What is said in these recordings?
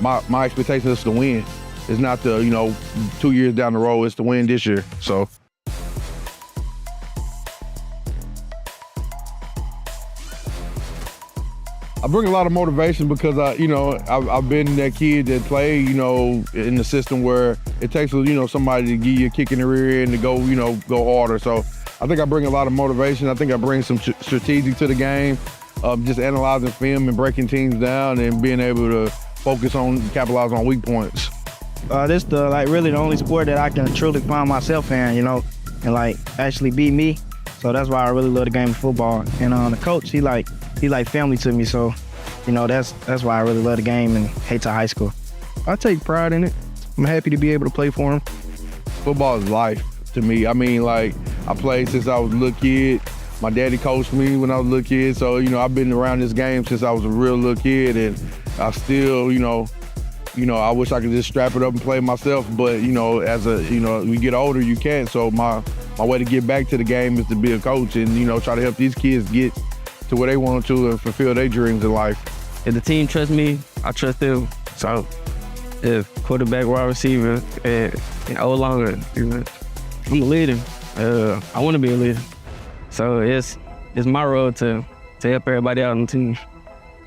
my expectation is to win. It's not the, 2 years down the road, it's to win this year, so. I bring a lot of motivation because I've been that kid that played, in the system where it takes, somebody to give you a kick in the rear end to go, go harder. So I think I bring a lot of motivation. I think I bring some strategic to the game, just analyzing film and breaking teams down and being able to focus on capitalize on weak points. This is really the only sport that I can truly find myself in, and actually be me. So that's why I really love the game of football. And the coach, he like family to me. So, that's why I really love the game and Hayti High School. I take pride in it. I'm happy to be able to play for him. Football is life to me. I mean, I played since I was a little kid. My daddy coached me when I was a little kid. So, I've been around this game since I was a real little kid. And I still, I wish I could just strap it up and play myself. But, as we get older, you can't. So my way to get back to the game is to be a coach and, try to help these kids get to where they want to and fulfill their dreams in life. If the team trusts me, I trust them. So if quarterback, wide receiver, and O-line, I'm a leader. I want to be a leader. So it's my role to help everybody out on the team.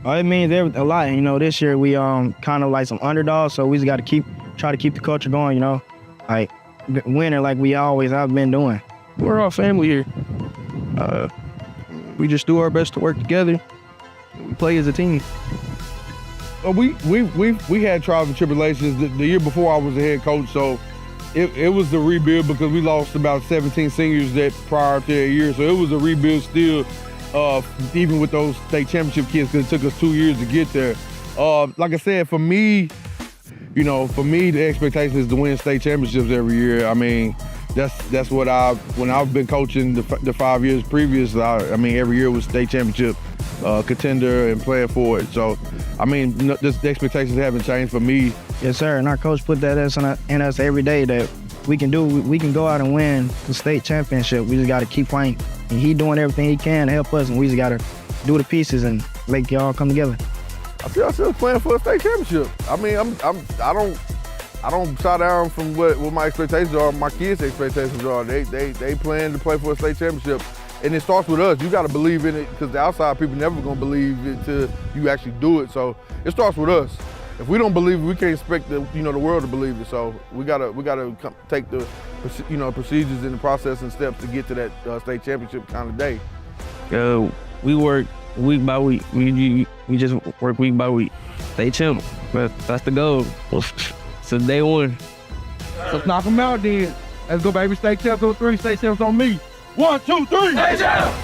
It means a lot. This year we kind of like some underdogs, so we just got to try to keep the culture going, winning like we always have been doing. We're all family here. We just do our best to work together. We play as a team. We had trials and tribulations the year before I was the head coach, so it was the rebuild because we lost about 17 seniors that prior to a year, so it was a rebuild still, even with those state championship kids, because it took us 2 years to get there. Like I said, for me, the expectation is to win state championships every year. I mean, that's what when I've been coaching the 5 years previous, every year was state championship contender and playing for it. So, the expectations haven't changed for me. Yes, sir, and our coach put that in us every day that we can go out and win the state championship. We just got to keep playing. And he doing everything he can to help us, and we just got to do the pieces and make it all come together. I feel ourselves playing for a state championship. I don't shy down from what my expectations are, my kids' expectations are. They plan to play for a state championship. And it starts with us. You got to believe in it because the outside people never going to believe it till you actually do it. So it starts with us. If we don't believe it, we can't expect the world to believe it. So we gotta take the procedures and the process and steps to get to that state championship kind of day. We work week by week. We just work week by week. State champ, but that's the goal. So day one. Let's knock them out then. Let's go, baby. State champs on 3. State champs on me. 1, 2, 3. State champ!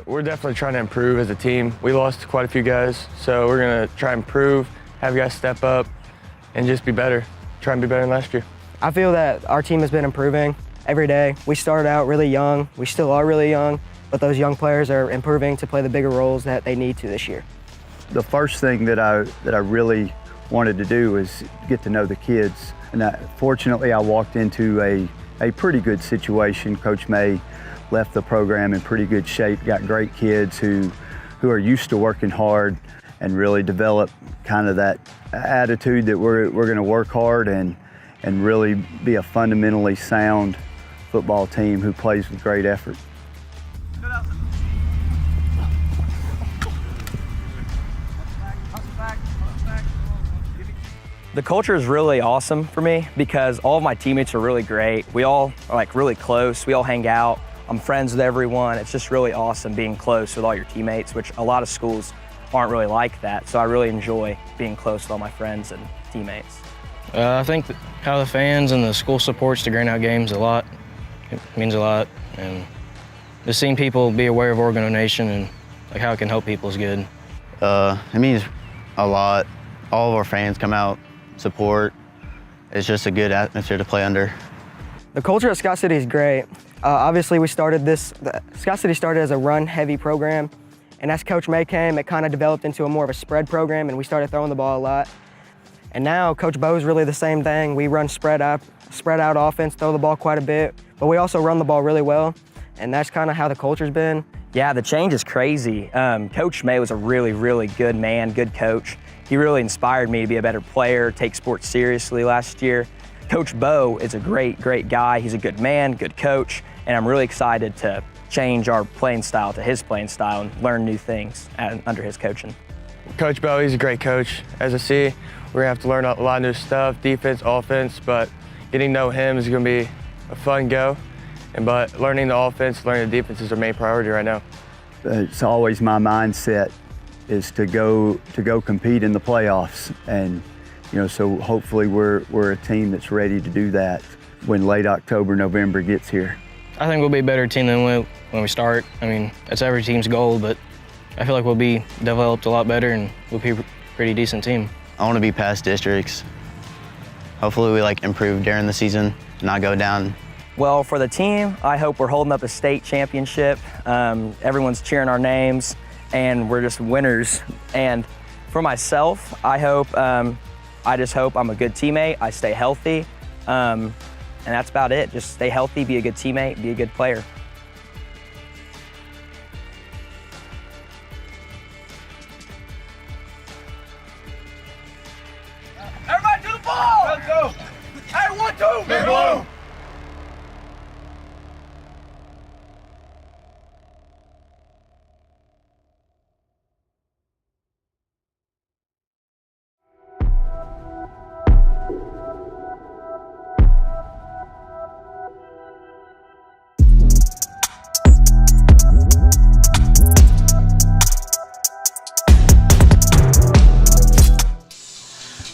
We're definitely trying to improve as a team. We lost quite a few guys, so we're going to try and improve, have guys step up, and just be better. Try and be better than last year. I feel that our team has been improving every day. We started out really young. We still are really young, but those young players are improving to play the bigger roles that they need to this year. The first thing that I really wanted to do was get to know the kids. And fortunately, I walked into a pretty good situation. Coach May left the program in pretty good shape, got great kids who are used to working hard and really develop kind of that attitude that we're going to work hard and really be a fundamentally sound football team who plays with great effort. The culture is really awesome for me because all of my teammates are really great. We all are really close. We all hang out. I'm friends with everyone. It's just really awesome being close with all your teammates, which a lot of schools aren't really like that. So I really enjoy being close with all my friends and teammates. I think how the fans and the school supports the Green Out games a lot. It means a lot, and just seeing people be aware of organization and like how it can help people is good. It means a lot. All of our fans come out, support. It's just a good atmosphere to play under. The culture at Scott City is great. Obviously, Scott City started as a run-heavy program, and as Coach May came, it kind of developed into more of a spread program, and we started throwing the ball a lot. And now Coach Bo's really the same thing. We run spread out offense, throw the ball quite a bit, but we also run the ball really well, and that's kind of how the culture's been. Yeah, the change is crazy. Coach May was a really, really good man, good coach. He really inspired me to be a better player, take sports seriously last year. Coach Bo is a great, great guy. He's a good man, good coach, and I'm really excited to change our playing style to his playing style and learn new things under his coaching. Coach Bo, he's a great coach. As I see, we're gonna have to learn a lot of new stuff, defense, offense, but getting to know him is gonna be a fun go. But learning the offense, learning the defense is our main priority right now. It's always my mindset is to go compete in the playoffs, and so hopefully we're a team that's ready to do that when late October, November gets here. I think we'll be a better team than when we start. I mean, that's every team's goal, but I feel like we'll be developed a lot better and we'll be a pretty decent team. I want to be past districts. Hopefully we improve during the season, not go down. Well, for the team, I hope we're holding up a state championship. Everyone's cheering our names, and we're just winners. And for myself, I just hope I'm a good teammate, I stay healthy, and that's about it. Just stay healthy, be a good teammate, be a good player. Everybody to the ball! Let's go! Hey, 1, 2! Big blue!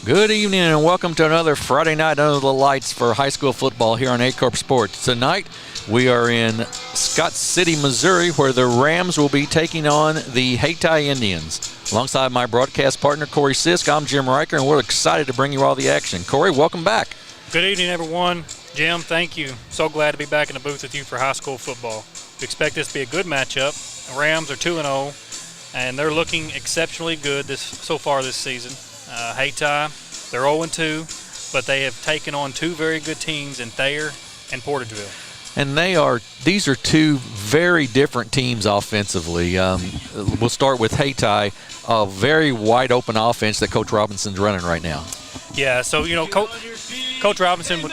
Good evening and welcome to another Friday night under the lights for high school football here on Aycorp Sports. Tonight we are in Scott City, Missouri, where the Rams will be taking on the Hayti Indians. Alongside my broadcast partner Corey Sisk, I'm Jim Riker, and we're excited to bring you all the action. Corey, welcome back. Good evening, everyone. Jim, thank you. So glad to be back in the booth with you for high school football. We expect this to be a good matchup. The Rams are 2-0, and they're looking exceptionally good so far this season. Hayti, they're 0-2, but they have taken on two very good teams in Thayer and Portageville. And these are two very different teams offensively. We'll start with Hayti, a very wide open offense that Coach Robinson's running right now. Yeah, so Coach Robinson would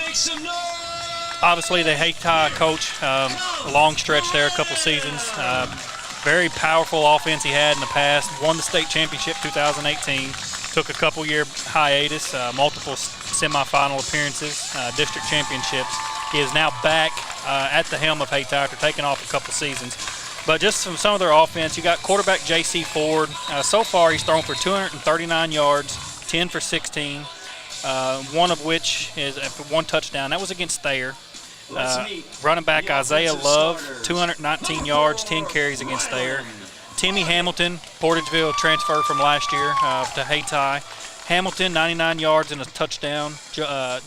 obviously the Hayti coach, a long stretch there, a couple seasons. Very powerful offense he had in the past. Won the state championship 2018. Took a couple-year hiatus, multiple semifinal appearances, district championships. He is now back at the helm of Hayti after taking off a couple seasons. But just from some of their offense, you got quarterback J.C. Ford. So far, he's thrown for 239 yards, 10 for 16, one of which is one touchdown. That was against Thayer. Running back Isaiah Love, 219 yards, 10 carries against Thayer. Timmy Hamilton, Portageville transfer from last year to Hayti. Hamilton, 99 yards and a touchdown.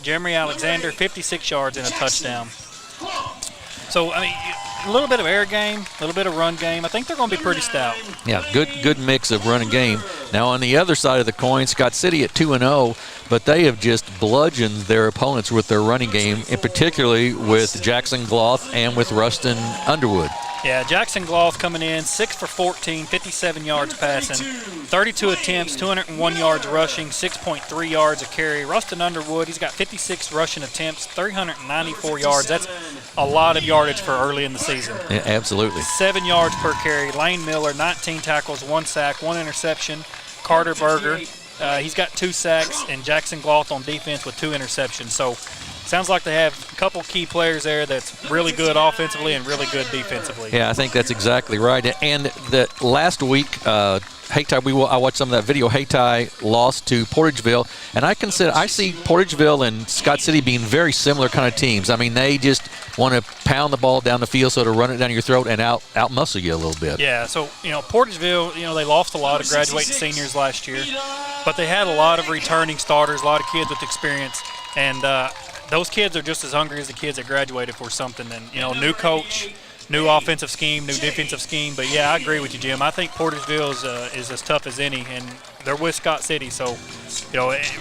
Jeremy Alexander, 56 yards and a touchdown. So, I mean, a little bit of air game, a little bit of run game. I think they're going to be pretty stout. Yeah, good mix of run and game. Now, on the other side of the coin, Scott City at 2-0, but they have just bludgeoned their opponents with their running game, and particularly with Jackson Gloth and with Rustin Underwood. Yeah, Jackson Gloth coming in, 6 for 14, 57 yards passing, 32 attempts, 201 yards rushing, 6.3 yards a carry. Rustin Underwood, he's got 56 rushing attempts, 394 yards. That's a lot of yardage for early in the season. Yeah, absolutely. 7 yards per carry. Lane Miller, 19 tackles, 1 sack, 1 interception. Carter Berger, he's got 2 sacks, and Jackson Gloth on defense with 2 interceptions. So sounds like they have a couple key players there that's really good offensively and really good defensively. Yeah, I think that's exactly right. And the last week, Hayti, I watched some of that video. Hayti lost to Portageville, and I see Portageville and Scott City being very similar kind of teams. I mean, they just want to pound the ball down the field, so to run it down your throat and out muscle you a little bit. Yeah, so, Portageville, they lost a lot of graduating seniors last year, but they had a lot of returning starters, a lot of kids with experience, and those kids are just as hungry as the kids that graduated for something. And, new coach, new offensive scheme, new defensive scheme. But, yeah, I agree with you, Jim. I think Portageville is as tough as any, and they're with Scott City. So,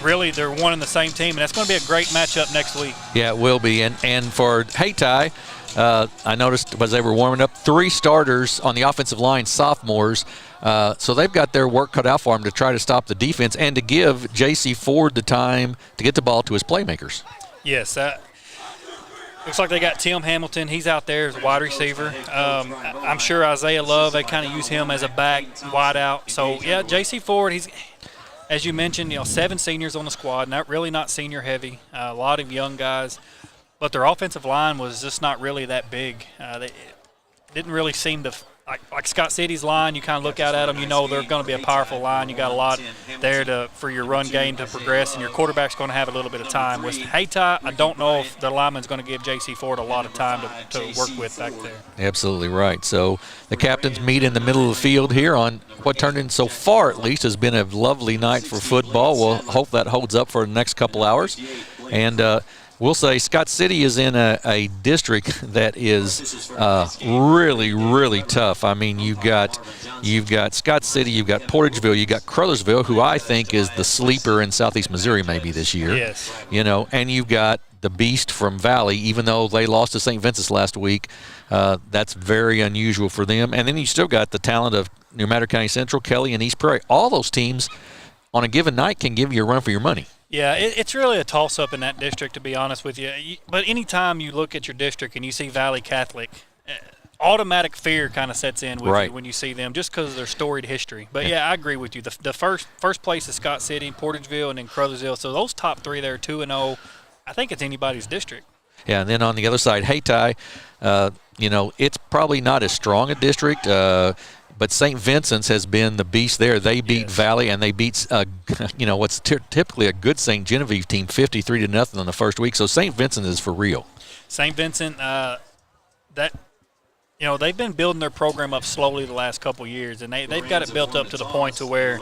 really they're one and the same team, and that's going to be a great matchup next week. Yeah, it will be. And for Hayti, I noticed as they were warming up, 3 starters on the offensive line, sophomores. So they've got their work cut out for them to try to stop the defense and to give J.C. Ford the time to get the ball to his playmakers. Yes, looks like they got Tim Hamilton. He's out there as a wide receiver. I'm sure Isaiah Love, they kind of use him as a back, wide out. So, yeah, J.C. Ford, he's, as you mentioned, 7 seniors on the squad, not senior heavy, a lot of young guys. But their offensive line was just not really that big. They didn't really seem to – like Scott City's line, you kind of look out at them, they're going to be a powerful line. You got a lot there for your run game to progress, and your quarterback's going to have a little bit of time. With Hayti, I don't know if the lineman's going to give J.C. Ford a lot of time to work with back there. Absolutely right. So the captains meet in the middle of the field here on what turned in, so far at least, has been a lovely night for football. We'll hope that holds up for the next couple hours. And we'll say Scott City is in a district that is really, really tough. I mean, you've got Scott City, you've got Portageville, you've got Crothersville, who I think is the sleeper in Southeast Missouri maybe this year. Yes. And you've got the Beast from Valley, even though they lost to St. Vincent's last week. That's very unusual for them. And then you still got the talent of New Matter County Central, Kelly, and East Prairie. All those teams on a given night can give you a run for your money. Yeah, it's really a toss-up in that district, to be honest with you. But anytime you look at your district and you see Valley Catholic, automatic fear kind of sets in with you when you see them, just because of their storied history. But, yeah, I agree with you. The first place is Scott City, Portageville, and then Crothersville. So those top 3 there, 2-0, I think it's anybody's district. Yeah, and then on the other side, Hayti, it's probably not as strong a district, but St. Vincent's has been the beast there. They beat Valley, and they beat, what's typically a good St. Genevieve team, 53-0 on the first week. So St. Vincent is for real. St. Vincent, they've been building their program up slowly the last couple years, and they've got it built up to the point to where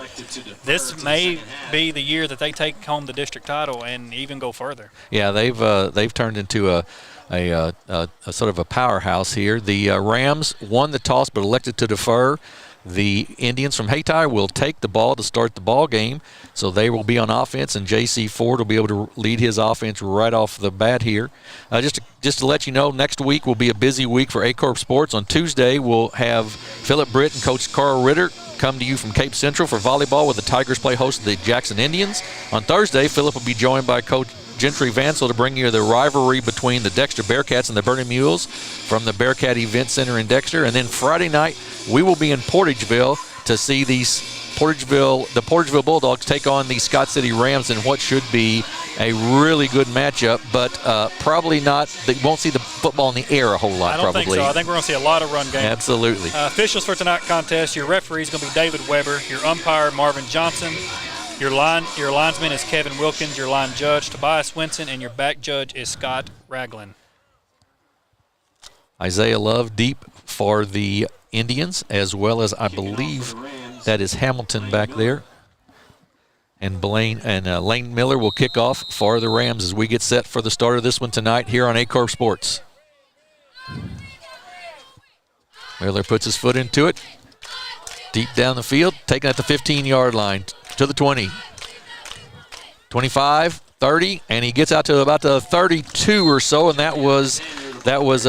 this may be the year that they take home the district title and even go further. Yeah, they've turned into a sort of a powerhouse here. The Rams won the toss but elected to defer. The Indians from Hayti will take the ball to start the ball game, so they will be on offense, and J.C. Ford will be able to lead his offense right off the bat here. Just to let you know, next week will be a busy week for Aycorp Sports. On Tuesday, we'll have Philip Britt and Coach Carl Ritter come to you from Cape Central for volleyball, with the Tigers play host to the Jackson Indians. On Thursday, Philip will be joined by Coach Gentry Vansel to bring you the rivalry between the Dexter Bearcats and the Burning Mules from the Bearcat Event Center in Dexter. And then Friday night, we will be in Portageville to see the Portageville Bulldogs take on the Scott City Rams in what should be a really good matchup, but probably not. They won't see the football in the air a whole lot. I don't think so. I think we're going to see a lot of run game. Absolutely. Officials for tonight's contest: your referee is going to be David Weber, your umpire Marvin Johnson, your linesman is Kevin Wilkins, your line judge Tobias Winson, and your back judge is Scott Ragland. Isaiah Love deep for the Indians, as well as I believe that is Hamilton back there. And Lane Miller will kick off for the Rams as we get set for the start of this one tonight here on Aycorp Sports. Miller puts his foot into it. Deep down the field, taken at the 15-yard line to the 20. 25, 30, and he gets out to about the 32 or so, and that was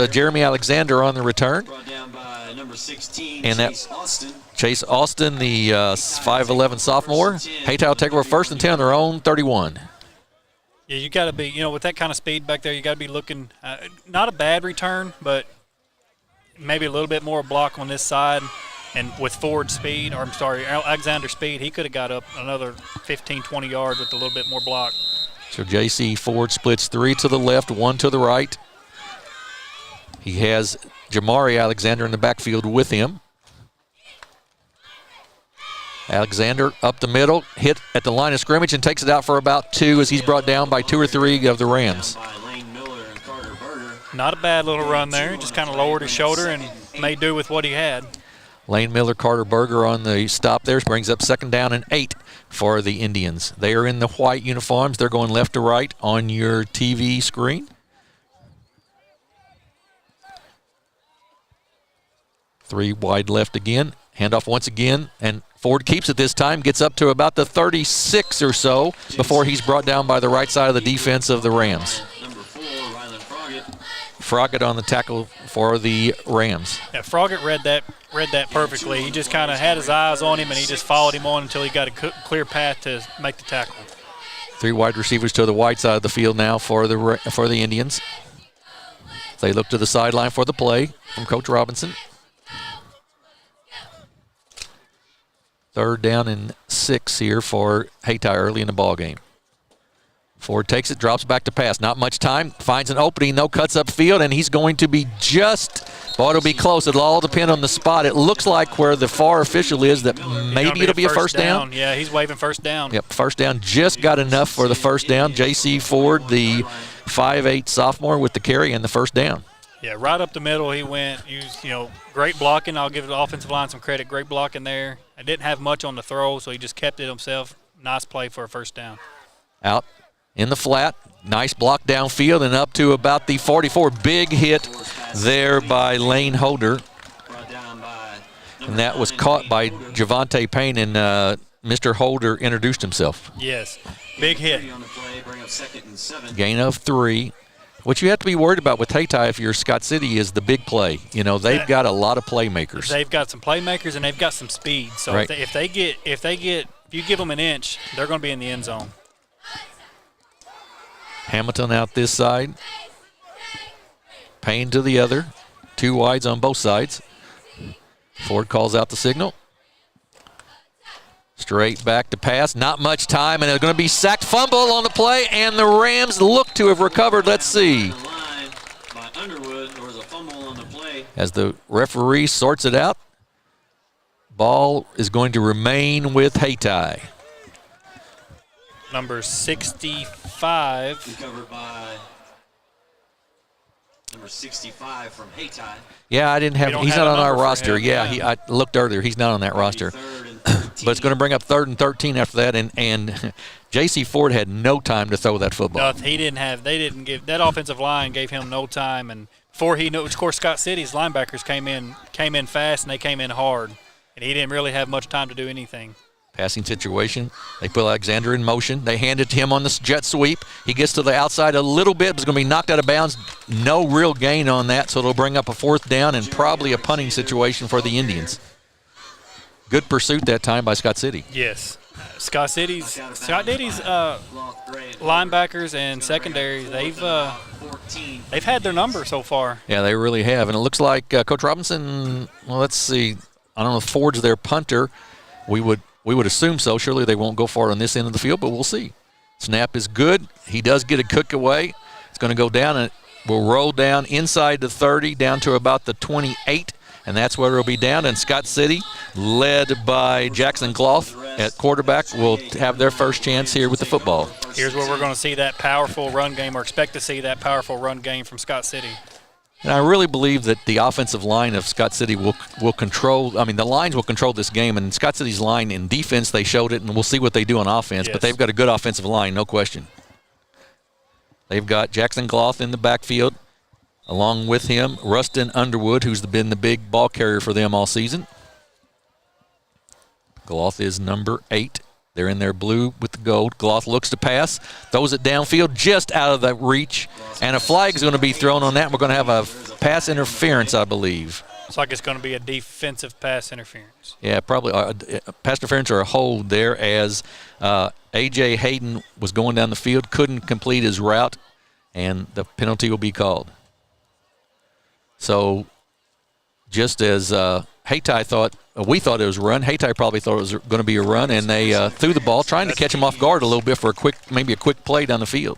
Jeremy Alexander on the return. And that Chase Austin, the 5'11 sophomore. Hayti will take over first and 10 on their own 31. Yeah, you got to be, with that kind of speed back there, you got to be looking, not a bad return, but maybe a little bit more block on this side. And with Alexander's speed, he could have got up another 15, 20 yards with a little bit more block. So J.C. Ford splits 3 to the left, 1 to the right. He has Jamari Alexander in the backfield with him. Alexander up the middle, hit at the line of scrimmage and takes it out for about 2 as he's brought down by 2 or 3 of the Rams. Not a bad little run there. Just kind of lowered his shoulder and made do with what he had. Lane Miller, Carter Berger on the stop there brings up 2nd down and 8 for the Indians. They are in the white uniforms. They're going left to right on your TV screen. 3 wide left again. Handoff once again, and Ford keeps it this time, gets up to about the 36 or so before he's brought down by the right side of the defense of the Rams. Froggett on the tackle for the Rams. Yeah, Froggett read that perfectly. He just kind of had his eyes on him, and he just followed him on until he got a clear path to make the tackle. 3 wide receivers to the wide side of the field now for the Indians. They look to the sideline for the play from Coach Robinson. 3rd down and 6 here for Hayti early in the ball game. Ford takes it, drops back to pass. Not much time. Finds an opening, no cuts upfield, and he's going to be it'll be close. It'll all depend on the spot. It looks like where the far official is that maybe it'll be a first down. Yeah, he's waving first down. Yep, first down. Just got enough for the first down. J.C. Ford, the 5'8" sophomore with the carry and the first down. Yeah, right up the middle he went. Used, great blocking. I'll give the offensive line some credit. Great blocking there. I didn't have much on the throw, so he just kept it himself. Nice play for a first down. Out in the flat. Nice block downfield and up to about the 44. Big hit there by Lane Holder. And that was caught by Javante Payne, and Mr. Holder introduced himself. Yes, big hit. Gain of 3. What you have to be worried about with Hayti if you're Scott City is the big play. They've got a lot of playmakers. They've got some playmakers and they've got some speed. So right. if you give them an inch, they're going to be in the end zone. Hamilton out this side. Payne to the other. 2 wides on both sides. Ford calls out the signal. Straight back to pass. Not much time, and it's going to be sacked. Fumble on the play, and the Rams look to have recovered. Let's see. As the referee sorts it out, ball is going to remain with Hayti. Number 65. Recovered by number 65 from Hayti. Yeah, I didn't have. He's not on our roster. Yeah, I looked earlier. He's not on that roster. But it's going to bring up 3rd and 13 after that, and J.C. Ford had no time to throw that football. No, he didn't have. They didn't give that offensive line gave him no time, and before he knew, of course, Scott City's linebackers came in fast and they came in hard, and he didn't really have much time to do anything. Passing situation. They put Alexander in motion. They hand it to him on the jet sweep. He gets to the outside a little bit, but it's going to be knocked out of bounds. No real gain on that, so it'll bring up a 4th down and probably a punting situation for the Indians. Good pursuit that time by Scott City. Yes. Scott City's linebackers and secondary, they've had their number so far. Yeah, they really have. And it looks like Coach Robinson, well, let's see. I don't know if Ford's their punter. We would assume so. Surely they won't go for it on this end of the field, but we'll see. Snap is good. He does get a kick away. It's going to go down, and it will roll down inside the 30, down to about the 28, and that's where it'll be down. And Scott City, led by Jackson Cloth at quarterback, will have their first chance here with the football. Here's where we're going to see that powerful run game, or expect to see that powerful run game from Scott City. And I really believe that the offensive line of Scott City will control. The lines will control this game. And Scott City's line in defense, they showed it, and we'll see what they do on offense. Yes. But they've got a good offensive line, no question. They've got Jackson Cloth in the backfield. Along with him, Rustin Underwood, who's been the big ball carrier for them all season. Cloth is number 8. They're in their blue with the gold. Cloth looks to pass, throws it downfield just out of the reach, and a flag is going to be thrown on that. We're going to have a pass interference, I believe. It's like it's going to be a defensive pass interference. Yeah, probably pass interference or a hold there, as A.J. Hayden was going down the field, couldn't complete his route, and the penalty will be called. So just as Hayti thought, we thought it was a run, Hayti probably thought it was going to be a run, and they threw the ball, trying to catch him off guard a little bit for maybe a quick play down the field.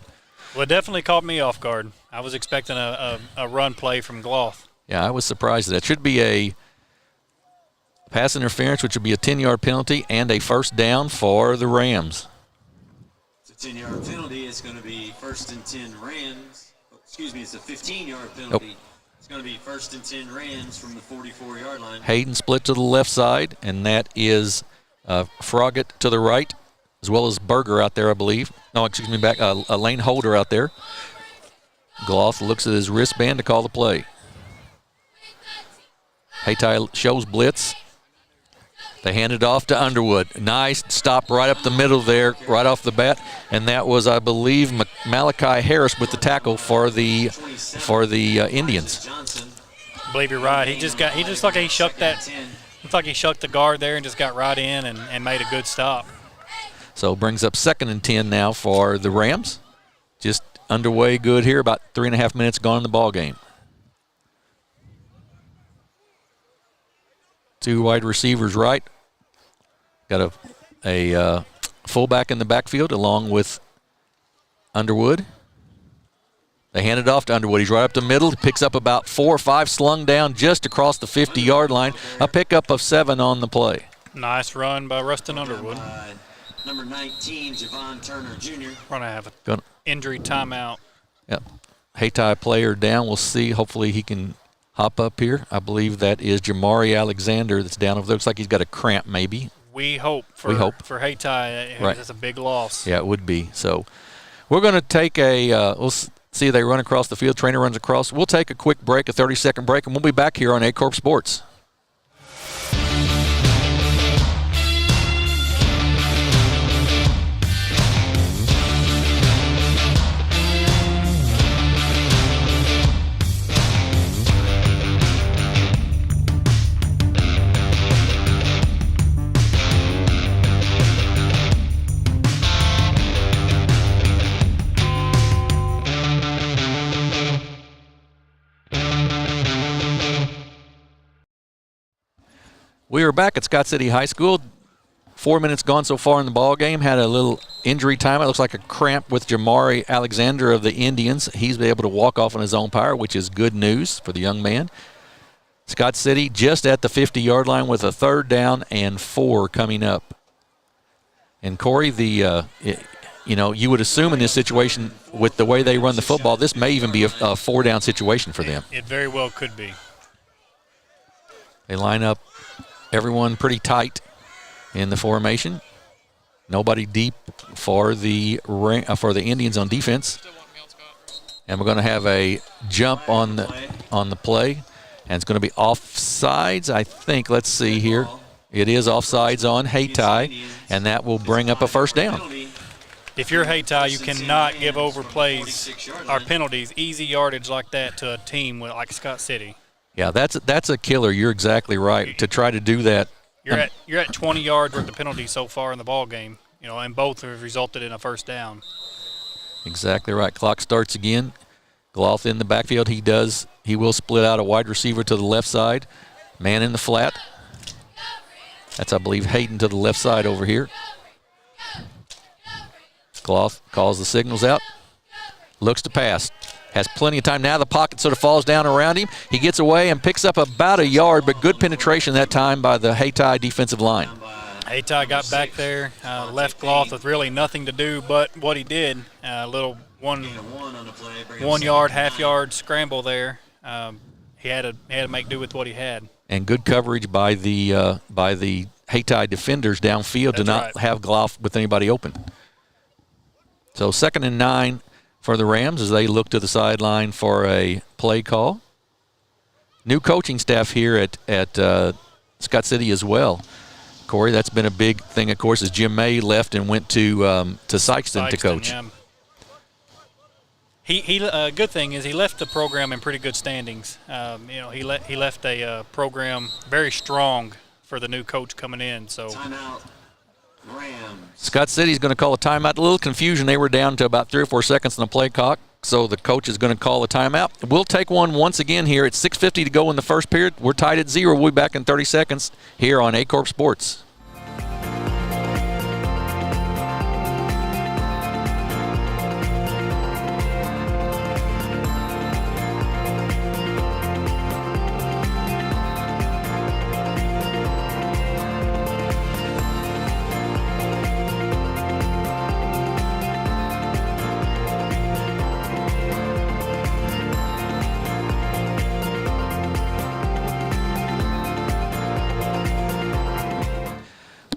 Well, it definitely caught me off guard. I was expecting a run play from Cloth. Yeah, I was surprised at that. Should be a Pass interference, which would be a 10-yard penalty and a first down for the Rams. It's a 10-yard penalty. It's going to be 1st and 10 Rams. Excuse me, it's a 15-yard penalty. It's going to be 1st and 10 Rams from the 44-yard line. Hayden split to the left side, and that is Froggatt to the right, as well as Berger out there, I believe. No, excuse me, back Lane Holder out there. Gloth looks at his wristband to call the play. Hayti shows blitz. They hand it off to Underwood. Nice stop right up the middle there, right off the bat, and that was, I believe, Malachi Harris with the tackle for the Indians. I believe you're right. He just like he shucked that. Looks like he shucked the guard there and just got right in and made a good stop. So brings up 2nd and 10 now for the Rams. Just underway good here. About 3.5 minutes gone in the ball game. 2 wide receivers right. Got a fullback in the backfield along with Underwood. They hand it off to Underwood. He's right up the middle. He picks up about 4 or 5, slung down just across the 50-yard line. A pickup of 7 on the play. Nice run by Rustin Underwood. Number 19, Javon Turner Jr. We're going to have an injury timeout. Yep. Hayti player down. We'll see. Hopefully he can hop up here. I believe that is Jamari Alexander that's down over there. Looks like he's got a cramp maybe. We hope for Hayti. Right. It's a big loss. Yeah, it would be. So we're going to take we'll see they run across the field. Trainer runs across. We'll take a quick break, a 30-second break, and we'll be back here on Aycorp Sports. We are back at Scott City High School. 4 minutes gone so far in the ball game. Had a little injury time. It looks like a cramp with Jamari Alexander of the Indians. He's been able to walk off on his own power, which is good news for the young man. Scott City just at the 50-yard line with a 3rd down and 4 coming up. And Corey, you would assume in this situation with the way they run the football, this may even be a 4-down situation for them. It very well could be. They line up everyone pretty tight in the formation. Nobody deep for the Indians on defense. And we're going to have a jump on the play, and it's going to be offsides, I think. Let's see here. It is offsides on Hayti, and that will bring up a 1st down. If you're Hayti, you cannot give over plays or penalties, easy yardage like that to a team like Scott City. Yeah, that's a killer. You're exactly right. To try to do that. You're at 20 yards worth of penalties so far in the ball game, and both have resulted in a 1st down. Exactly right. Clock starts again. Gloth in the backfield. He will split out a wide receiver to the left side. Man in the flat. That's, I believe, Hayden to the left side over here. Gloth calls the signals out. Looks to pass. Has plenty of time now. The pocket sort of falls down around him. He gets away and picks up about a yard, but good penetration that time by the Hayti defensive line. Hayti got back there, left Gloth with really nothing to do but what he did. A little 1 yard, half-yard scramble there. He had to make do with what he had. And good coverage by the Hayti defenders downfield to not have Gloth with anybody open. So 2nd and 9 for the Rams as they look to the sideline for a play call. New coaching staff here at Scott City as well. Corey, that's been a big thing, of course, as Jim May left and went to Sykeston to coach. Yeah. He good thing is he left the program in pretty good standings. He left a program very strong for the new coach coming in. So. Timeout. Rams. Scott City's going to call a timeout. A little confusion. They were down to about 3 or 4 seconds on the play clock, so the coach is going to call a timeout. We'll take one once again here at 6:50 to go in the first period. We're tied at 0. We'll be back in 30 seconds here on Aycorp Sports.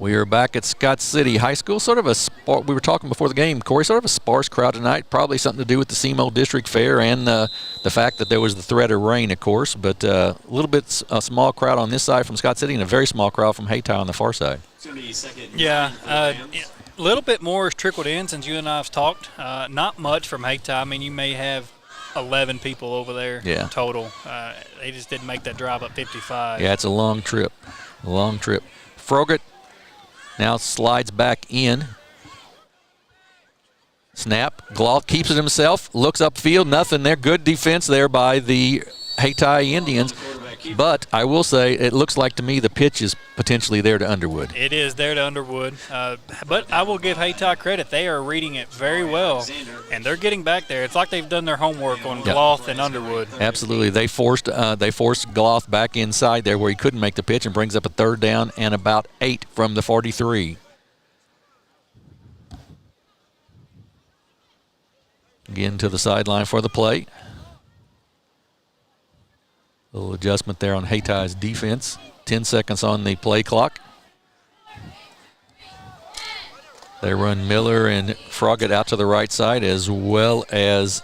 We are back at Scott City High School. Sort of we were talking before the game, Corey, sort of a sparse crowd tonight. Probably something to do with the SEMO District Fair and the fact that there was the threat of rain, of course. But a little bit a small crowd on this side from Scott City and a very small crowd from Hayti on the far side. Yeah, a little bit more has trickled in since you and I have talked. Not much from Hayti. I mean, you may have 11 people over there total. They just didn't make that drive up 55. Yeah, it's a long trip. Froggett now slides back in. Snap. Gloth keeps it himself. Looks upfield. Nothing there. Good defense there by the Hayti Indians. But I will say it looks like to me the pitch is potentially there to Underwood. It is there to Underwood. But I will give Hayti credit. They are reading it very well, and they're getting back there. It's like they've done their homework on Gloth and Underwood. Absolutely. They forced Gloth back inside there where he couldn't make the pitch and brings up a third down and about 8 from the 43. Again to the sideline for the play. Little adjustment there on Hayti's defense. 10 seconds on the play clock. They run Miller and Froggett out to the right side as well as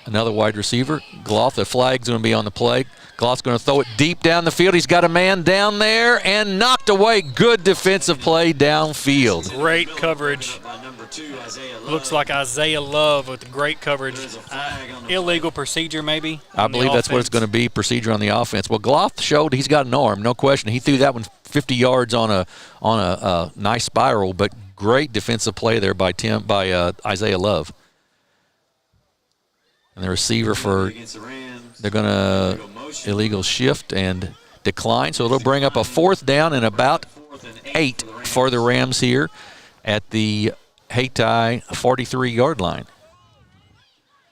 another wide receiver. Gloth, the flag's going to be on the play. Gloth's going to throw it deep down the field. He's got a man down there and knocked away. Good defensive play downfield. Great coverage. Looks like Isaiah Love with great coverage. Illegal procedure maybe. I believe that's what it's going to be, procedure on the offense. Well, Gloth showed he's got an arm, no question. He threw that one 50 yards on a nice spiral, but great defensive play there by Isaiah Love. And the receiver they're going to illegal shift and decline, so it'll bring up a 4th down and about 8 for the Rams here at the Hayti 43-yard line.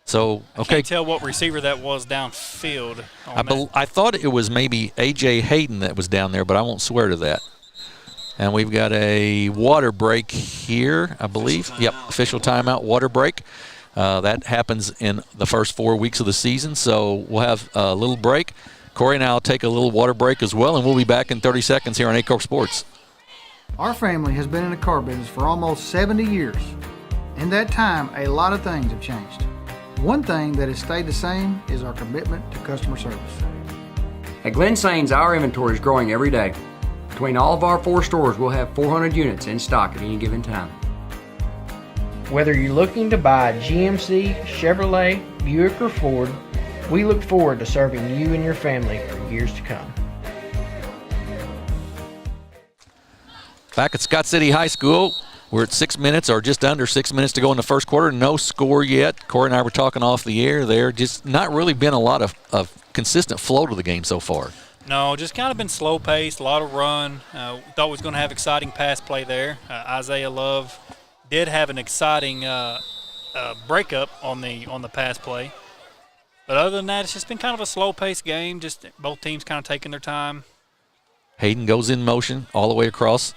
So, okay. I can't tell what receiver that was downfield. I thought it was maybe A.J. Hayden that was down there, but I won't swear to that. And we've got a water break here, I believe. Yep, official timeout, water break. That happens in the first 4 weeks of the season, so we'll have a little break. Corey and I will take a little water break as well, and we'll be back in 30 seconds here on Aycorp Sports. Our family has been in the car business for almost 70 years. In that time, a lot of things have changed. One thing that has stayed the same is our commitment to customer service. At Glen Sains, our inventory is growing every day. Between all of our 4 stores, we'll have 400 units in stock at any given time. Whether you're looking to buy a GMC, Chevrolet, Buick, or Ford, we look forward to serving you and your family for years to come. Back at Scott City High School, we're at 6 minutes or just under 6 minutes to go in the first quarter. No score yet. Corey and I were talking off the air there. Just not really been a lot of consistent flow to the game so far. No, just kind of been slow-paced, a lot of run. Thought we was going to have exciting pass play there. Isaiah Love did have an exciting breakup on the pass play. But other than that, it's just been kind of a slow-paced game, just both teams kind of taking their time. Hayden goes in motion all the way across.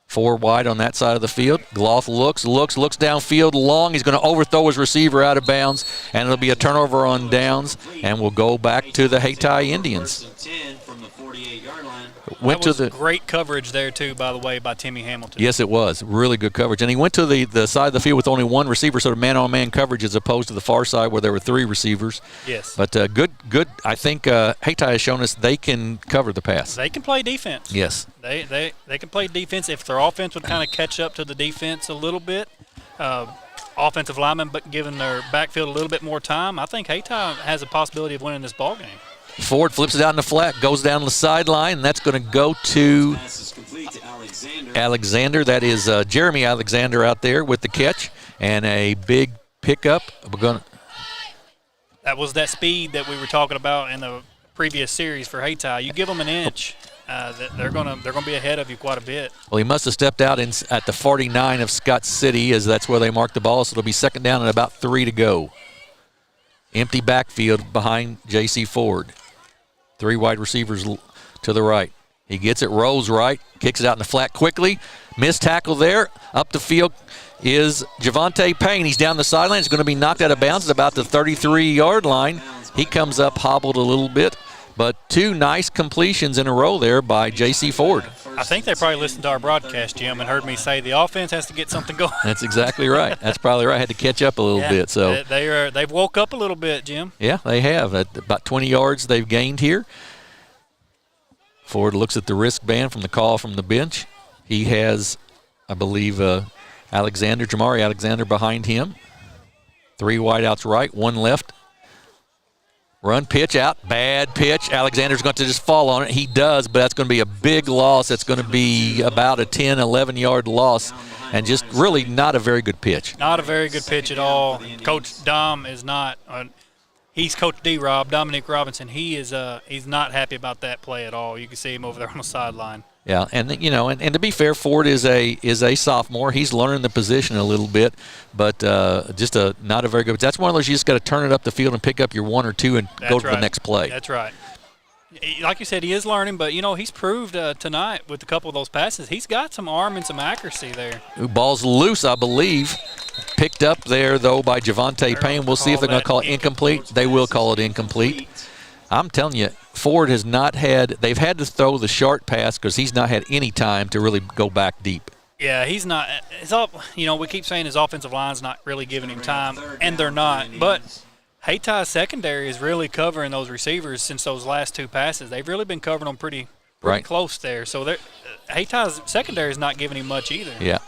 4 wide on that side of the field. Gloth looks downfield long. He's going to overthrow his receiver out of bounds, and it'll be a turnover on downs, and we'll go back to the Hayti Indians. That was great coverage there, too, by the way, by Timmy Hamilton. Yes, it was. Really good coverage. And he went to the side of the field with only 1 receiver, sort of man-on-man coverage as opposed to the far side where there were 3 receivers. Yes. But good. I think Hayti has shown us they can cover the pass. They can play defense. Yes. They can play defense. If their offense would kind of catch up to the defense a little bit, offensive linemen but giving their backfield a little bit more time, I think Hayti has a possibility of winning this ball game. Ford flips it out in the flat, goes down the sideline, and that's going to go to Alexander. That is Jeremy Alexander out there with the catch and a big pickup. That was that speed that we were talking about in the previous series for Hayti. You give them an inch, they're going to be ahead of you quite a bit. Well, he must have stepped out at the 49 of Scott City, as that's where they marked the ball, so it'll be 2nd down and about 3 to go. Empty backfield behind J.C. Ford. 3 wide receivers to the right. He gets it, rolls right, kicks it out in the flat quickly. Missed tackle there. Up the field is Javante Payne. He's down the sideline. He's going to be knocked out of bounds at about the 33-yard line. He comes up hobbled a little bit, but 2 nice completions in a row there by J.C. Ford. I think they probably listened to our broadcast, Jim, and heard me say the offense has to get something going. That's exactly right. That's probably right. I had to catch up a little bit. So they've woke up a little bit, Jim. Yeah, they have. At about 20 yards they've gained here. Ford looks at the wristband from the call from the bench. He has, I believe, Jamari Alexander behind him. 3 wideouts right, 1 left. Run, pitch out, bad pitch. Alexander's going to just fall on it. He does, but that's going to be a big loss. That's going to be about a 10, 11-yard loss, and just really not a very good pitch. Not a very good pitch at all. Coach Dom is not he's Coach D-Rob, Dominic Robinson. He's not happy about that play at all. You can see him over there on the sideline. Yeah, and and to be fair, Ford is a sophomore. He's learning the position a little bit, but just not a very good. That's one of those you just got to turn it up the field and pick up your 1 or 2 and go to the next play. That's right. Like you said, he is learning, but he's proved tonight with a couple of those passes. He's got some arm and some accuracy there. Ball's loose, I believe. Picked up there though by Javante Payne. We'll see if they're going to call it incomplete. They will call it incomplete. I'm telling you, Ford has not had – they've had to throw the short pass because he's not had any time to really go back deep. Yeah, he's not – we keep saying his offensive line's not really giving him time, and they're not. But Hayti's secondary is really covering those receivers since those last 2 passes. They've really been covering them pretty close there. So Hayti's secondary is not giving him much either. Yeah.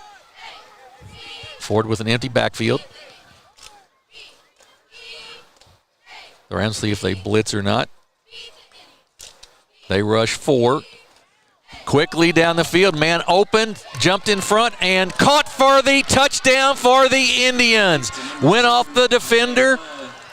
Ford with an empty backfield. The Rams see if they blitz or not. They rush 4. Quickly down the field, man open, jumped in front, and caught for the touchdown for the Indians. Went off the defender.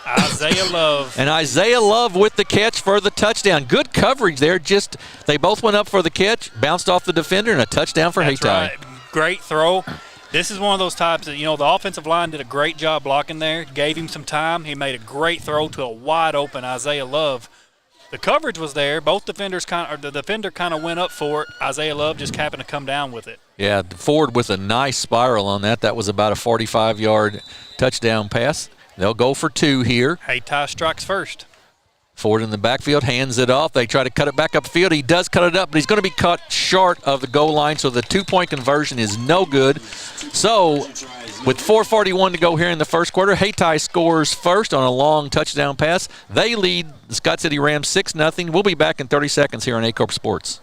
Isaiah Love. And Isaiah Love with the catch for the touchdown. Good coverage there. Just they both went up for the catch, bounced off the defender, and a touchdown for Hayti. Right. Great throw. This is one of those types that, the offensive line did a great job blocking there, gave him some time. He made a great throw to a wide-open Isaiah Love. The coverage was there. Both defenders the defender kind of went up for it. Isaiah Love just happened to come down with it. Yeah, Ford with a nice spiral on that. That was about a 45-yard touchdown pass. They'll go for 2 here. Hayti strikes first. Ford in the backfield, hands it off. They try to cut it back upfield. He does cut it up, but he's going to be cut short of the goal line, so the 2-point conversion is no good. So with 4:41 to go here in the first quarter, Hayti scores first on a long touchdown pass. They lead the Scott City Rams 6-0. We'll be back in 30 seconds here on Aycorp Sports.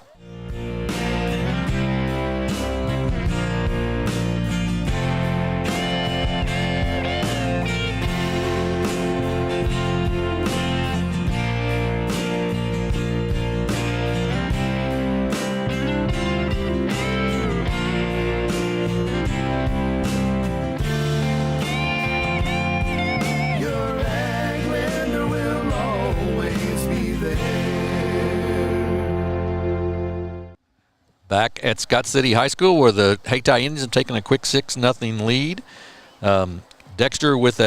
Back at Scott City High School where the Hayti Indians have taken a quick 6-0 lead. Dexter with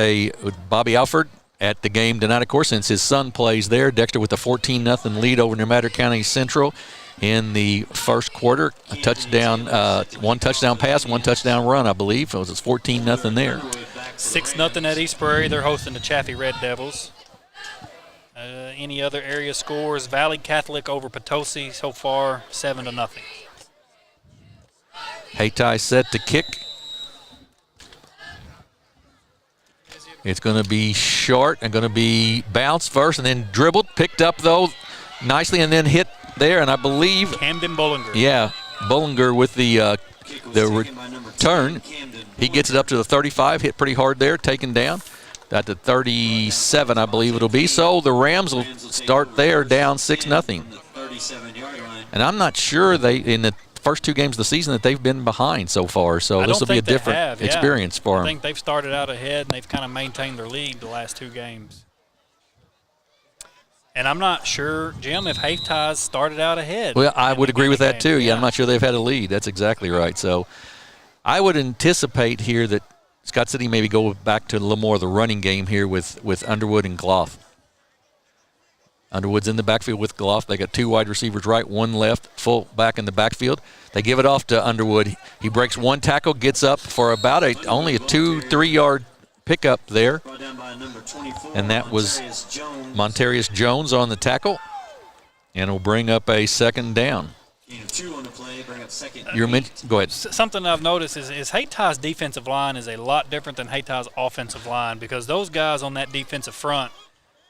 Bobby Alford at the game tonight, of course, since his son plays there. Dexter with a 14-0 lead over New Madrid County Central in the first quarter. A touchdown, 1 touchdown pass, 1 touchdown run, I believe. It was 14-0 there. 6-0 at East Prairie. They're hosting the Chaffee Red Devils. Any other area scores? Valley Catholic over Potosi so far, 7-0. Hayti set to kick. It's going to be short and going to be bounced first and then dribbled, picked up though nicely and then hit there, and I believe Camden Bullinger. Yeah, Bullinger with the return. He gets it up to the 35, hit pretty hard there, taken down. At the 37, I believe it'll be. So the Rams will start there down 6-0. And I'm not sure in the first 2 games of the season that they've been behind so far. So this will be a different experience for them. I think they've started out ahead and they've kind of maintained their lead the last 2 games. And I'm not sure, Jim, if Hayti's started out ahead. Well, I would agree with that too. Yeah, I'm not sure they've had a lead. That's exactly right. So I would anticipate here that Scott City maybe go back to a little more of the running game here with Underwood and Gloff. Underwood's in the backfield with Gloff. They got 2 wide receivers right, 1 left, full back in the backfield. They give it off to Underwood. He breaks 1 tackle, gets up for about only a 2-3 yard pickup there. And that was Montarius Jones on the tackle. And will bring up a 2nd down. 2 on the play, bring up second. Go ahead. Something I've noticed is Hayti's defensive line is a lot different than Hayti's offensive line, because those guys on that defensive front,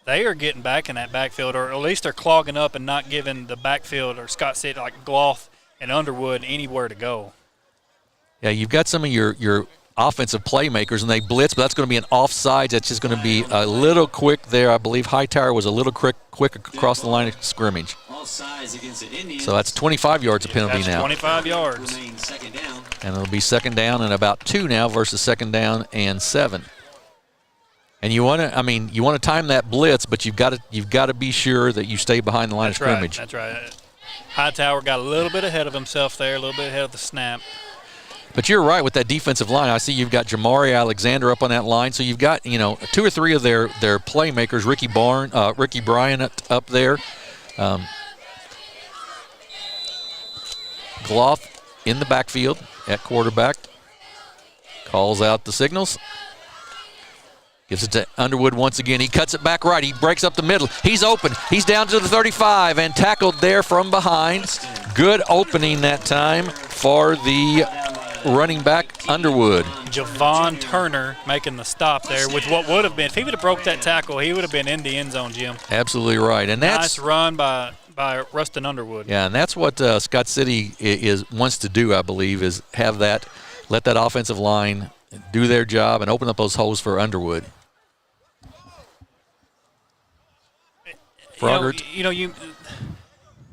they are getting back in that backfield, or at least they're clogging up and not giving the backfield, or Scott said, like Gloth and Underwood, anywhere to go. Yeah, you've got some of your offensive playmakers, and they blitz, but that's going to be an offsides. That's just going to be a little quick there. I believe Hightower was a little quick across the line of scrimmage. So that's 25 yards of penalty now. 25 yards. And it'll be second down and about 2 now versus second down and 7. And you want to time that blitz, but you've got to be sure that you stay behind the line of scrimmage. That's right. Hightower got a little bit ahead of himself there, a little bit ahead of the snap. But you're right with that defensive line. I see you've got Jamari Alexander up on that line, so you've got 2 or 3 of their playmakers. Ricky Bryan up there. Gloth in the backfield at quarterback. Calls out the signals. Gives it to Underwood once again. He cuts it back right. He breaks up the middle. He's open. He's down to the 35 and tackled there from behind. Good opening that time for the running back Underwood. Javon Turner making the stop there with what would have been, if he would have broke that tackle, he would have been in the end zone, Jim. Absolutely right. And that's nice run by Rustin Underwood. Yeah, and that's what Scott City wants to do, I believe, is have that, let that offensive line do their job and open up those holes for Underwood.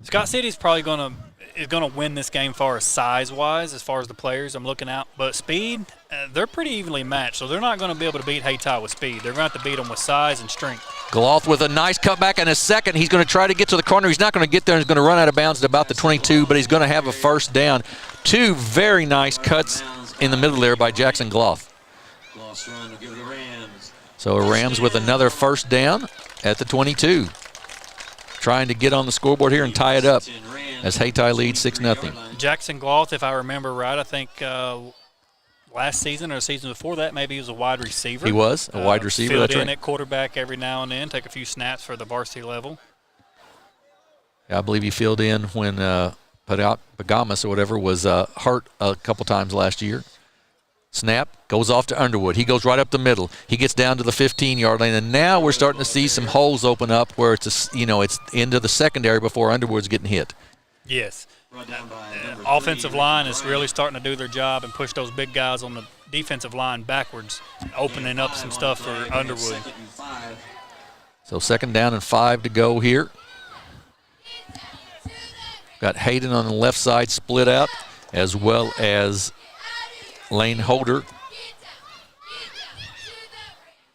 Scott City's probably going to win this game far as size-wise, as far as the players I'm looking out. But speed, they're pretty evenly matched, so they're not going to be able to beat Hayti with speed. They're going to have to beat them with size and strength. Gloth with a nice cutback and a second. He's going to try to get to the corner. He's not going to get there. He's going to run out of bounds at about the 22, but he's going to have a first down. 2 very nice cuts in the middle there by Jackson Gloth. So Rams with another first down at the 22. Trying to get on the scoreboard here and tie it up as Hayti leads 6-0. Jackson Gloth, if I remember right, I think last season or the season before that, maybe he was a wide receiver. He was a wide receiver. Filled that's in right. at quarterback every now and then, take a few snaps for the varsity level. I believe he filled in when Pagamas or whatever was hurt a couple times last year. Snap, goes off to Underwood. He goes right up the middle. He gets down to the 15-yard lane, and now we're starting to see some holes open up where it's into the secondary before Underwood's getting hit. Yes. Offensive line is really starting to do their job and push those big guys on the defensive line backwards, opening up some stuff for Underwood. So second down and 5 to go here. Got Hayden on the left side split out, as well as Lane Holder.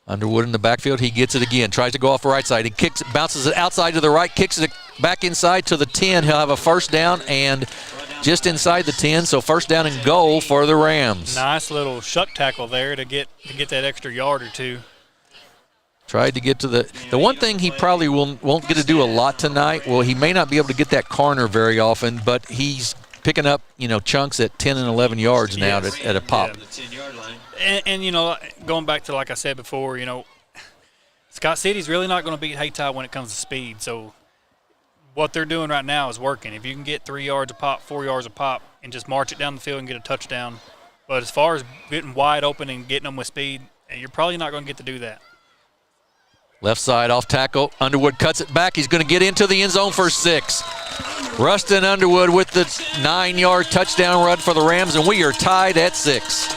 Underwood in the backfield. He gets it again. Tries to go off the right side. He kicks it, bounces it outside to the right, kicks it back inside to the 10. He'll have a first down and just inside the 10. So first down and goal for the Rams. Nice little shuck tackle there to get that extra yard or two. Tried to get to the one thing he probably won't get to do a lot tonight. Well, he may not be able to get that corner very often, but he's picking up, chunks at 10 and 11 yards now at a pop. Yeah. And going back to, like I said before, Scott City's really not going to beat Hayti when it comes to speed. So what they're doing right now is working. If you can get 3 yards a pop, 4 yards a pop, and just march it down the field and get a touchdown. But as far as getting wide open and getting them with speed, you're probably not going to get to do that. Left side off tackle. Underwood cuts it back. He's going to get into the end zone for 6. Rustin Underwood with the 9-yard touchdown run for the Rams, and we are tied at 6.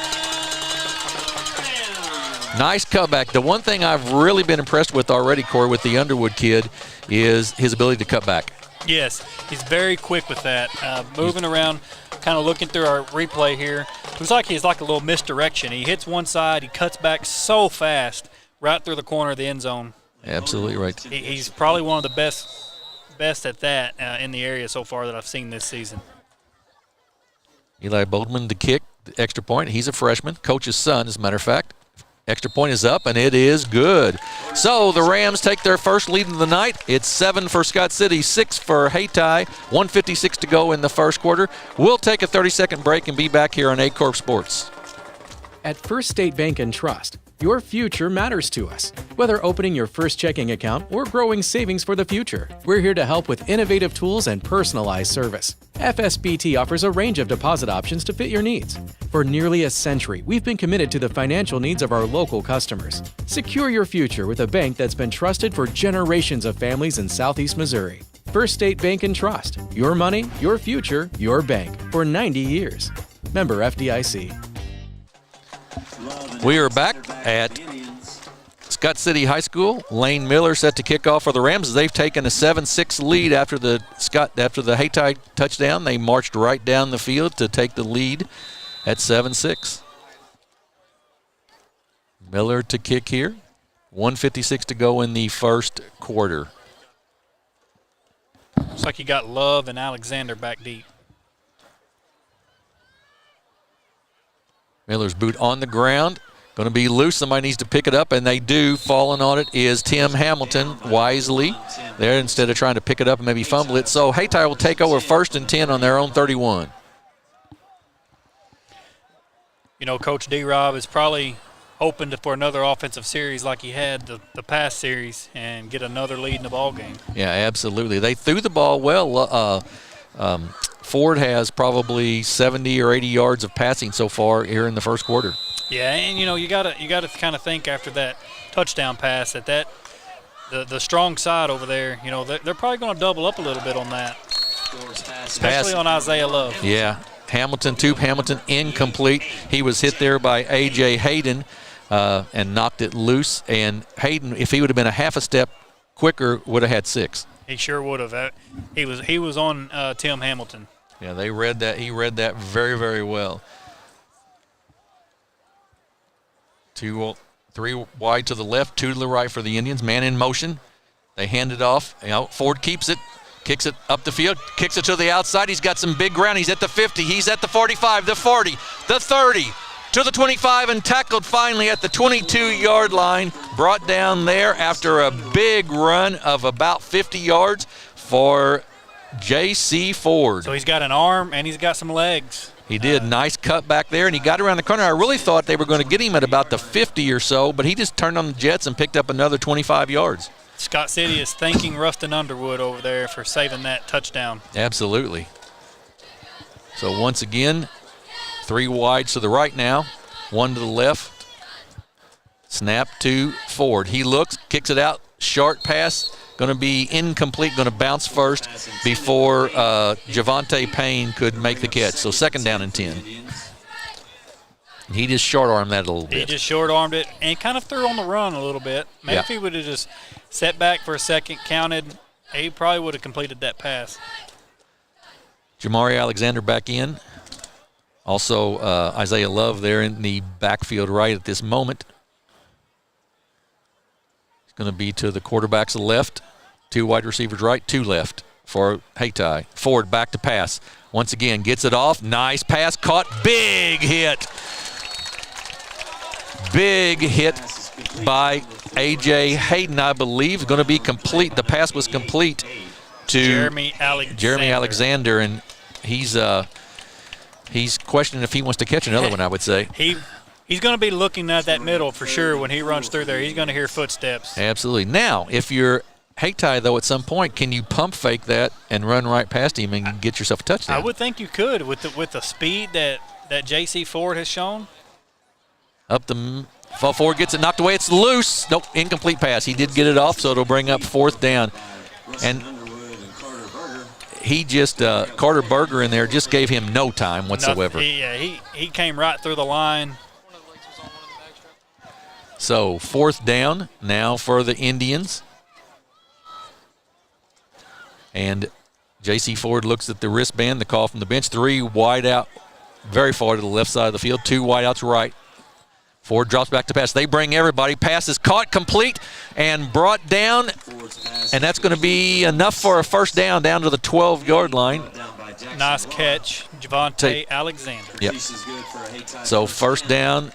Nice cutback. The one thing I've really been impressed with already, Corey, with the Underwood kid is his ability to cut back. Yes, he's very quick with that. Moving around, kind of looking through our replay here. Looks like he's like a little misdirection. He hits one side, he cuts back so fast, right through the corner of the end zone. Absolutely right. He's probably one of the best at that in the area so far that I've seen this season. Eli Boldman to kick the extra point. He's a freshman, coach's son, as a matter of fact. Extra point is up, and it is good. So the Rams take their first lead of the night. It's 7 for Scott City, 6 for Hayti, 1:56 to go in the first quarter. We'll take a 30-second break and be back here on Aycorp Sports. At First State Bank and Trust, Your future matters to us. Whether opening your first checking account or growing savings for the future, we're here to help with innovative tools and personalized service. FSBT offers a range of deposit options to fit your needs. For nearly a century, we've been committed to the financial needs of our local customers. Secure your future with a bank that's been trusted for generations of families in Southeast Missouri. First State Bank and Trust. Your money, your future, your bank. For 90 years. Member FDIC. We are back at Scott City High School. Lane Miller set to kick off for the Rams. They've taken a 7-6 lead after the Hayti touchdown. They marched right down the field to take the lead at 7-6. Miller to kick here. 1:56 to go in the first quarter. Looks like you got Love and Alexander back deep. Miller's boot on the ground. Going to be loose. Somebody needs to pick it up, and they do. Falling on it is Tim Hamilton wisely there instead of trying to pick it up and maybe fumble it. So Hayti will take over 1st and 10 on their own 31. You know, Coach D-Rob is probably hoping for another offensive series like he had the past series and get another lead in the ball game. Yeah, absolutely. They threw the ball well. Ford has probably 70 or 80 yards of passing so far here in the first quarter. Yeah, and you know you gotta kind of think after that touchdown pass that the strong side over there, you know, they're probably going to double up a little bit on that, especially on Isaiah Love. Yeah, Hamilton incomplete. He was hit there by A.J. Hayden and knocked it loose. And Hayden, if he would have been a half a step quicker, would have had 6. He sure would have. He was on Tim Hamilton. Yeah, they read that. He read that very, very well. 3 wide to the left, 2 to the right for the Indians. Man in motion. They hand it off. You know, Ford keeps it, kicks it up the field, kicks it to the outside. He's got some big ground. He's at the 50. He's at the 45, the 40, the 30, to the 25, and tackled finally at the 22-yard line. Brought down there after a big run of about 50 yards for J.C. Ford. So he's got an arm and he's got some legs. He did. Nice cut back there, and he got around the corner. I really thought they were going to get him at about the 50 or so, but he just turned on the jets and picked up another 25 yards. Scott City is thanking Rustin Underwood over there for saving that touchdown. Absolutely. So once again, 3 wides to the right now, 1 to the left. Snap to Ford. He looks, kicks it out, short pass. Going to be incomplete, going to bounce first before Javante Payne could make the catch. So 2nd down and 10. He just short-armed that a little bit. He just short-armed it and kind of threw on the run a little bit. Maybe if he would have just set back for a second, counted, he probably would have completed that pass. Jamari Alexander back in. Also Isaiah Love there in the backfield right at this moment. Going to be to the quarterback's left, 2 wide receivers right, 2 left for Hayti. Ford back to pass. Once again, gets it off. Nice pass, caught. Big hit. Big hit by A.J. Hayden, I believe. Going to be complete. The pass was complete to Jeremy Alexander, and he's questioning if he wants to catch another one, I would say. He's going to be looking at that middle for sure when he runs through there. He's going to hear footsteps. Absolutely. Now, if you're Hayti, though, at some point, can you pump fake that and run right past him and get yourself a touchdown? I would think you could with the speed that J.C. Ford has shown. Up the Ford gets it knocked away. It's loose. Nope, incomplete pass. He did get it off, so it'll bring up 4th down. And he just, Carter Berger in there just gave him no time whatsoever. He came right through the line. So 4th down now for the Indians. And J.C. Ford looks at the wristband, the call from the bench. 3 wide out, very far to the left side of the field. 2 wide outs right. Ford drops back to pass. They bring everybody. Pass is caught, complete, and brought down. And that's going to be enough for a 1st down to the 12-yard line. Nice catch, Javante Alexander. Yep. So 1st down.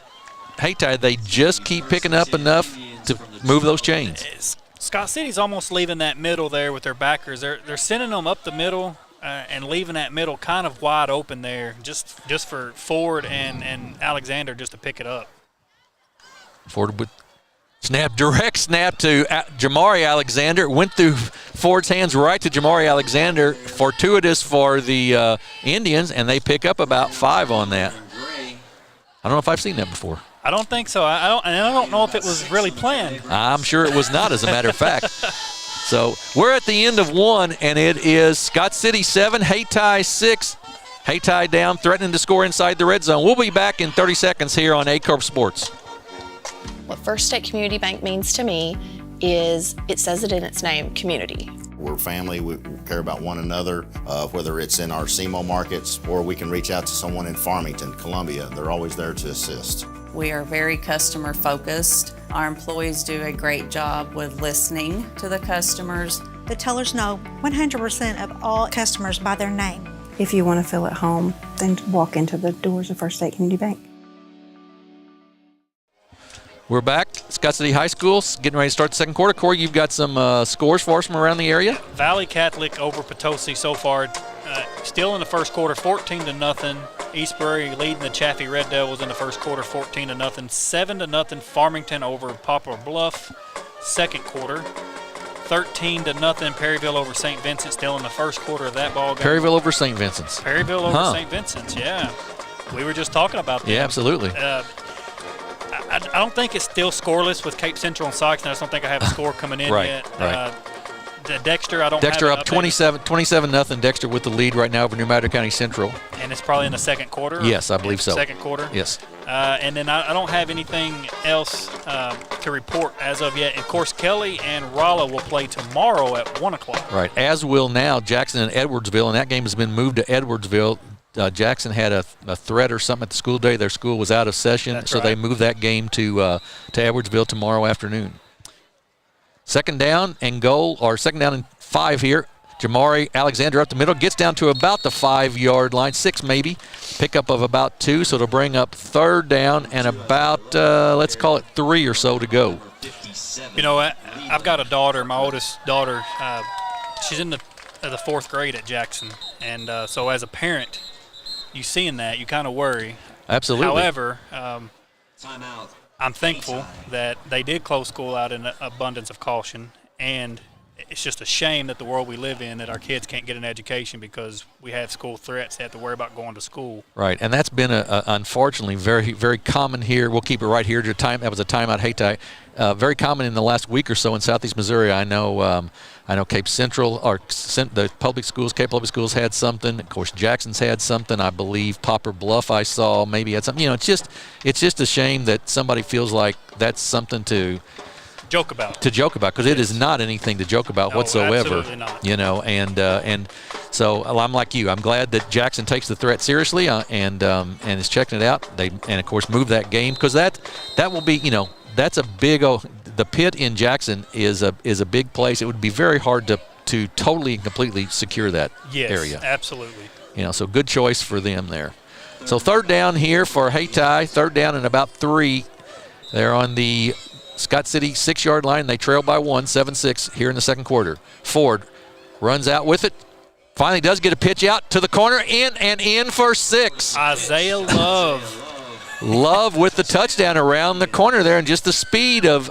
Hayti, they just keep picking up enough to move those chains. Scott City's almost leaving that middle there with their backers. They're sending them up the middle and leaving that middle kind of wide open there just for Ford and Alexander just to pick it up. Ford with snap, direct snap to Jamari Alexander. Went through Ford's hands right to Jamari Alexander. Fortuitous for the Indians, and they pick up about 5 on that. I don't know if I've seen that before. I don't think so. I don't know if it was really planned. I'm sure it was not, as a matter of fact. So we're at the end of 1, and it is Scott City 7, Hayti 6. Hayti down, threatening to score inside the red zone. We'll be back in 30 seconds here on Aycorp Sports. What First State Community Bank means to me is, it says it in its name, community. We're family. We care about one another, whether it's in our SEMO markets or we can reach out to someone in Farmington, Columbia. They're always there to assist. We are very customer focused. Our employees do a great job with listening to the customers. The tellers know 100% of all customers by their name. If you want to feel at home, then walk into the doors of First State Community Bank. We're back. Scott City High School getting ready to start the second quarter. Corey, you've got some scores for us from around the area? Valley Catholic over Potosi so far. Still in the first quarter, 14-0. Eastbury leading the Chaffee Red Devils in the first quarter, 14-0. 7-0 Farmington over Poplar Bluff. Second quarter, 13-0 Perryville over St. Vincent. Still in the first quarter of that ball game. Perryville over St. Vincent's. Perryville over St. Vincent's. Yeah. We were just talking about that. Yeah, absolutely. I don't think it's still scoreless with Cape Central and Sykes, and I just don't think I have a score coming in yet. Right. Dexter, I don't Dexter have up 27-0. Dexter with the lead right now over New Madrid County Central. And it's probably in the second quarter? Yes, I believe so. Second quarter? Yes. And then I don't have anything else to report as of yet. Of course, Kelly and Rolla will play tomorrow at 1 o'clock. Right, as will now Jackson and Edwardsville, and that game has been moved to Edwardsville. Jackson had a threat or something at the school day. Their school was out of session, so they moved that game to Edwardsville tomorrow afternoon. Second down and goal, or second down and 5 here. Jamari Alexander up the middle, gets down to about the 5-yard line, 6 maybe. Pickup of about 2, so it'll bring up third down and about, let's call it 3 or so to go. You know, I've got a daughter, my oldest daughter. She's in the 4th grade at Jackson, and so as a parent, you seeing that, you kind of worry. Absolutely. However, I'm thankful that they did close school out in abundance of caution, and it's just a shame that the world we live in, that our kids can't get an education because we have school threats. They have to worry about going to school. Right, and that's been unfortunately very, very common here. We'll keep it right here. That was a timeout, Hayti. Very common in the last week or so in Southeast Missouri. I know Cape Central, or the public schools, Cape Public Schools had something. Of course, Jackson's had something. I believe Poplar Bluff I saw maybe had something. You know, it's just a shame that somebody feels like that's something to joke about. Because it is not anything to joke about whatsoever. Absolutely not. You know, and so I'm like you. I'm glad that Jackson takes the threat seriously and is checking it out. And of course move that game, because that will be, you know, that's a big. The pit in Jackson is a big place. It would be very hard to totally and completely secure that area. Yes, absolutely. You know, so good choice for them there. So third down here for Hayti. Third down and about 3. They're on the Scott City 6-yard line. They trail by 1, 7-6 here in the second quarter. Ford runs out with it. Finally does get a pitch out to the corner, in for 6. Isaiah Love. Love with the touchdown around the corner there, and just the speed of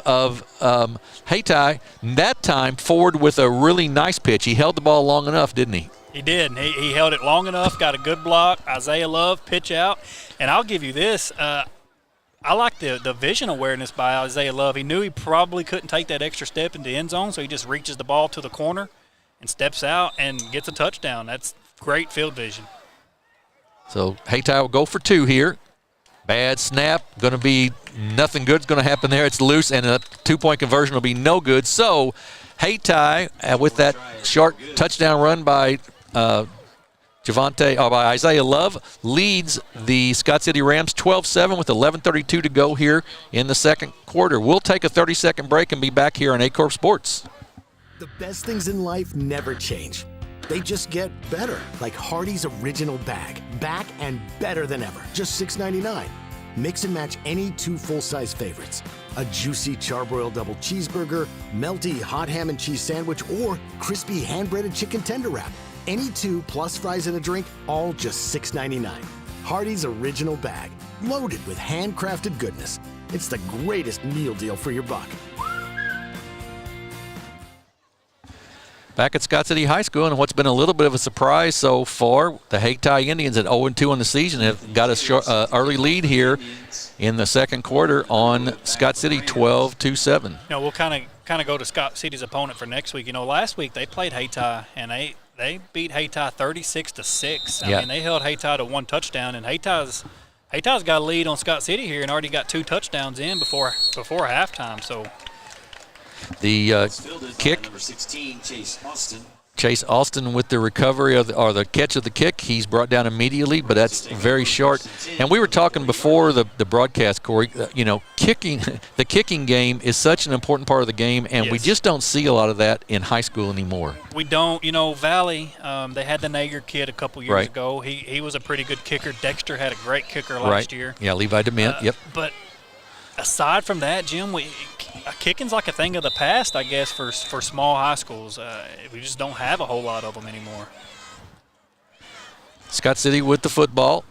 Hayti. That time, Ford with a really nice pitch. He held the ball long enough, didn't he? He did. He held it long enough, got a good block. Isaiah Love, pitch out. And I'll give you this. I like the vision awareness by Isaiah Love. He knew he probably couldn't take that extra step into the end zone, so he just reaches the ball to the corner and steps out and gets a touchdown. That's great field vision. So Hayti will go for 2 here. Bad snap, going to be nothing good's going to happen there. It's loose, and a 2-point conversion will be no good. So Hayti, with that short touchdown run by by Isaiah Love, leads the Scott City Rams 12-7 with 11:32 to go here in the second quarter. We'll take a 30-second break and be back here on Aycorp Sports. The best things in life never change. They just get better, like Hardee's Original Bag. Back and better than ever. Just $6.99. Mix and match any 2 full-size favorites. A juicy charbroiled double cheeseburger, melty hot ham and cheese sandwich, or crispy hand-breaded chicken tender wrap. Any 2 plus fries and a drink, all just $6.99. Hardee's Original Bag. Loaded with handcrafted goodness. It's the greatest meal deal for your buck. Back at Scott City High School, and what's been a little bit of a surprise so far, the Hayti Indians at 0-2 in the season have got a early lead here in the second quarter on Scott City, 12-7. We'll kind of go to Scott City's opponent for next week. Last week they played Hayti, and they beat Hayti 36-6. I mean, they held Hayti to 1 touchdown, and Hayti's got a lead on Scott City here and already got 2 touchdowns in before halftime. So the kick, number 16, Chase Austin with the recovery or the catch of the kick. He's brought down immediately, but that's very short. And we were talking before the broadcast, Corey, the kicking game is such an important part of the game, and we just don't see a lot of that in high school anymore. We don't. Valley, they had the Nager kid a couple years ago. He was a pretty good kicker. Dexter had a great kicker last year. Yeah, Levi DeMint, yep. But aside from that, Jim, kicking's like a thing of the past, I guess, for small high schools. We just don't have a whole lot of them anymore. Scott City with the football.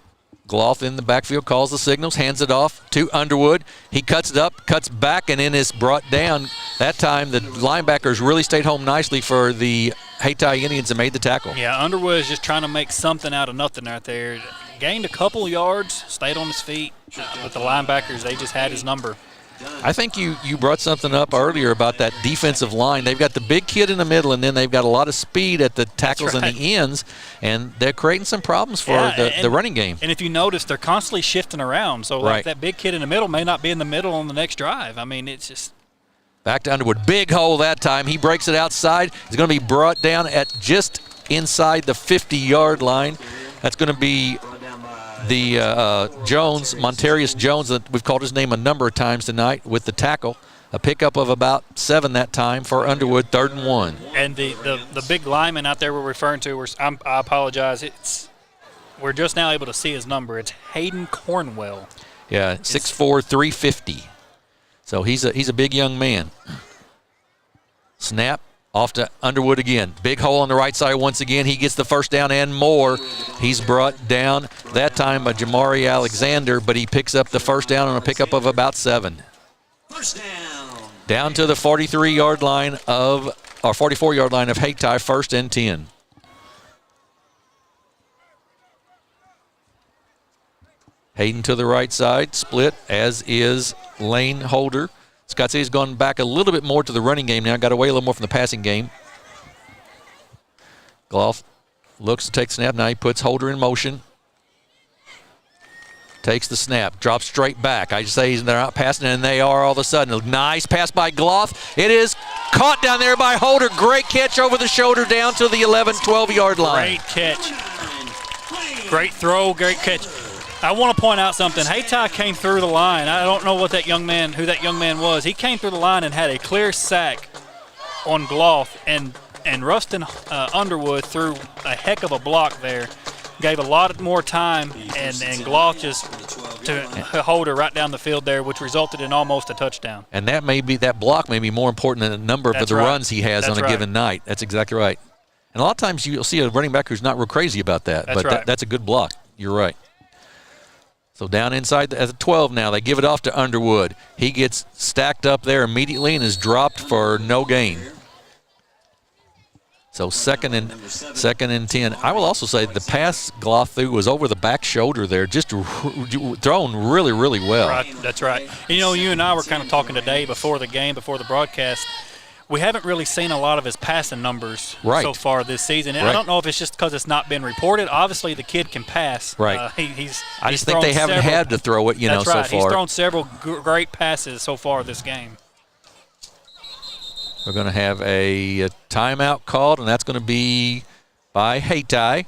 Gloth in the backfield calls the signals, hands it off to Underwood. He cuts it up, cuts back, and then is brought down. That time the linebackers really stayed home nicely for the Hayti Indians and made the tackle. Yeah, Underwood is just trying to make something out of nothing out there. Gained a couple yards, stayed on his feet, but the linebackers, they just had his number. I think you brought something up earlier about that defensive line. They've got the big kid in the middle, and then they've got a lot of speed at the tackles and the ends, and they're creating some problems for the running game. And if you notice, they're constantly shifting around. So like that big kid in the middle may not be in the middle on the next drive. I mean, it's just. Back to Underwood. Big hole that time. He breaks it outside. He's going to be brought down at just inside the 50-yard line. That's going to be the Jones, Montarius Jones, that we've called his name a number of times tonight with the tackle. A pickup of about 7 that time for Underwood, 3rd and 1. And the big lineman out there we're referring to, I apologize, we're just now able to see his number. It's Hayden Cornwell. Yeah, 6'4", 350. So he's a big young man. Snap. Off to Underwood again. Big hole on the right side once again. He gets the first down and more. He's brought down that time by Jamari Alexander, but he picks up the first down on a pickup of about 7. First down. Down to the 44-yard line of Hayti, 1st and 10. Hayden to the right side, split, as is Lane Holder. Scott City's gone back a little bit more to the running game now, got away a little more from the passing game. Gloth looks to take the snap. Now he puts Holder in motion. Takes the snap, drops straight back. I just say they're not passing, and they are all of a sudden. A nice pass by Gloth. It is caught down there by Holder. Great catch over the shoulder down to the 11, 12-yard line. Great catch. Great throw, great catch. I want to point out something. Hayti came through the line. I don't know who that young man was. He came through the line and had a clear sack on Gloth, and Rustin Underwood threw a heck of a block there. Gave a lot more time, and Gloth just to Holder right down the field there, which resulted in almost a touchdown. And that block may be more important than a number of the runs he has on a given night. That's exactly right. And a lot of times you'll see a running back who's not real crazy about that, that's a good block. You're right. So down inside at the 12 now, they give it off to Underwood. He gets stacked up there immediately and is dropped for no gain. So second and 10. I will also say the pass Gloth threw was over the back shoulder there, just thrown really, really well. Right, that's right. You and I were kind of talking today before the game, before the broadcast. We haven't really seen a lot of his passing numbers so far this season. And I don't know if it's just because it's not been reported. Obviously, the kid can pass. Right. I just think they haven't had to throw it, so far. He's thrown several great passes so far this game. We're going to have a timeout called, and that's going to be by Hayti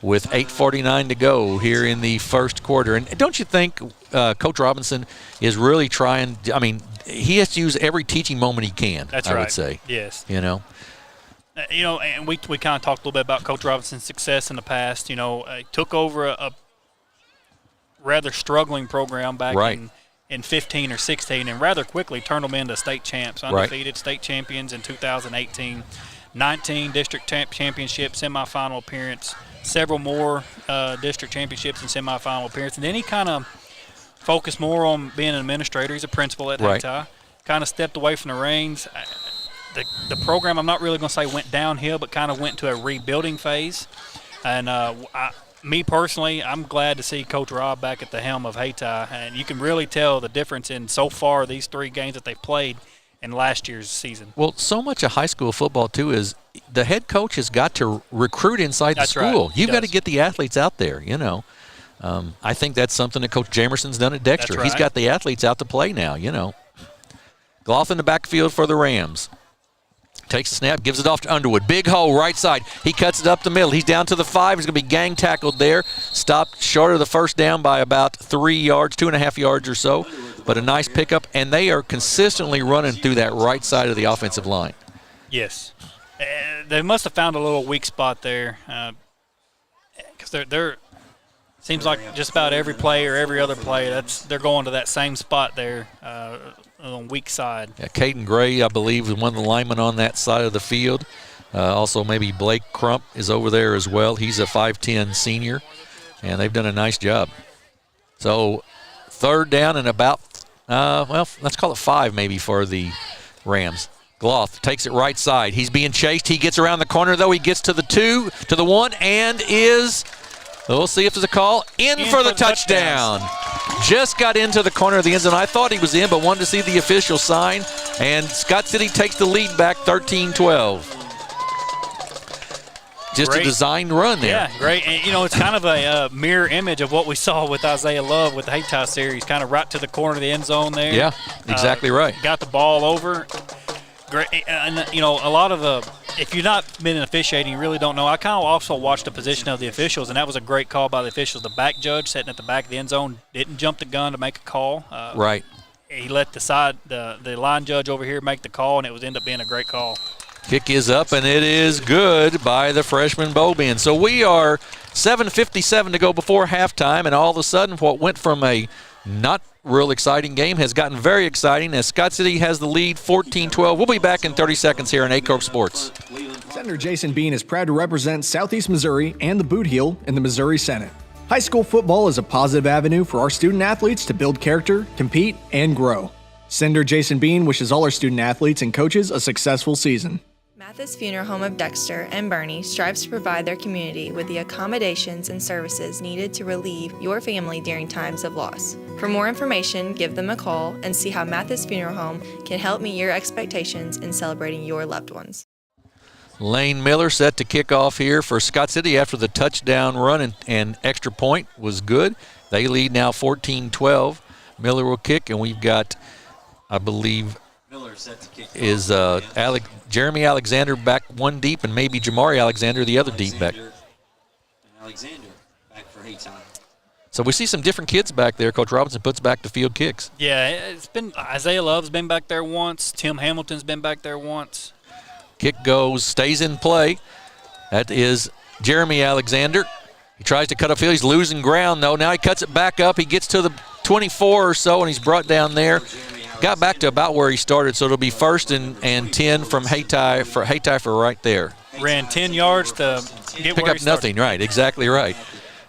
with 8:49 to go here in the first quarter. And don't you think Coach Robinson is really trying – he has to use every teaching moment he can, I would say. Yes. And we kind of talked a little bit about Coach Robinson's success in the past. He took over a rather struggling program back in 15 or 16 and rather quickly turned them into state champs, undefeated state champions in 2018, 19 district championship semifinal appearance, several more district championships and semifinal appearance. And then he kind of focused more on being an administrator. He's a principal at Hayti. Kind of stepped away from the reins. The program, I'm not really going to say went downhill, but kind of went to a rebuilding phase. And me personally, I'm glad to see Coach Rob back at the helm of Hayti. And you can really tell the difference in so far these 3 games that they've played in last year's season. Well, so much of high school football, too, is the head coach has got to recruit inside the school. Right. You've got to get the athletes out there, you know. I think that's something that Coach Jamerson's done at Dexter. Right. He's got the athletes out to play now, you know. Goff in the backfield for the Rams. Takes the snap, gives it off to Underwood. Big hole, right side. He cuts it up the middle. He's down to the 5. He's going to be gang tackled there. Stopped short of the first down by about 3 yards, 2.5 yards or so. But a nice pickup, and they are consistently running through that right side of the offensive line. Yes. They must have found a little weak spot there because they're seems like just about every play or every other play, they're going to that same spot there on weak side. Yeah, Caden Gray, I believe, is one of the linemen on that side of the field. Also, maybe Blake Crump is over there as well. He's a 5'10 senior, and they've done a nice job. So, 3rd down and about, let's call it 5 maybe for the Rams. Gloth takes it right side. He's being chased. He gets around the corner, though. He gets to the 2, to the 1, and is... We'll see if there's a call. In for the touchdown. Just got into the corner of the end zone. I thought he was in, but wanted to see the official sign. And Scott City takes the lead back 13-12. Just Great. A designed run there. Yeah, great. And, it's kind of a mirror image of what we saw with Isaiah Love with the Hayti series, kind of right to the corner of the end zone there. Yeah, exactly right. Got the ball over. Great. And, a lot of if you've not been in officiating, you really don't know. I kind of also watched the position of the officials, and that was a great call by the officials. The back judge sitting at the back of the end zone didn't jump the gun to make a call. Right. He let the line judge over here make the call, and it was end up being a great call. Kick is up, and it is good by the freshman Bobian. So we are 7:57 to go before halftime, and all of a sudden what went from a not real exciting game has gotten very exciting as Scott City has the lead 14-12. We'll be back in 30 seconds here on Aycorp Sports. Senator Jason Bean is proud to represent Southeast Missouri and the Boot Heel in the Missouri Senate. High school football is a positive avenue for our student athletes to build character, compete, and grow. Senator Jason Bean wishes all our student athletes and coaches a successful season. Mathis Funeral Home of Dexter and Bernie strives to provide their community with the accommodations and services needed to relieve your family during times of loss. For more information, give them a call and see how Mathis Funeral Home can help meet your expectations in celebrating your loved ones. Lane Miller set to kick off here for Scott City after the touchdown run and extra point was good. They lead now 14-12. Miller will kick, and we've got, I believe, is Jeremy Alexander back one deep, and maybe Jamari Alexander the other deep back. Alexander back for Hayti. So we see some different kids back there. Coach Robinson puts back the field kicks. Yeah, it's been Isaiah Love's been back there once. Tim Hamilton's been back there once. Kick goes, stays in play. That is Jeremy Alexander. He tries to cut upfield. He's losing ground, though. Now he cuts it back up. He gets to the 24 or so, and he's brought down there. Got back to about where he started, so it'll be 1st and 10 from Hayti for right there. Ran 10 yards to get pick where up he nothing, right? Exactly right.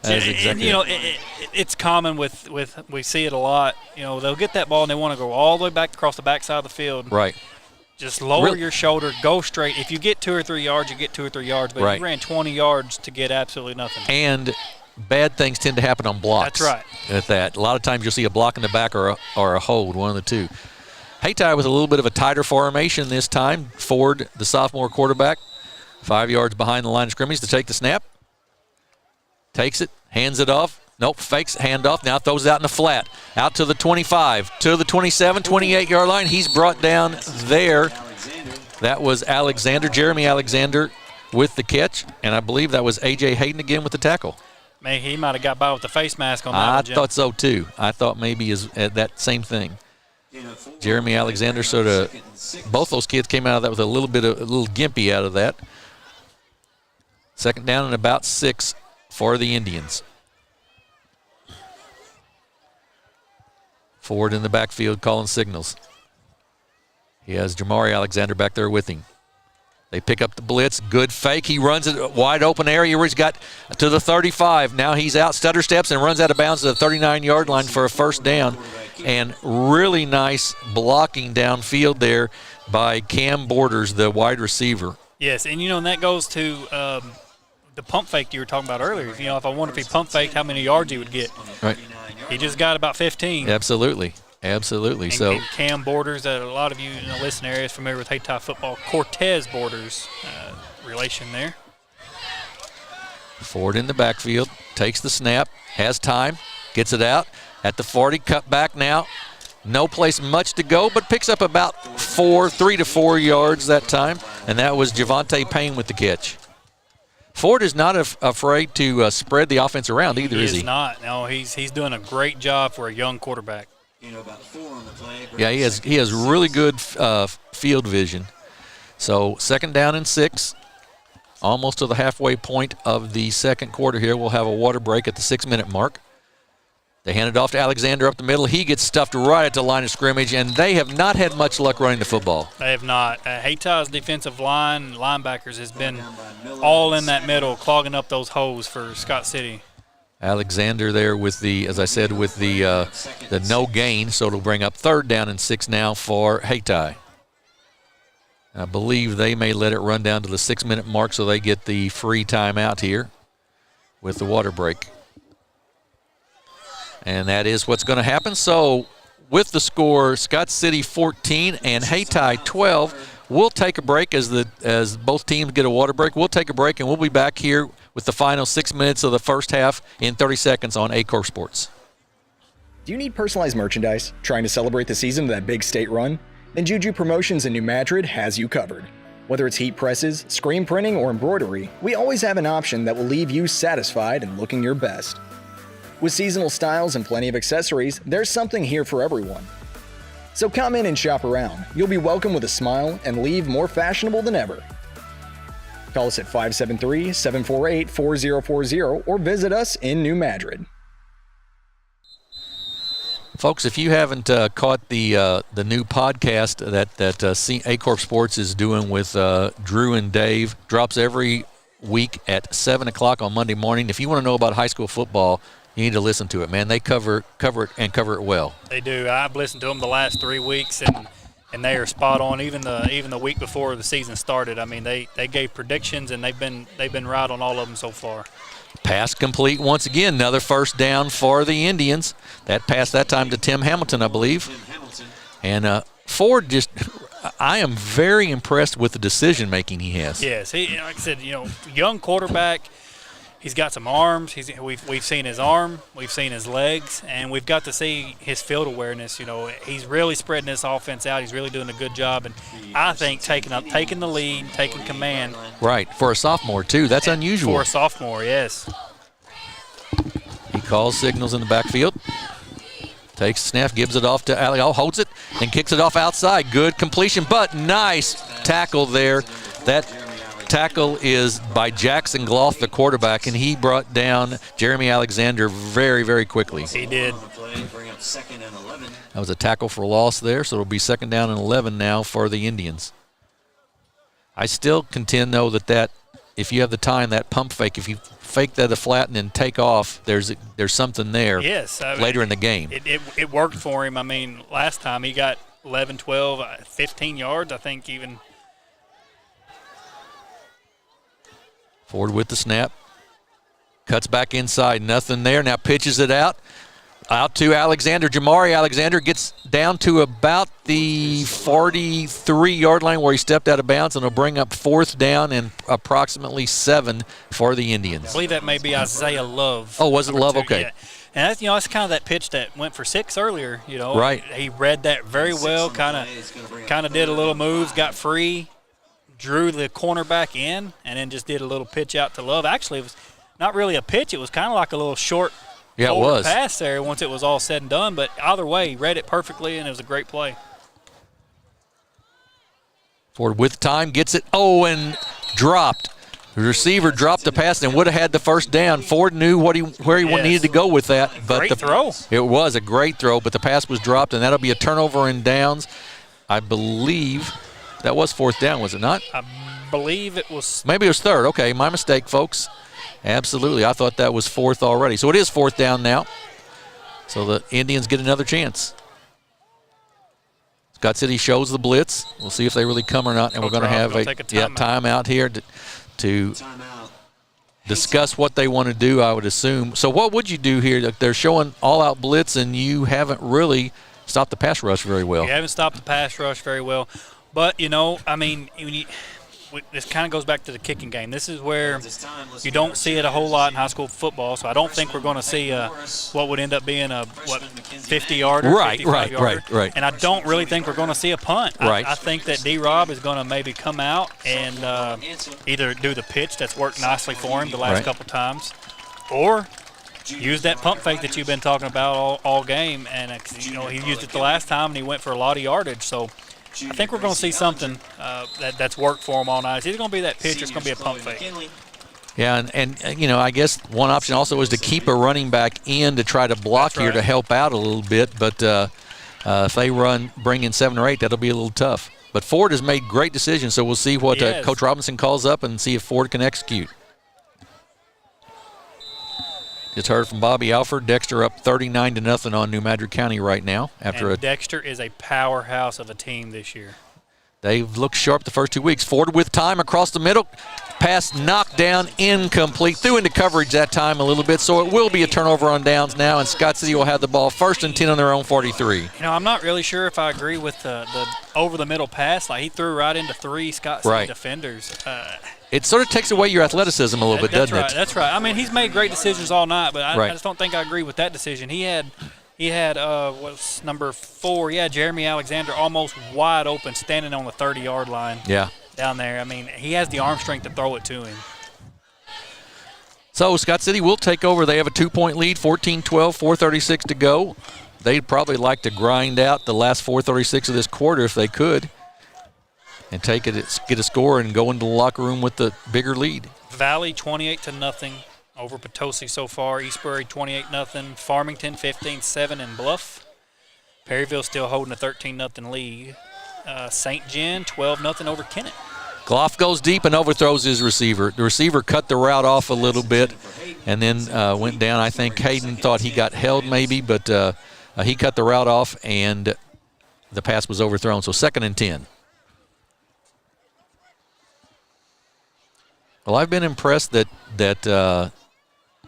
It's common with we see it a lot. They'll get that ball and they want to go all the way back across the backside of the field. Right. Just lower your shoulder, go straight. If you get 2 or 3 yards, you get 2 or 3 yards. But you ran 20 yards to get absolutely nothing. And bad things tend to happen on blocks. That's right. At that, a lot of times you'll see a block in the back or a hold, one of the two. Hayti with a little bit of a tighter formation this time. Ford, the sophomore quarterback, 5 yards behind the line of scrimmage to take the snap. Takes it, hands it off. Nope, fakes, handoff. Now throws it out in the flat. Out to the 25, to the 27, 28-yard line. He's brought down there. That was Alexander, Jeremy Alexander with the catch. And I believe that was A.J. Hayden again with the tackle. Man, he might have got by with the face mask on that. I thought so, too. I thought maybe that same thing. Jeremy Alexander both those kids came out of that with a little gimpy out of that. 2nd down and about 6 for the Indians. Ford in the backfield calling signals. He has Jamari Alexander back there with him. They pick up the blitz. Good fake. He runs it wide open area where he's got to the 35. Now he's out, stutter steps, and runs out of bounds at the 39-yard line for a first down. And really nice blocking downfield there by Cam Borders, the wide receiver. Yes, and, and that goes to the pump fake you were talking about earlier. If I wonder if he pump faked, how many yards he would get. Right. He just got about 15. Absolutely. And Cam Borders, that a lot of you in the listening area is familiar with Hayti football. Cortez Borders relation there. Ford in the backfield, takes the snap, has time, gets it out at the 40, cut back now. No place much to go, but picks up about 3 to 4 yards that time, and that was Javante Payne with the catch. Ford is not afraid to spread the offense around either, is he? He is not. No, he's doing a great job for a young quarterback. Yeah, he has really good field vision. So 2nd down and 6, almost to the halfway point of the second quarter here. We'll have a water break at the 6-minute mark. They hand it off to Alexander up the middle. He gets stuffed right at the line of scrimmage, and they have not had much luck running the football. They have not. Hayti's defensive line, linebackers, has been all in that middle, clogging up those holes for Scott City. Alexander there with the, as I said, with the no gain, so it'll bring up 3rd down and 6 now for Hayti. I believe they may let it run down to the 6-minute mark so they get the free timeout here with the water break. And that is what's going to happen. So with the score, Scott City 14 and Hayti 12, we'll take a break as both teams get a water break. We'll take a break, and we'll be back here with the final 6 minutes of the first half in 30 seconds on Aycorp Sports. Do you need personalized merchandise? Trying to celebrate the season of that big state run? Then Juju Promotions in New Madrid has you covered. Whether it's heat presses, screen printing, or embroidery, we always have an option that will leave you satisfied and looking your best. With seasonal styles and plenty of accessories, there's something here for everyone. So come in and shop around. You'll be welcome with a smile and leave more fashionable than ever. Call us at 573-748-4040 or visit us in New Madrid. Folks, if you haven't caught the new podcast that Aycorp Sports is doing with Drew and Dave, drops every week at 7 o'clock on Monday morning. If you want to know about high school football, you need to listen to it, man. They cover it and cover it well. They do. I've listened to them the last 3 weeks, and they are spot on. Even the week before the season started, I mean, they gave predictions, and they've been right on all of them so far. Pass complete once again. Another first down for the Indians. That pass that time to Tim Hamilton, I believe. And Ford just, I am very impressed with the decision making he has. Yes, like I said, young quarterback. He's got some arms. We've seen his arm, we've seen his legs, and we've got to see his field awareness. He's really spreading this offense out. He's really doing a good job, and I think taking the lead, taking command. Right, for a sophomore too. That's unusual. For a sophomore, yes. He calls signals in the backfield. Takes the snap, gives it off to Ali. Holds it and kicks it off outside. Good completion, but nice tackle there. That tackle is by Jackson Gloth, the quarterback, and he brought down Jeremy Alexander very, very quickly. He did. That was a tackle for loss there, so it'll be 2nd down and 11 now for the Indians. I still contend, though, that if you have the time, that pump fake, if you fake that to flatten and take off, there's something there. Yes, later in the game. It worked for him. I mean, last time he got 11, 12, 15 yards, I think even. Ford with the snap. Cuts back inside. Nothing there. Now pitches it out. Out to Alexander. Jamari Alexander gets down to about the 43-yard line where he stepped out of bounds, and will bring up 4th down and approximately 7 for the Indians. I believe that may be Isaiah Love. Oh, was it Love? 2, okay. Yeah. And that's kind of that pitch that went for 6 earlier. Right. He read that very well. Kind of did a little moves, got free, drew the cornerback in, and then just did a little pitch out to Love. Actually, it was not really a pitch. It was kind of like a little short pass there once it was all said and done. But either way, he read it perfectly, and it was a great play. Ford with time, gets it. Oh, and dropped. The receiver dropped the pass and would have had the first down. Ford knew where he needed to go with that. But great throw. It was a great throw, but the pass was dropped, and that'll be a turnover in downs. I believe that was 4th down, was it not? I believe it was. Maybe it was third. Okay, my mistake, folks. Absolutely. I thought that was fourth already. So it is fourth down now. So the Indians get another chance. Scott City shows the blitz. We'll see if they really come or not. And we're going to have a timeout here to discuss what they want to do, I would assume. So what would you do here? They're showing all-out blitz, and you haven't really stopped the pass rush very well. You haven't stopped the pass rush very well. But, you know, I mean, this kind of goes back to the kicking game. This is where you don't see it a whole lot in high school football, so I don't think we're going to see what would end up being a 50-yarder, 55-yarder. Right. And I don't really think we're going to see a punt. Right. I think that D-Rob is going to maybe come out and either do the pitch that's worked nicely for him the last couple times, or use that pump fake that you've been talking about all game. And he used it the last time, and he went for a lot of yardage. So I think we're going to see something that's worked for him all night. It's either going to be that pitch or it's going to be a pump fake. Yeah, and I guess one option also is to keep a running back in to try to block here to help out a little bit. But if they bring in 7 or 8, that'll be a little tough. But Ford has made great decisions, so we'll see what Coach Robinson calls up and see if Ford can execute. Just heard from Bobby Alford. Dexter up 39-0 on New Madrid County right now. Dexter is a powerhouse of a team this year. They've looked sharp the first 2 weeks. Ford with time across the middle. Pass knocked down, incomplete. Threw into coverage that time a little bit, so it will be a turnover on downs now, and Scott City will have the ball 1st and 10 on their own 43. I'm not really sure if I agree with the over-the-middle pass. Like, he threw right into 3 Scott City defenders. It sort of takes away your athleticism a little bit, doesn't it? That's right. I mean, he's made great decisions all night, but I just don't think I agree with that decision. He had what's number 4? Yeah, Jeremy Alexander almost wide open, standing on the 30-yard line. Yeah. Down there. I mean, he has the arm strength to throw it to him. So Scott City will take over. They have a 2-point lead, 14-12, 4:36 to go. They'd probably like to grind out the last 4:36 of this quarter if they could, and get a score and go into the locker room with the bigger lead. Valley 28-0 over Potosi so far. Eastbury 28-0. Farmington 15-7 in Bluff. Perryville still holding a 13-0 lead. St. John 12-0 over Kennett. Gloff goes deep and overthrows his receiver. The receiver cut the route off a little bit and then went down. I think Hayden thought he got held maybe, but he cut the route off and the pass was overthrown. So 2nd and 10. Well, I've been impressed that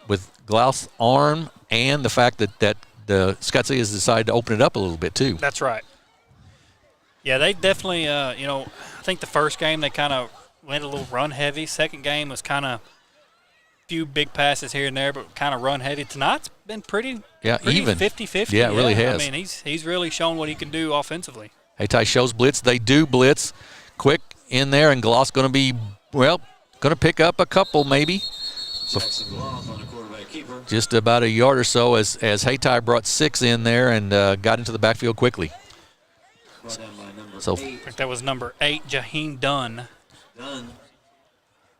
with Gloff's arm and the fact that the Scott City has decided to open it up a little bit too. That's right. Yeah, they definitely, I think the first game they kind of went a little run heavy. Second game was kind of few big passes here and there, but kind of run heavy. Tonight's been pretty even 50-50. Yeah, it really has. I mean, he's really shown what he can do offensively. Hayti shows blitz. They do blitz quick in there, and Gloss going to be, going to pick up a couple maybe. Just about a yard or so as Hayti brought 6 in there and got into the backfield quickly. So I think that was number 8, Jaheim Dunn.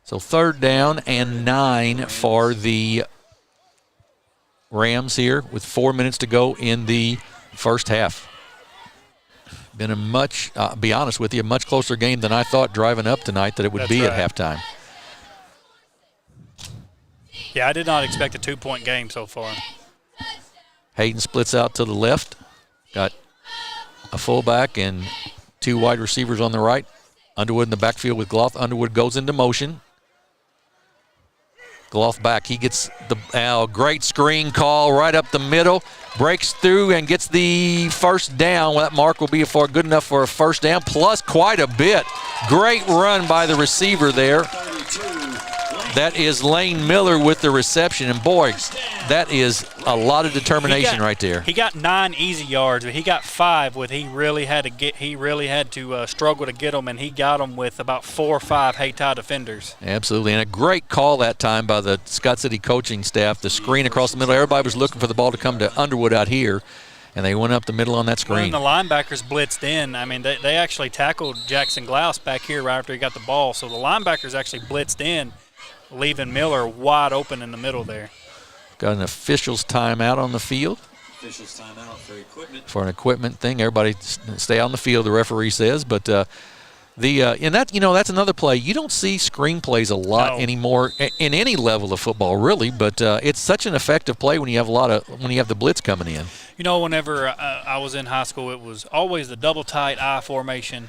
So 3rd down and 9 for the Rams here with 4 minutes to go in the first half. Been a much, be honest with you, a much closer game than I thought driving up tonight that it would be at halftime. Yeah, I did not expect a 2-point game so far. Hayden splits out to the left. Got a fullback and 2 wide receivers on the right. Underwood in the backfield with Gloff. Underwood goes into motion. Gloff back. He gets the great screen call right up the middle. Breaks through and gets the first down. Well, that mark will be good enough for a first down, plus quite a bit. Great run by the receiver there. That is Lane Miller with the reception, and boy, that is a lot of determination right there. He got 9 easy yards, but he got 5 with he really had to struggle to get them, and he got them with about 4 or 5 Hayti defenders. Absolutely, and a great call that time by the Scott City coaching staff. The screen across the middle, everybody was looking for the ball to come to Underwood out here, and they went up the middle on that screen. When the linebackers blitzed in, I mean, they actually tackled Jackson Glaus back here right after he got the ball, so the linebackers actually blitzed in, leaving Miller wide open in the middle there. Got an official's timeout on the field. Official's timeout for equipment. For an equipment thing. Everybody stay on the field, the referee says. But And that's another play. You don't see screen plays a lot anymore in any level of football, really. But it's such an effective play when you have the blitz coming in. Whenever I was in high school, it was always the double tight I formation.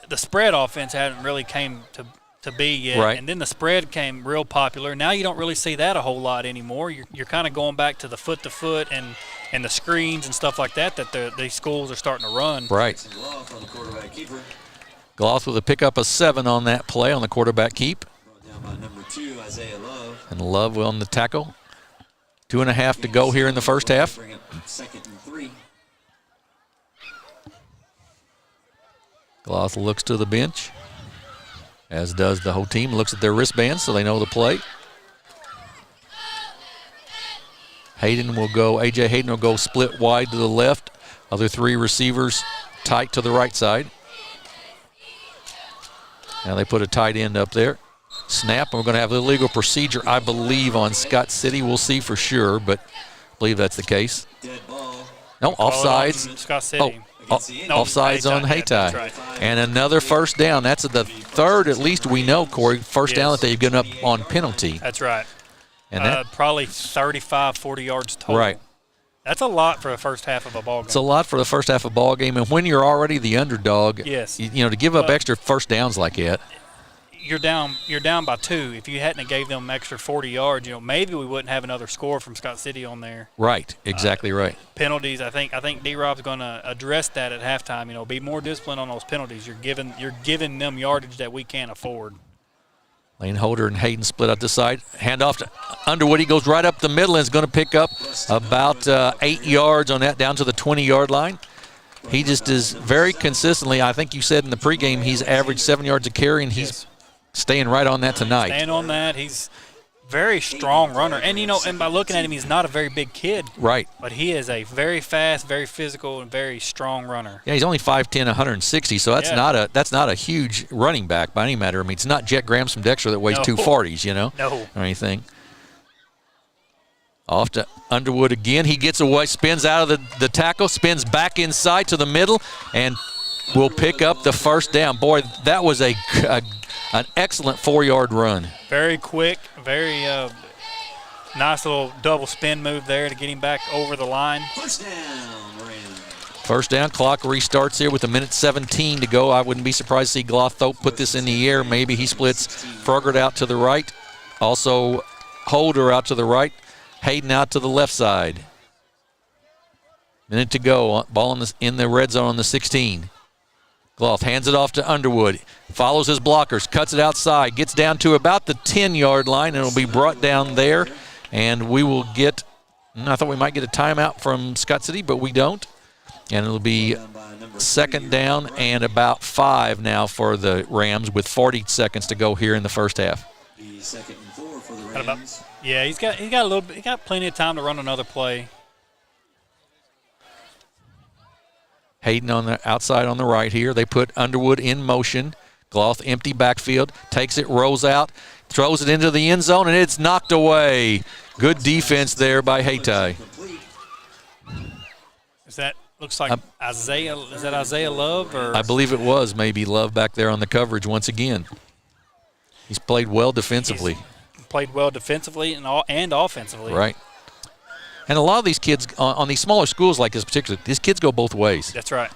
The spread offense hadn't really came to be yet, right. And then the spread came real popular. Now you don't really see that a whole lot anymore. You're kind of going back to the foot-to-foot and the screens and stuff like that these schools are starting to run. Right. Gloth with a pickup of 7 on that play on the quarterback keep. Down by number 2, Isaiah Love. And Love on the tackle. 2.5 to go here in the first half. Bring up 2nd and 3. Gloth looks to the bench, as does the whole team. Looks at their wristbands so they know the play. A.J. Hayden will go split wide to the left. Other 3 receivers tight to the right side. Now they put a tight end up there. Snap, and we're going to have the legal procedure, I believe, on Scott City. We'll see for sure, but I believe that's the case. No, offsides. Scott City. Offsides on Hayti. Right. And another first down. That's the third, at least we know, Corey, first down that they've given up on penalty. That's right. And probably 35, 40 yards total. Right. That's a lot for the first half of a ball game. It's a lot for the first half of a ball game, and when you're already the underdog, yes. To give up extra first downs like that. You're down by 2. If you hadn't gave them extra 40 yards, maybe we wouldn't have another score from Scott City on there. Right, exactly right. Penalties, I think D-Rob's going to address that at halftime. Be more disciplined on those penalties. You're giving them yardage that we can't afford. Lane Holder and Hayden split up this side. Hand off to Underwood. He goes right up the middle and is going to pick up about 8 yards on that down to the 20-yard line. He just is very consistently, I think you said in the pregame, he's averaged 7 yards a carry, and he's staying right on that tonight. Staying on that. He's very strong runner. And, and by looking at him, he's not a very big kid. Right. But he is a very fast, very physical, and very strong runner. Yeah, he's only 5'10", 160, so that's not a huge running back by any matter. I mean, it's not Jet Grams from Dexter that weighs 240s, No. or anything. Off to Underwood again. He gets away, spins out of the tackle, spins back inside to the middle, and will pick up the first down. Boy, that was an excellent 4-yard run. Very quick, very nice little double spin move there to get him back over the line. First down, clock restarts here with 1:17 to go. I wouldn't be surprised to see Glotho put this in the air. Maybe he splits Frogert out to the right. Also Holder out to the right. Hayden out to the left side. Minute to go. Ball in the red zone on the 16. Gloth hands it off to Underwood. Follows his blockers. Cuts it outside. Gets down to about the 10-yard line, and it'll be brought down there. And we will get, I thought we might get a timeout from Scott City, but we don't. And it'll be second down and about 5 now for the Rams with 40 seconds to go here in the first half. Second and 4 for the Rams. Yeah, he's got plenty of time to run another play. Hayden on the outside on the right here. They put Underwood in motion. Gloth empty backfield, takes it, rolls out, throws it into the end zone, and it's knocked away. Good defense there by Hayti. Looks like Isaiah. Is that Isaiah Love? Or? I believe it was maybe Love back there on the coverage once again. He's played well defensively. Played well defensively and offensively. Right. And a lot of these kids on these smaller schools like this particular, these kids go both ways. That's right.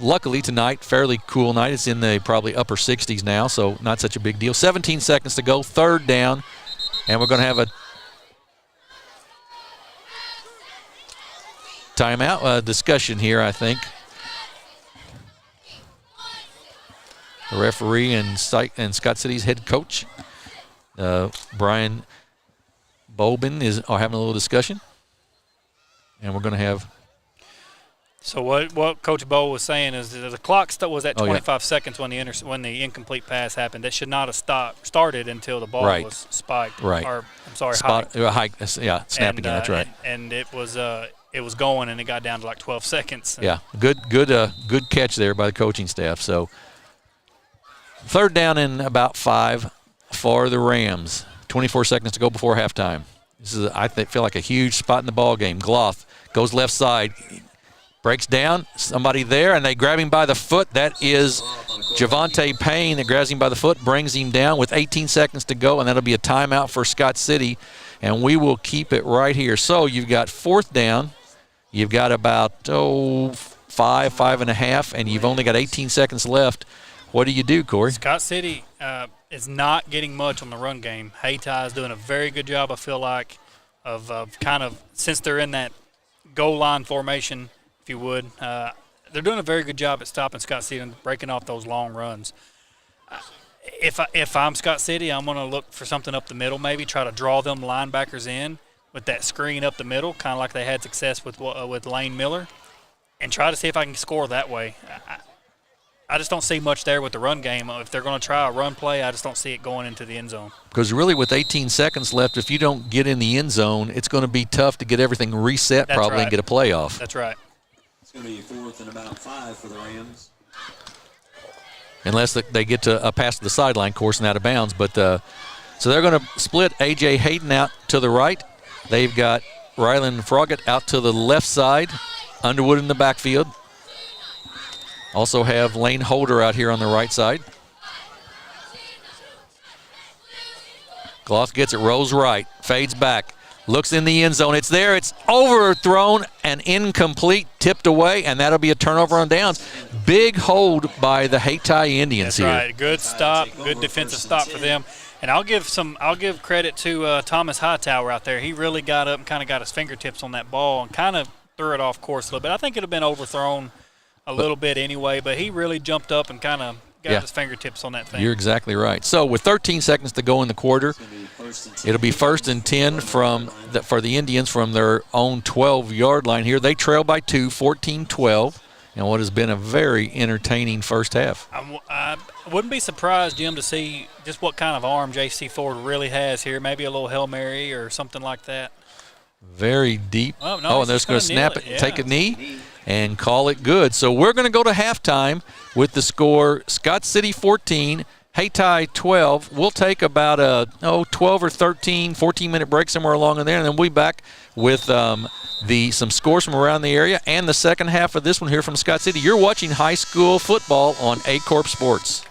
Luckily tonight, fairly cool night. It's in the probably upper 60s now, so not such a big deal. 17 seconds to go, third down, and we're going to have a timeout discussion here, I think. The referee and Scott City's head coach, Brian Bolbin, are having a little discussion, and we're going to have. So what Coach Bowl was saying is that the clock was at 25 seconds when the incomplete pass happened. That should not have started until the ball was spiked. Right. Or I'm sorry, hiked. Yeah, snapping. That's right. And it was going, and it got down to like 12 seconds. Yeah, good catch there by the coaching staff. So third down and about 5 for the Rams. 24 seconds to go before halftime. This is, I feel like, a huge spot in the ball game. Gloth goes left side, Breaks down, somebody there, and they grab him by the foot. That is Javante Payne that grabs him by the foot, brings him down with 18 seconds to go, and that'll be a timeout for Scott City, and we will keep it right here. So you've got 4th down. You've got about, 5.5, and you've only got 18 seconds left. What do you do, Corey? Scott City is not getting much on the run game. Hayti is doing a very good job, I feel like, of kind of, since they're in that goal line formation, if you would, they're doing a very good job at stopping Scott City and breaking off those long runs. If I'm Scott City, I'm going to look for something up the middle, maybe try to draw them linebackers in with that screen up the middle, kind of like they had success with Lane Miller, and try to see if I can score that way. I just don't see much there with the run game. If they're going to try a run play, I just don't see it going into the end zone. Because really with 18 seconds left, if you don't get in the end zone, it's going to be tough to get everything reset probably and get a playoff. That's right. It's going to be 4th and about 5 for the Rams. Unless they get to a pass to the sideline, course, and out of bounds. But so they're going to split A.J. Hayden out to the right. They've got Rylan Froggatt out to the left side. Underwood in the backfield. Also have Lane Holder out here on the right side. Gloff gets it, rolls right, fades back, looks in the end zone. It's there, it's overthrown and incomplete, tipped away, and that'll be a turnover on downs. Big hold by the Hayti Indians here. That's right, good stop, good defensive stop for them. And I'll give credit to Thomas Hightower out there. He really got up and kind of got his fingertips on that ball and kind of threw it off course a little bit. I think it would have been overthrown a little bit anyway, but he really jumped up and kind of got his fingertips on that thing. You're exactly right. So with 13 seconds to go in the quarter, it'll be 1st and 10 for the Indians from their own 12-yard line here. They trail by 2, 14-12, in what has been a very entertaining first half. I wouldn't be surprised, Jim, to see just what kind of arm J.C. Ford really has here. Maybe a little Hail Mary or something like that. Very deep. Oh, no, and they're just going to snap it, take a knee, and call it good. So we're going to go to halftime with the score Scott City 14, Hayti 12. We'll take about a 12 or 13, 14-minute break somewhere along in there, and then we'll be back with some scores from around the area and the second half of this one here from Scott City. You're watching high school football on Aycorp Sports.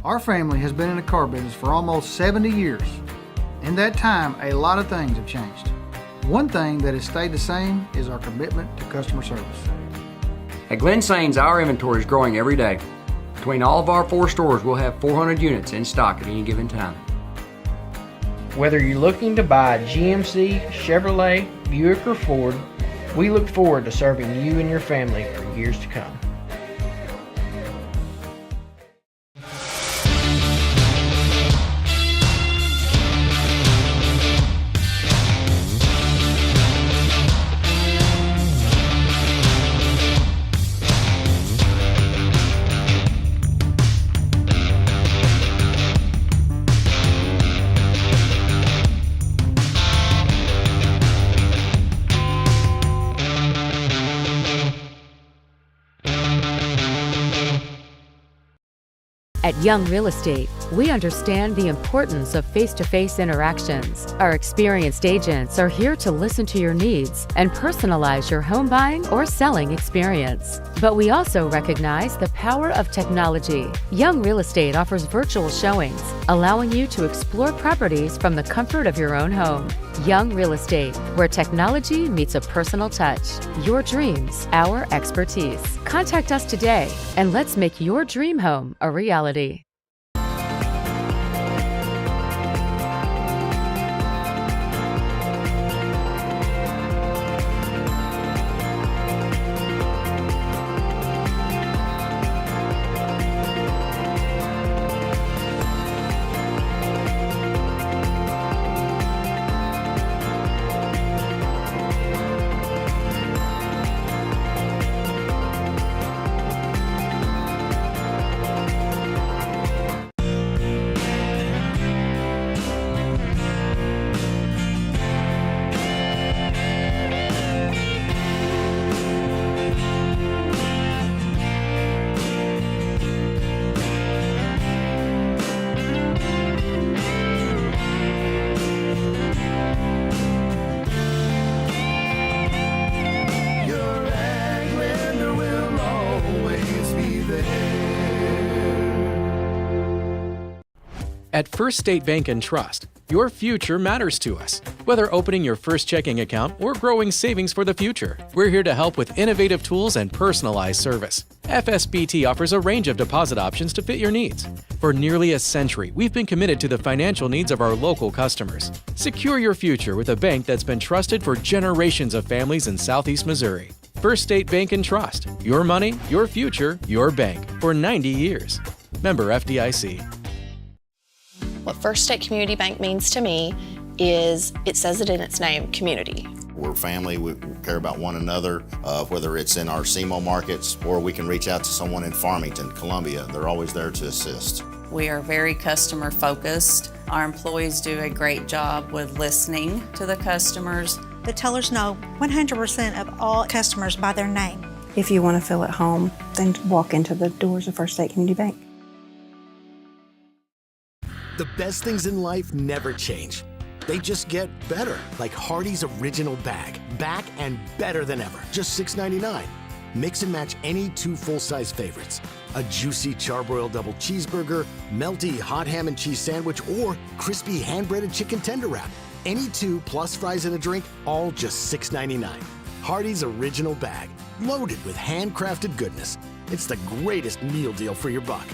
Our family has been in the car business for almost 70 years. In that time, a lot of things have changed. One thing that has stayed the same is our commitment to customer service. At Glen Sains, our inventory is growing every day. Between all of our 4 stores, we'll have 400 units in stock at any given time. Whether you're looking to buy a GMC, Chevrolet, Buick, or Ford, we look forward to serving you and your family for years to come. At Young Real Estate, we understand the importance of face-to-face interactions. Our experienced agents are here to listen to your needs and personalize your home buying or selling experience. But we also recognize the power of technology. Young Real Estate offers virtual showings, allowing you to explore properties from the comfort of your own home. Young Real Estate, where technology meets a personal touch. Your dreams, our expertise. Contact us today and let's make your dream home a reality. At First State Bank and Trust, your future matters to us. Whether opening your first checking account or growing savings for the future, we're here to help with innovative tools and personalized service. FSBT offers a range of deposit options to fit your needs. For nearly a century, we've been committed to the financial needs of our local customers. Secure your future with a bank that's been trusted for generations of families in Southeast Missouri. First State Bank and Trust. Your money, your future, your bank. For 90 years. Member FDIC. What First State Community Bank means to me is, it says it in its name, community. We're family, we care about one another, whether it's in our SEMO markets or we can reach out to someone in Farmington, Columbia. They're always there to assist. We are very customer focused. Our employees do a great job with listening to the customers. The tellers know 100% of all customers by their name. If you want to feel at home, then walk into the doors of First State Community Bank. The best things in life never change. They just get better, like Hardee's Original Bag. Back and better than ever. Just $6.99. Mix and match any two full-size favorites. A juicy charbroiled double cheeseburger, melty hot ham and cheese sandwich, or crispy hand-breaded chicken tender wrap. Any two plus fries and a drink, all just $6.99. Hardee's Original Bag. Loaded with handcrafted goodness. It's the greatest meal deal for your buck.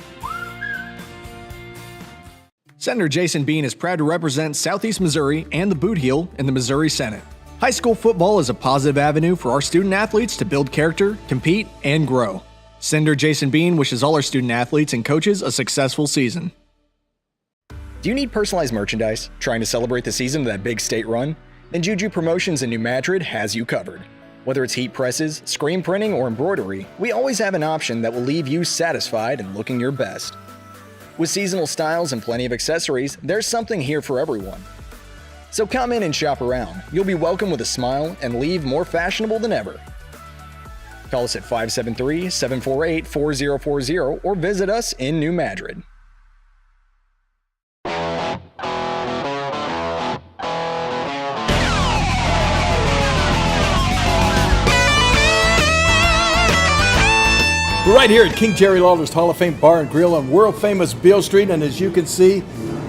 Senator Jason Bean is proud to represent Southeast Missouri and the Boot Heel in the Missouri Senate. High school football is a positive avenue for our student athletes to build character, compete, and grow. Senator Jason Bean wishes all our student athletes and coaches a successful season. Do you need personalized merchandise? Trying to celebrate the season of that big state run? Then Juju Promotions in New Madrid has you covered. Whether it's heat presses, screen printing, or embroidery, we always have an option that will leave you satisfied and looking your best. With seasonal styles and plenty of accessories, there's something here for everyone. So come in and shop around. You'll be welcome with a smile and leave more fashionable than ever. Call us at 573-748-4040 or visit us in New Madrid. We're right here at King Jerry Lawler's Hall of Fame Bar and Grill on world-famous Beale Street, and as you can see,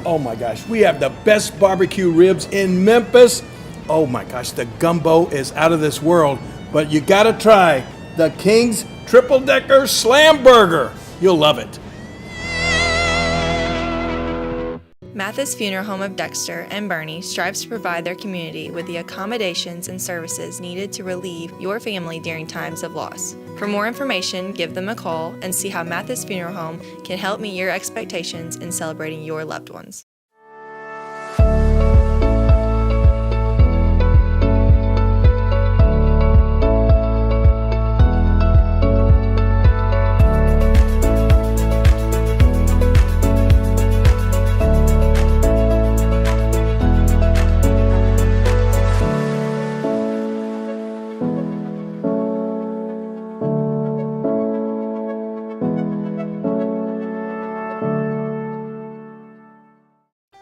oh my gosh, we have the best barbecue ribs in Memphis. Oh my gosh, the gumbo is out of this world, but you gotta try the King's Triple Decker Slam Burger. You'll love it. Mathis Funeral Home of Dexter and Bernie strives to provide their community with the accommodations and services needed to relieve your family during times of loss. For more information, give them a call and see how Mathis Funeral Home can help meet your expectations in celebrating your loved ones.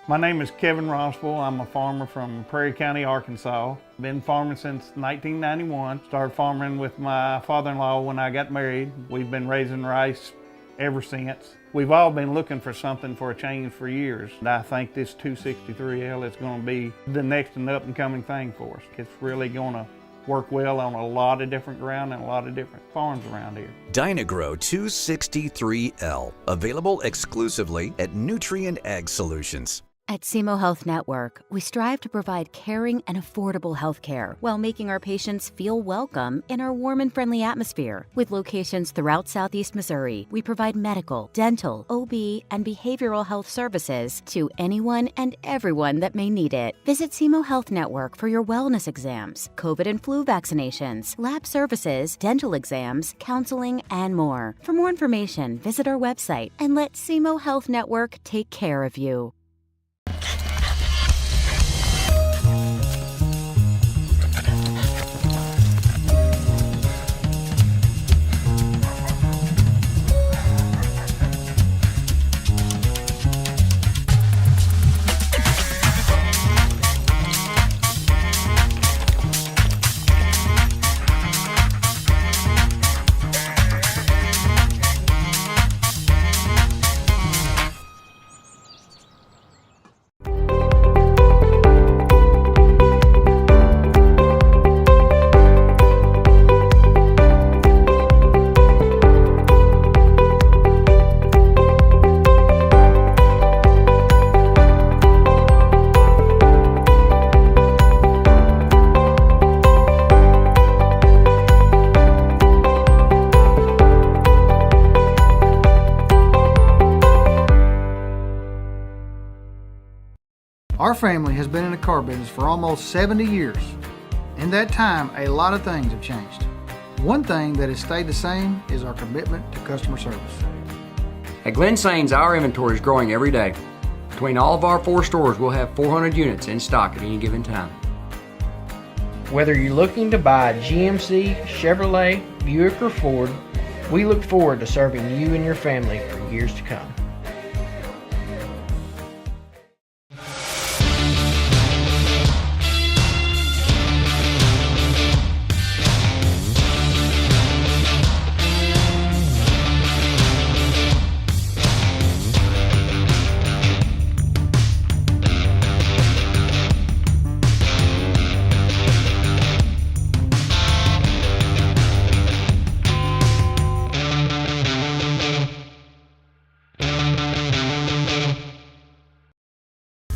My name is Kevin Rossville. I'm a farmer from Prairie County, Arkansas. Been farming since 1991. Started farming with my father-in-law when I got married. We've been raising rice ever since. We've all been looking for something for a change for years. And I think this 263L is going to be the next and up and coming thing for us. It's really going to work well on a lot of different ground and a lot of different farms around here. Dynagrow 263L, available exclusively at Nutrient Ag Solutions. At SEMO Health Network, we strive to provide caring and affordable health care while making our patients feel welcome in our warm and friendly atmosphere. With locations throughout Southeast Missouri, we provide medical, dental, OB, and behavioral health services to anyone and everyone that may need it. Visit SEMO Health Network for your wellness exams, COVID and flu vaccinations, lab services, dental exams, counseling, and more. For more information, visit our website and let SEMO Health Network take care of you. Our family has been in the car business for almost 70 years. In that time, a lot of things have changed. One thing that has stayed the same is our commitment to customer service. At Glen Sains, our inventory is growing every day. Between all of our 4 stores, we'll have 400 units in stock at any given time. Whether you're looking to buy a GMC, Chevrolet, Buick, or Ford, we look forward to serving you and your family for years to come.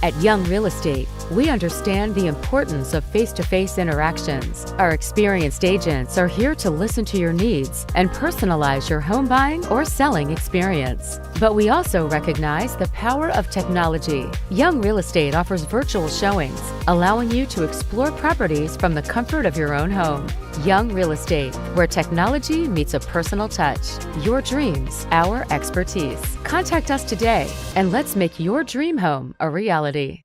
At Young Real Estate, we understand the importance of face-to-face interactions. Our experienced agents are here to listen to your needs and personalize your home buying or selling experience. But we also recognize the power of technology. Young Real Estate offers virtual showings, allowing you to explore properties from the comfort of your own home. Young Real Estate, where technology meets a personal touch. Your dreams, our expertise. Contact us today and let's make your dream home a reality.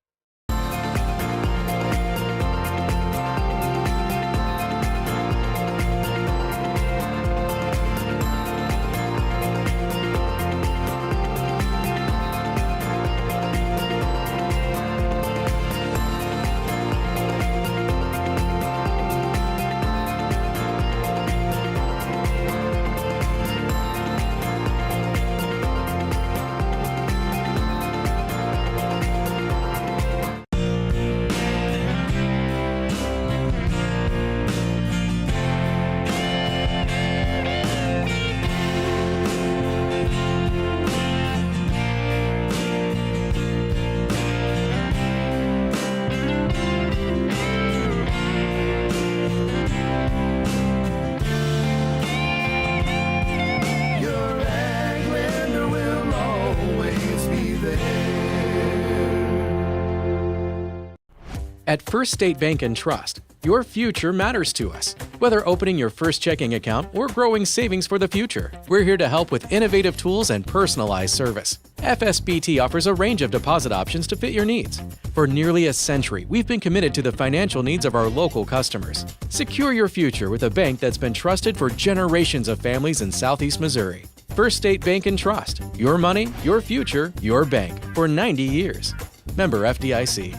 At First State Bank & Trust, your future matters to us. Whether opening your first checking account or growing savings for the future, we're here to help with innovative tools and personalized service. FSBT offers a range of deposit options to fit your needs. For nearly a century, we've been committed to the financial needs of our local customers. Secure your future with a bank that's been trusted for generations of families in Southeast Missouri. First State Bank & Trust. Your money, your future, your bank. For 90 years. Member FDIC.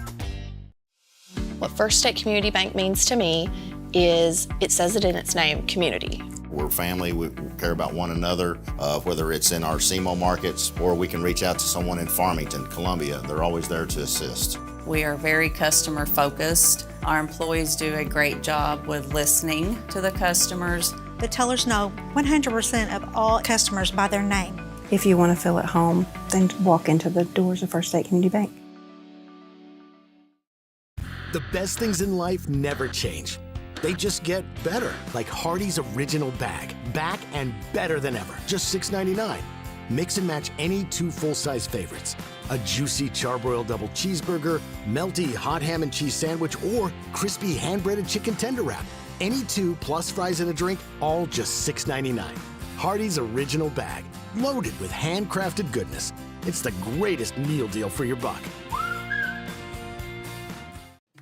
What First State Community Bank means to me is it says it in its name, community. We're family, we care about one another, whether it's in our SEMO markets or we can reach out to someone in Farmington, Columbia. They're always there to assist. We are very customer focused. Our employees do a great job with listening to the customers. The tellers know 100% of all customers by their name. If you want to feel at home, then walk into the doors of First State Community Bank. The best things in life never change. They just get better, like Hardee's Original Bag. Back and better than ever. Just $6.99. Mix and match any 2 full-size favorites. A juicy charbroiled double cheeseburger, melty hot ham and cheese sandwich, or crispy hand-breaded chicken tender wrap. Any 2 plus fries and a drink, all just $6.99. Hardee's Original Bag. Loaded with handcrafted goodness. It's the greatest meal deal for your buck.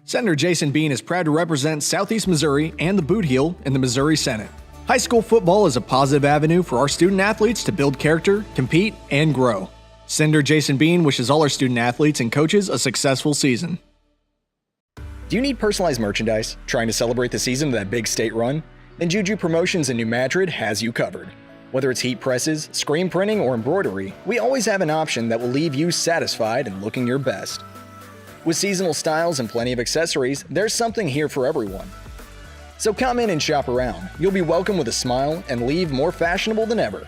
Senator Jason Bean is proud to represent Southeast Missouri and the Boot Heel in the Missouri Senate. High school football is a positive avenue for our student athletes to build character, compete, and grow. Senator Jason Bean wishes all our student athletes and coaches a successful season. Do you need personalized merchandise? Trying to celebrate the season of that big state run? Then Juju Promotions in New Madrid has you covered. Whether it's heat presses, screen printing, or embroidery, we always have an option that will leave you satisfied and looking your best. With seasonal styles and plenty of accessories, there's something here for everyone. So come in and shop around. You'll be welcome with a smile and leave more fashionable than ever.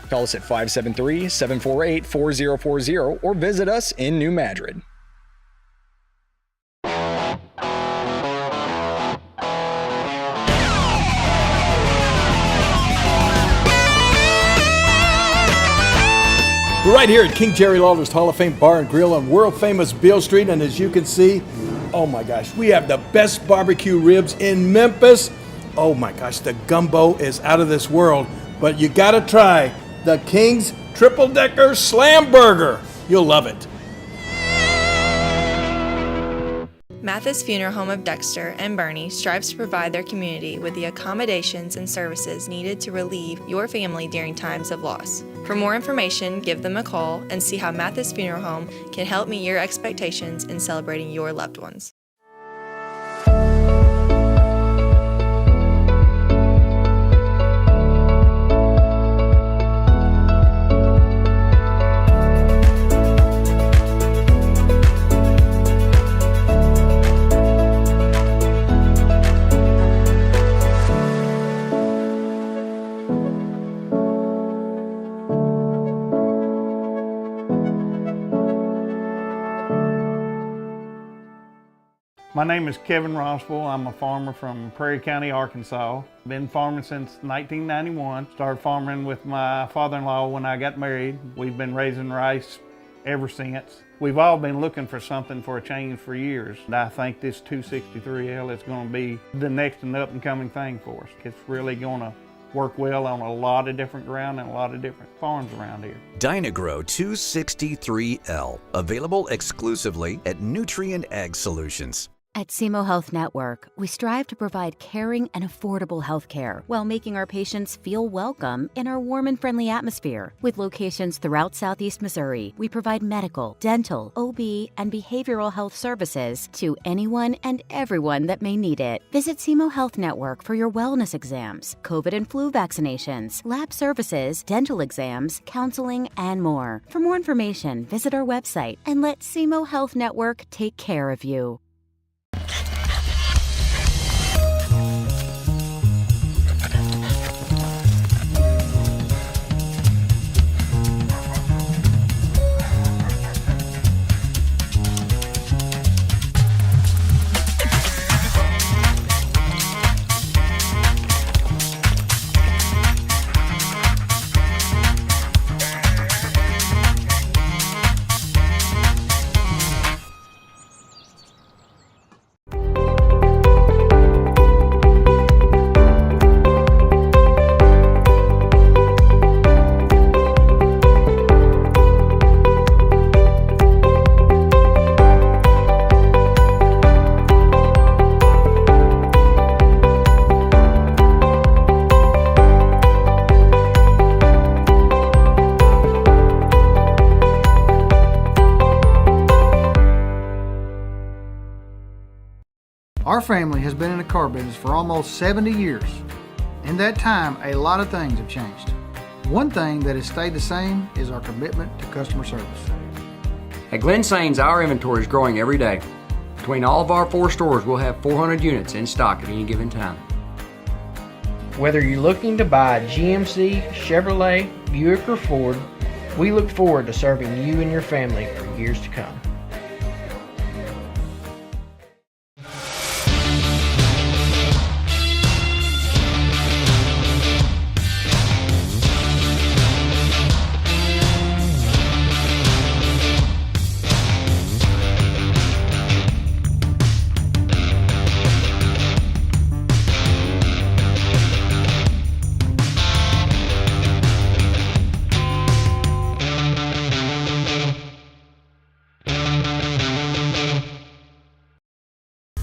Call us at 573-748-4040 or visit us in New Madrid. We're right here at King Jerry Lawler's Hall of Fame Bar and Grill on world-famous Beale Street, and as you can see, oh my gosh, we have the best barbecue ribs in Memphis. Oh my gosh, the gumbo is out of this world, but you gotta try the King's Triple Decker Slam Burger. You'll love it. Mathis Funeral Home of Dexter and Bernie strives to provide their community with the accommodations and services needed to relieve your family during times of loss. For more information, give them a call and see how Mathis Funeral Home can help meet your expectations in celebrating your loved ones. My name is Kevin Rossville. I'm a farmer from Prairie County, Arkansas. Been farming since 1991. Started farming with my father-in-law when I got married. We've been raising rice ever since. We've all been looking for something for a change for years. And I think this 263L is going to be the next and up-and-coming thing for us. It's really going to work well on a lot of different ground and a lot of different farms around here. Dynagro 263L, available exclusively at Nutrient Ag Solutions. At SEMO Health Network, we strive to provide caring and affordable health care while making our patients feel welcome in our warm and friendly atmosphere. With locations throughout Southeast Missouri, we provide medical, dental, OB, and behavioral health services to anyone and everyone that may need it. Visit SEMO Health Network for your wellness exams, COVID and flu vaccinations, lab services, dental exams, counseling, and more. For more information, visit our website and let SEMO Health Network take care of you. Our family has been in the car business for almost 70 years. In that time, a lot of things have changed. One thing that has stayed the same is our commitment to customer service. At Glen Sains, our inventory is growing every day. Between all of our 4 stores, we'll have 400 units in stock at any given time. Whether you're looking to buy a GMC, Chevrolet, Buick, or Ford, we look forward to serving you and your family for years to come.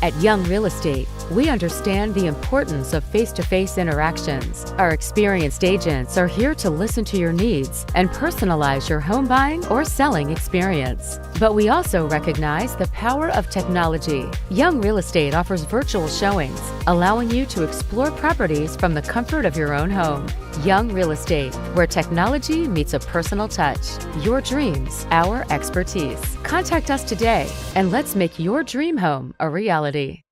At Young Real Estate, we understand the importance of face-to-face interactions. Our experienced agents are here to listen to your needs and personalize your home buying or selling experience. But we also recognize the power of technology. Young Real Estate offers virtual showings, allowing you to explore properties from the comfort of your own home. Young Real Estate, where technology meets a personal touch. Your dreams, our expertise. Contact us today and let's make your dream home a reality.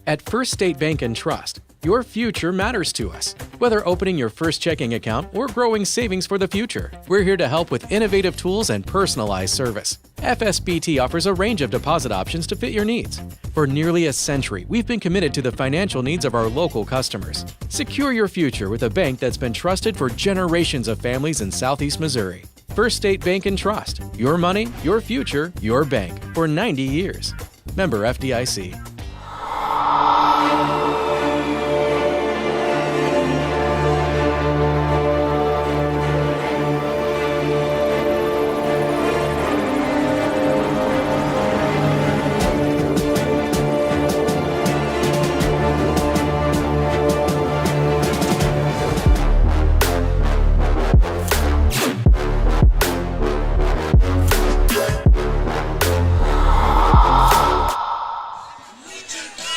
At First State Bank and Trust, your future matters to us. Whether opening your first checking account or growing savings for the future, we're here to help with innovative tools and personalized service. FSBT offers a range of deposit options to fit your needs. For nearly a century, we've been committed to the financial needs of our local customers. Secure your future with a bank that's been trusted for generations of families in Southeast Missouri. First State Bank and Trust. Your money, your future, your bank. For 90 years. Member FDIC.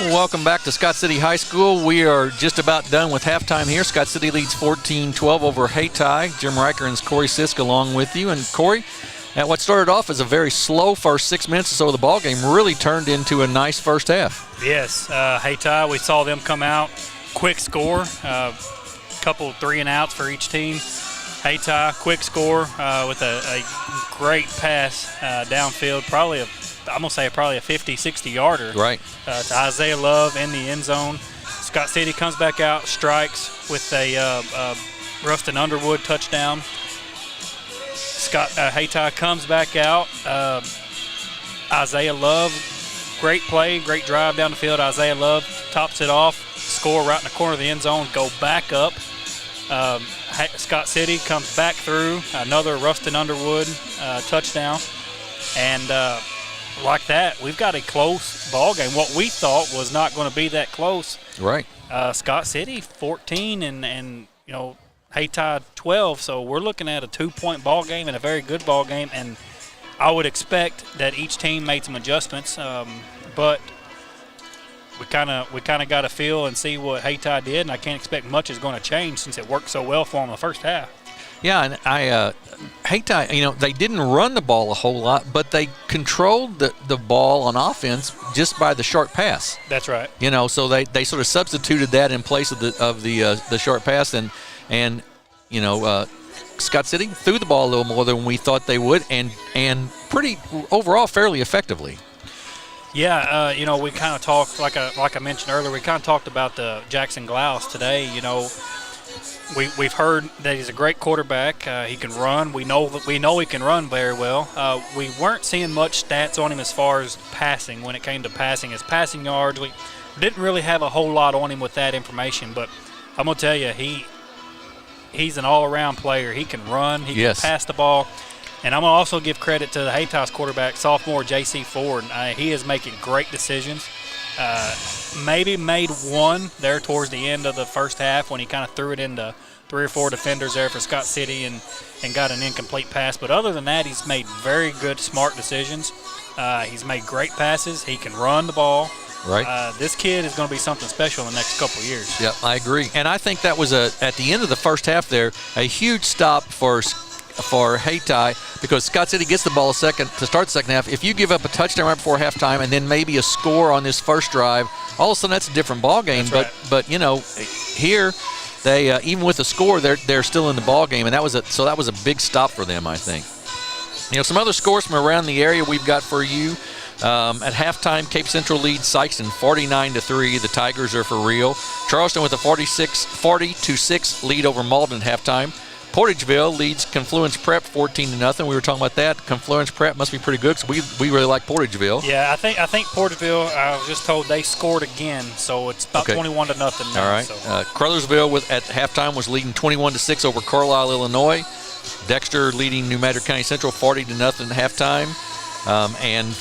Welcome back to Scott City High School. We are just about done with halftime here. Scott City leads 14-12 over Hayti. Jim Riker and Corey Sisk along with you. And Corey, at what started off as a very slow first 6 minutes or so of the ball game really turned into a nice first half. Yes, Hayti, we saw them come out, quick score, couple 3-and-outs for each team. Hayti, quick score with a great pass downfield, I'm going to say probably a 50, 60-yarder. Right. To Isaiah Love in the end zone. Scott City comes back out, strikes with a Rustin Underwood touchdown. Hayti comes back out. Isaiah Love, great play, great drive down the field. Isaiah Love tops it off, score right in the corner of the end zone, go back up. Scott City comes back through, another Rustin Underwood touchdown. And like that, we've got a close ball game. What we thought was not going to be that close. Right. Scott City 14 and Hayti 12. So we're looking at a 2-point ball game and a very good ball game. And I would expect that each team made some adjustments, but we kind of got to feel and see what Hayti did. And I can't expect much is going to change since it worked so well for them in the first half. Yeah, and Hayti, they didn't run the ball a whole lot, but they controlled the ball on offense just by the short pass. That's right. So they sort of substituted that in place of the short pass, and Scott City threw the ball a little more than we thought they would, and pretty overall fairly effectively. Yeah, we kind of talked, like I mentioned earlier, we kind of talked about the Jackson Glaus today. We've heard that he's a great quarterback. He can run. We know he can run very well. We weren't seeing much stats on him as far as passing. When it came to passing, his passing yards, we didn't really have a whole lot on him with that information. But I'm gonna tell you, he's an all-around player. He can run. He can pass the ball. And I'm going to also give credit to the Hayti's quarterback, sophomore J.C. Ford. He is making great decisions. Maybe made one there towards the end of the first half when he kind of threw it into 3 or 4 defenders there for Scott City and got an incomplete pass. But other than that, he's made very good, smart decisions. He's made great passes. He can run the ball. Right. This kid is going to be something special in the next couple of years. Yep, I agree. And I think that was, at the end of the first half there, a huge stop for Hayti, because Scott City gets the ball to start the second half. If you give up a touchdown right before halftime and then maybe a score on this first drive, all of a sudden that's a different ball game. But here they even with a score, they're still in the ball game, and that was a big stop for them, I think. Some other scores from around the area we've got for you. At halftime, Cape Central leads Sykeston 49-3. The Tigers are for real. Charleston with a 40-6 lead over Malden at halftime. Portageville leads Confluence Prep 14-0. We were talking about that. Confluence Prep must be pretty good because we really like Portageville. Yeah, I think Portageville, I was just told they scored again, so it's about 21-0 now. All right. So. Crothersville at halftime was leading 21-6 over Carlisle, Illinois. Dexter leading New Madrid County Central 40-0 at halftime. And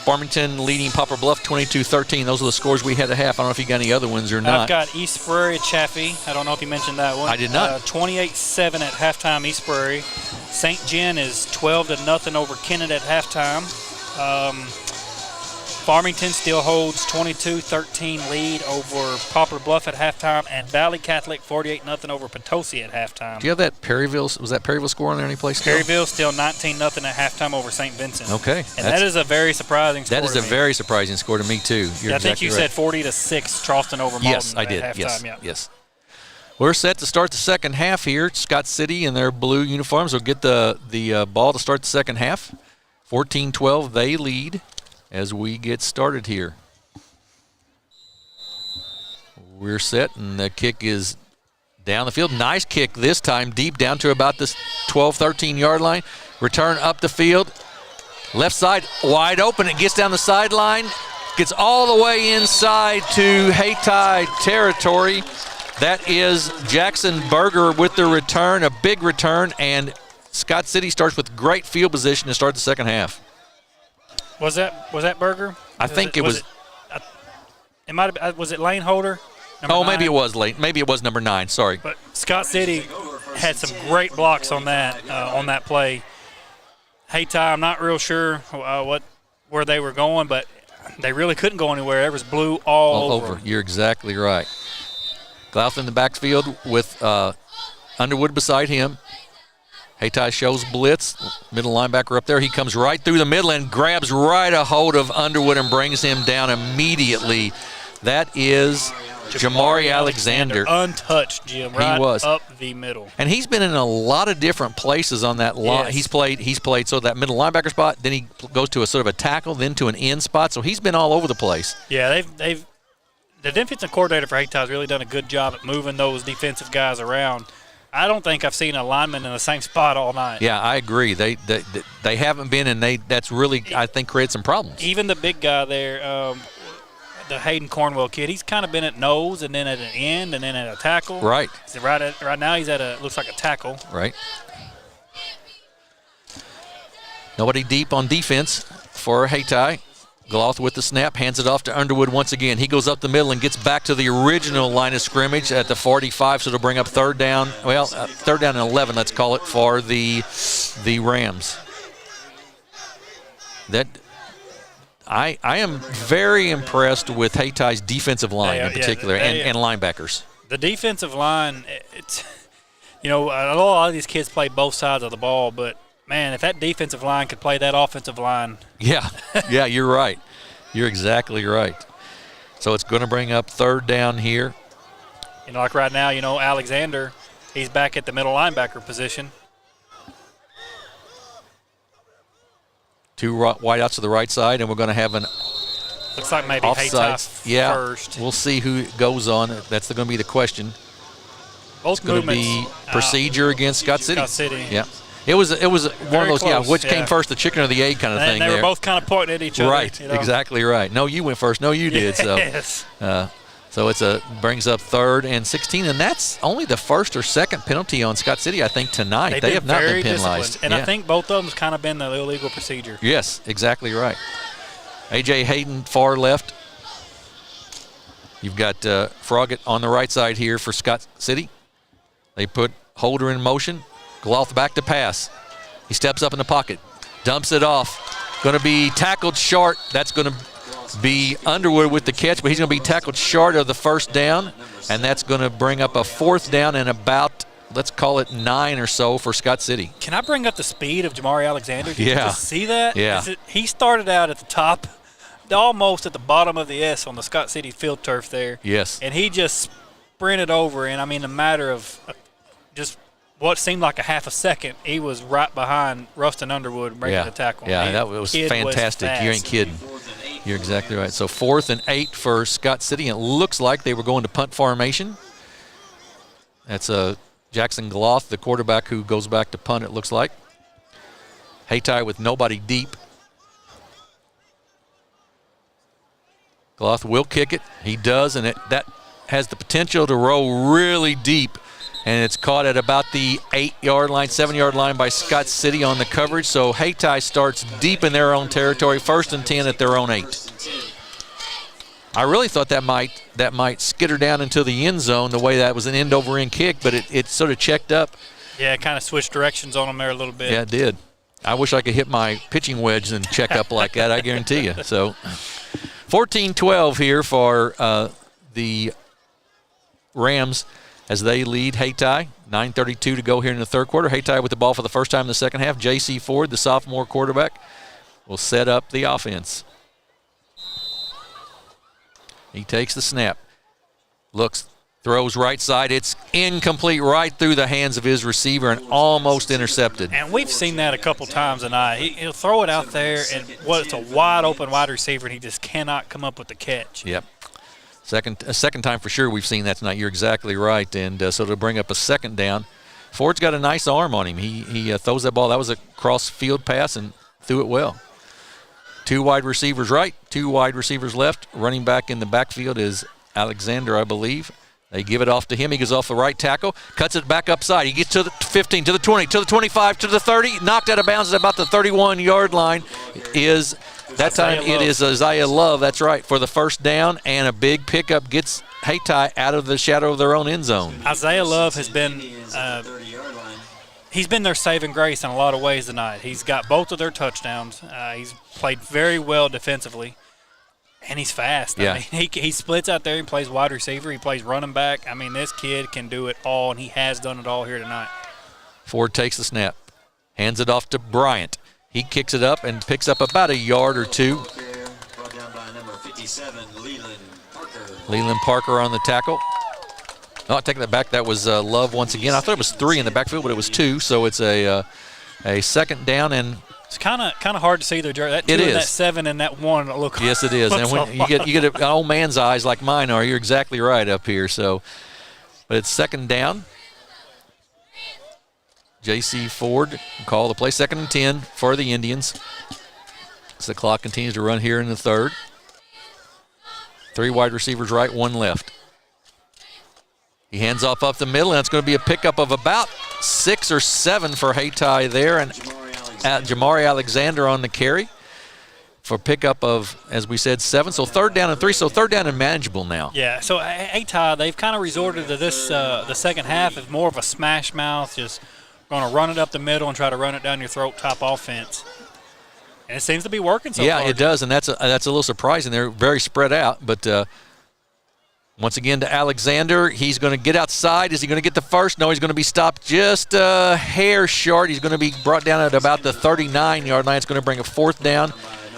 Farmington leading Poplar Bluff 22-13. Those are the scores we had at half. I don't know if you got any other ones or not. I've got East Prairie Chaffee. I don't know if you mentioned that one. I did not. 28-7 at halftime, East Prairie. St. Jen is 12-0 over Kennett at halftime. Farmington still holds 22-13 lead over Poplar Bluff at halftime, and Valley Catholic 48-0 over Potosi at halftime. Do you have that Perryville? Was that Perryville score on there any place? Perryville still 19-0 at halftime over St. Vincent. Okay, and that is a very surprising score. That is a very surprising score to me too. I think you said 40-6 Charleston over Malden. Yes, I did. At halftime. Yes. We're set to start the second half here. Scott City in their blue uniforms will get the ball to start the second half. 14-12, they lead as we get started here. We're set, and the kick is down the field. Nice kick this time, deep down to about this 12, 13-yard line. Return up the field. Left side wide open. It gets down the sideline. Gets all the way inside to Hayti territory. That is Jackson Berger with the return, a big return, and Scott City starts with great field position to start the second half. Was that Berger? I think it was. It might have. Was it Lane Holder? Maybe it was late. Maybe it was number 9. Sorry. But Scott City had some great blocks on that play. Hayti, I'm not real sure where they were going, but they really couldn't go anywhere. It was blue all over. You're exactly right. Glauth in the backfield with Underwood beside him. Hayti shows blitz, middle linebacker up there. He comes right through the middle and grabs right a hold of Underwood and brings him down immediately. That is Jamari Alexander. Untouched, Jim. Right he was. Up the middle. And he's been in a lot of different places on that line. Yes. He's played so that middle linebacker spot, then he goes to a sort of a tackle, then to an end spot. So he's been all over the place. Yeah, the defensive coordinator for Hayti has really done a good job at moving those defensive guys around. I don't think I've seen a lineman in the same spot all night. Yeah, I agree. They haven't been, and that's really, I think, created some problems. Even the big guy there, the Hayden Cornwell kid, he's kind of been at nose and then at an end and then at a tackle. Right. So right now he's at looks like a tackle. Right. Nobody deep on defense for Hayti. Glauth with the snap, hands it off to Underwood once again. He goes up the middle and gets back to the original line of scrimmage at the 45, so it'll bring up third down. Well, third down and 11, let's call it, for the Rams. I am very impressed with Hayti's defensive line in particular and linebackers. The defensive line, You know, a lot of these kids play both sides of the ball, but, man, if that defensive line could play that offensive line. Yeah, yeah, you're right. You're exactly right. So it's going to bring up third down here. You know, like right now, you know, Alexander, he's back at the middle linebacker position. 2 wideouts to the right side, and we're going to have an looks like maybe Hayti first. We'll see who goes on. That's going to be the question. Both it's going to be procedure against Scott City. Scott City. Yeah. It was one of those, close, which came first, the chicken or the egg kind of thing. They were both kind of pointing at each other. Right, you know? Exactly right. No, you went first. No, you did. Yes. So it's brings up 3rd and 16, and that's only the first or second penalty on Scott City, I think, tonight. They have not been penalized. And I think both of them's kind of been the illegal procedure. Yes, exactly right. A.J. Hayden, far left. You've got Froggatt on the right side here for Scott City. They put Holder in motion. Gloth back to pass. He steps up in the pocket, dumps it off. Going to be tackled short. That's going to be Underwood with the catch, but he's going to be tackled short of the first down, and that's going to bring up a 4th down and about, let's call it 9 or so for Scott City. Can I bring up the speed of Jamari Alexander? Did you just see that? Yeah. He started out at the top, almost at the bottom of the S on the Scott City field turf there. Yes. And he just sprinted over, and I mean, a matter of just what seemed like a half a second, he was right behind Rustin Underwood breaking the tackle. Yeah, that was fantastic. You ain't kidding. You're exactly right. So 4th and 8 for Scott City, and it looks like they were going to punt formation. That's Jackson Gloth, the quarterback, who goes back to punt, it looks like. Hayti with nobody deep. Gloth will kick it. He does, and that has the potential to roll really deep. And it's caught at about the 8-yard line, 7-yard line by Scott City on the coverage. So Hayti starts deep in their own territory, 1st and 10 at their own 8. I really thought that might skitter down into the end zone the way that was an end-over-end kick, but it sort of checked up. Yeah, it kind of switched directions on them there a little bit. Yeah, it did. I wish I could hit my pitching wedge and check up like that, I guarantee you. So 14-12 here for the Rams as they lead Hayti. 9:32 to go here in the third quarter. Hayti with the ball for the first time in the second half. J.C. Ford, the sophomore quarterback, will set up the offense. He takes the snap. Looks, throws right side. It's incomplete right through the hands of his receiver and almost intercepted. And we've seen that a couple times tonight. He'll throw it out there, and it's a wide open wide receiver, and he just cannot come up with the catch. Yep. Second time for sure we've seen that tonight. You're exactly right. And so to bring up a 2nd down, Ford's got a nice arm on him. He throws that ball. That was a cross-field pass and threw it well. 2 wide receivers right, 2 wide receivers left. Running back in the backfield is Alexander, I believe. They give it off to him. He goes off the right tackle, cuts it back upside. He gets to the 15, to the 20, to the 25, to the 30, knocked out of bounds at about the 31-yard line. That time it is Isaiah Love, that's right, for the first down, and a big pickup gets Hayti out of the shadow of their own end zone. Isaiah Love has been he's been their saving grace in a lot of ways tonight. He's got both of their touchdowns. He's played very well defensively, and he's fast. Yeah. I mean, he splits out there. He plays wide receiver. He plays running back. I mean, this kid can do it all, and he has done it all here tonight. Ford takes the snap, hands it off to Bryant. He kicks it up and picks up about a yard or 2. Leland Parker on the tackle. Oh, I take that back. That was Love once again. I thought it was 3 in the backfield, but it was 2. So it's a 2nd down, and it's kind of hard to see there, Jerry. That 2 and that 7 and that 1 look. Yes, it is. And when you get an old man's eyes like mine are, you're exactly right up here. So, but it's 2nd down. J.C. Ford call the play. 2nd and 10 for the Indians. As the clock continues to run here in the third. 3 wide receivers right, 1 left. He hands off up the middle, and it's going to be a pickup of about 6 or 7 for Hayti there. And Jamari Alexander on the carry for pickup of, as we said, 7. So 3rd down and 3. So 3rd down and manageable now. Yeah, so Hayti, they've kind of resorted to this, the second half is more of a smash mouth, just going to run it up the middle and try to run it down your throat type offense. And it seems to be working so far. Yeah, it does, and that's a little surprising. They're very spread out, but Once again to Alexander. He's going to get outside. Is he going to get the first? No, he's going to be stopped just a hair short. He's going to be brought down at about the 39-yard line. It's going to bring a 4th down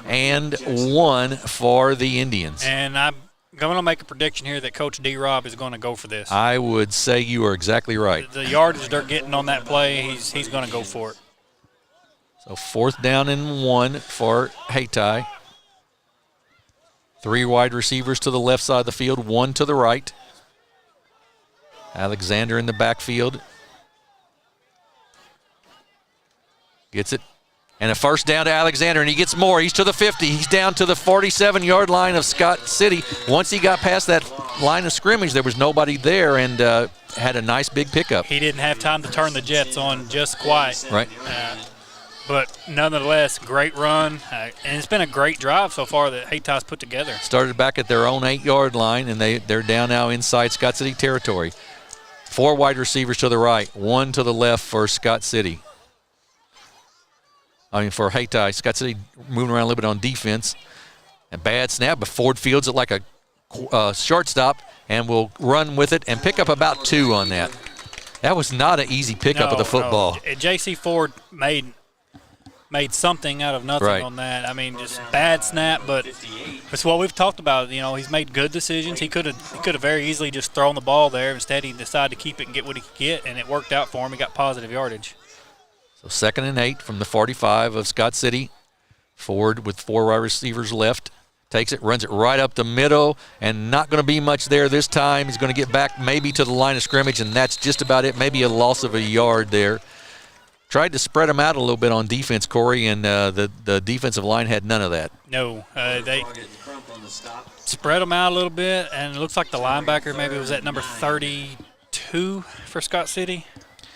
and 1 for the Indians. And I'm going to make a prediction here that Coach D-Rob is going to go for this. I would say you are exactly right. The yardage they're getting on that play, he's going to go for it. So 4th down and 1 for Hayti. 3 wide receivers to the left side of the field, 1 to the right. Alexander in the backfield. Gets it. And a 1st down to Alexander, and he gets more. He's to the 50. He's down to the 47-yard line of Scott City. Once he got past that line of scrimmage, there was nobody there, and had a nice big pickup. He didn't have time to turn the Jets on just quite. Right. But nonetheless, great run, and it's been a great drive so far that Hayty's put together. Started back at their own 8-yard line, and they're down now inside Scott City territory. 4 wide receivers to the right, 1 to the left for Scott City. For Hayti. Scott City moving around a little bit on defense. A bad snap, but Ford fields it like a shortstop and will run with it and pick up about 2 on that. That was not an easy pickup of the football. No. J.C. Ford made something out of nothing on that. I mean, just bad snap, but it's what we've talked about. He's made good decisions. He could have very easily just thrown the ball there. Instead, he decided to keep it and get what he could get, and it worked out for him. He got positive yardage. So 2nd and 8 from the 45 of Scott City. Ford with 4 wide receivers left. Takes it, runs it right up the middle, and not going to be much there this time. He's going to get back maybe to the line of scrimmage, and that's just about it. Maybe a loss of a yard there. Tried to spread them out a little bit on defense, Corey, and the defensive line had none of that. No, they spread them out a little bit, and it looks like the linebacker maybe was at number 32 for Scott City.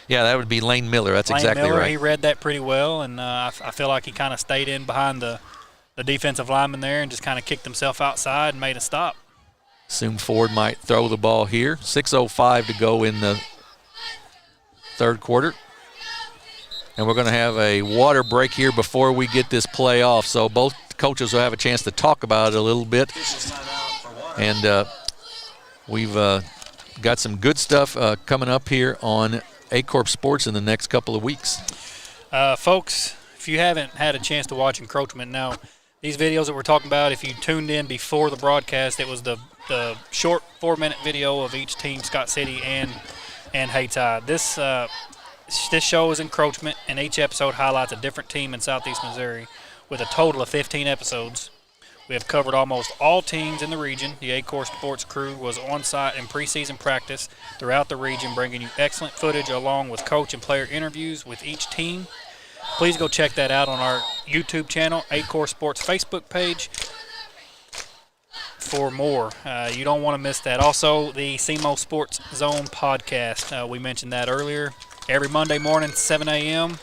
Yeah, that would be Lane Miller. That's exactly right. He read that pretty well, and I feel like he kind of stayed in behind the defensive lineman there and just kind of kicked himself outside and made a stop. Assume Ford might throw the ball here. 6:05 to go in the 3rd quarter. And we're going to have a water break here before we get this play off. So both coaches will have a chance to talk about it a little bit. And we've got some good stuff coming up here on Aycorp Sports in the next couple of weeks. Folks, if you haven't had a chance to watch encroachment now, these videos that we're talking about, if you tuned in before the broadcast, it was the short 4-minute video of each team, Scott City and Hayti. This show is encroachment, and each episode highlights a different team in Southeast Missouri with a total of 15 episodes. We have covered almost all teams in the region. The Aycorp Sports crew was on site in preseason practice throughout the region, bringing you excellent footage along with coach and player interviews with each team. Please go check that out on our YouTube channel, Aycorp Sports Facebook page, for more. You don't want to miss that. Also, the SEMO Sports Zone podcast. We mentioned that earlier. Every Monday morning, 7 a.m.,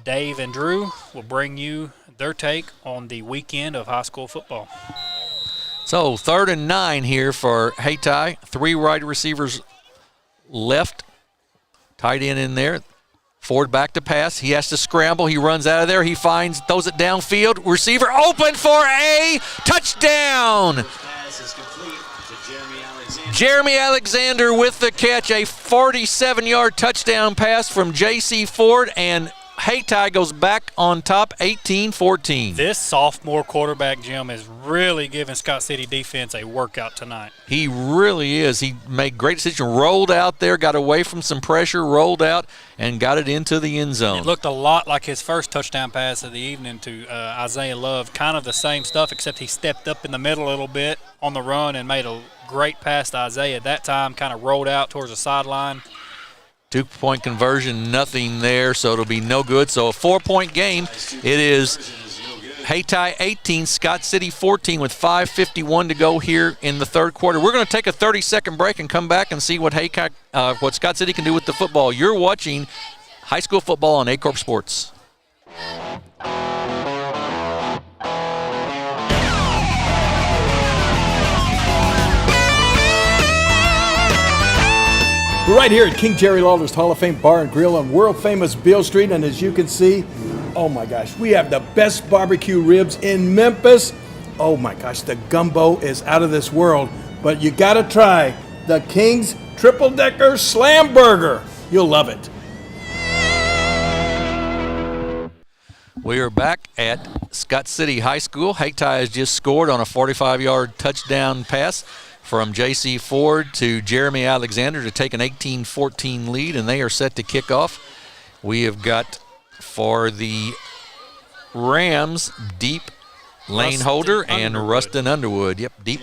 Dave and Drew will bring you their take on the weekend of high school football. So 3rd and 9 here for Hayti. 3 wide receivers left. Tight end in there. Ford back to pass. He has to scramble. He runs out of there. He throws it downfield. Receiver open for a touchdown. Jeremy Alexander with the catch. A 47-yard touchdown pass from J.C. Ford, and Hayti goes back on top 18-14. This sophomore quarterback, Jim, is really giving Scott City defense a workout tonight. He really is. He made great decisions, rolled out there, got away from some pressure, rolled out, and got it into the end zone. It looked a lot like his first touchdown pass of the evening to Isaiah Love. Kind of the same stuff, except he stepped up in the middle a little bit on the run and made a great pass to Isaiah. At that time, kind of rolled out towards the sideline. 2-point conversion, nothing there, so it'll be no good. So a 4-point game. It is Hayti 18, Scott City 14 with 5:51 to go here in the 3rd quarter. We're going to take a 30-second break and come back and see what Scott City can do with the football. You're watching high school football on Aycorp Sports. We're right here at King Jerry Lawler's Hall of Fame Bar and Grill on world-famous Beale Street, and as you can see, oh my gosh, we have the best barbecue ribs in Memphis. Oh my gosh, the gumbo is out of this world. But but you got to try the King's Triple Decker Slam Burger. You'll love it. We are back at Scott City High School. Hayti has just scored on a 45-yard touchdown pass from J.C. Ford to Jeremy Alexander to take an 18-14 lead, and they are set to kick off. We have got for the Rams, Deep Lane Holder and Rustin Underwood. Yep, Deep.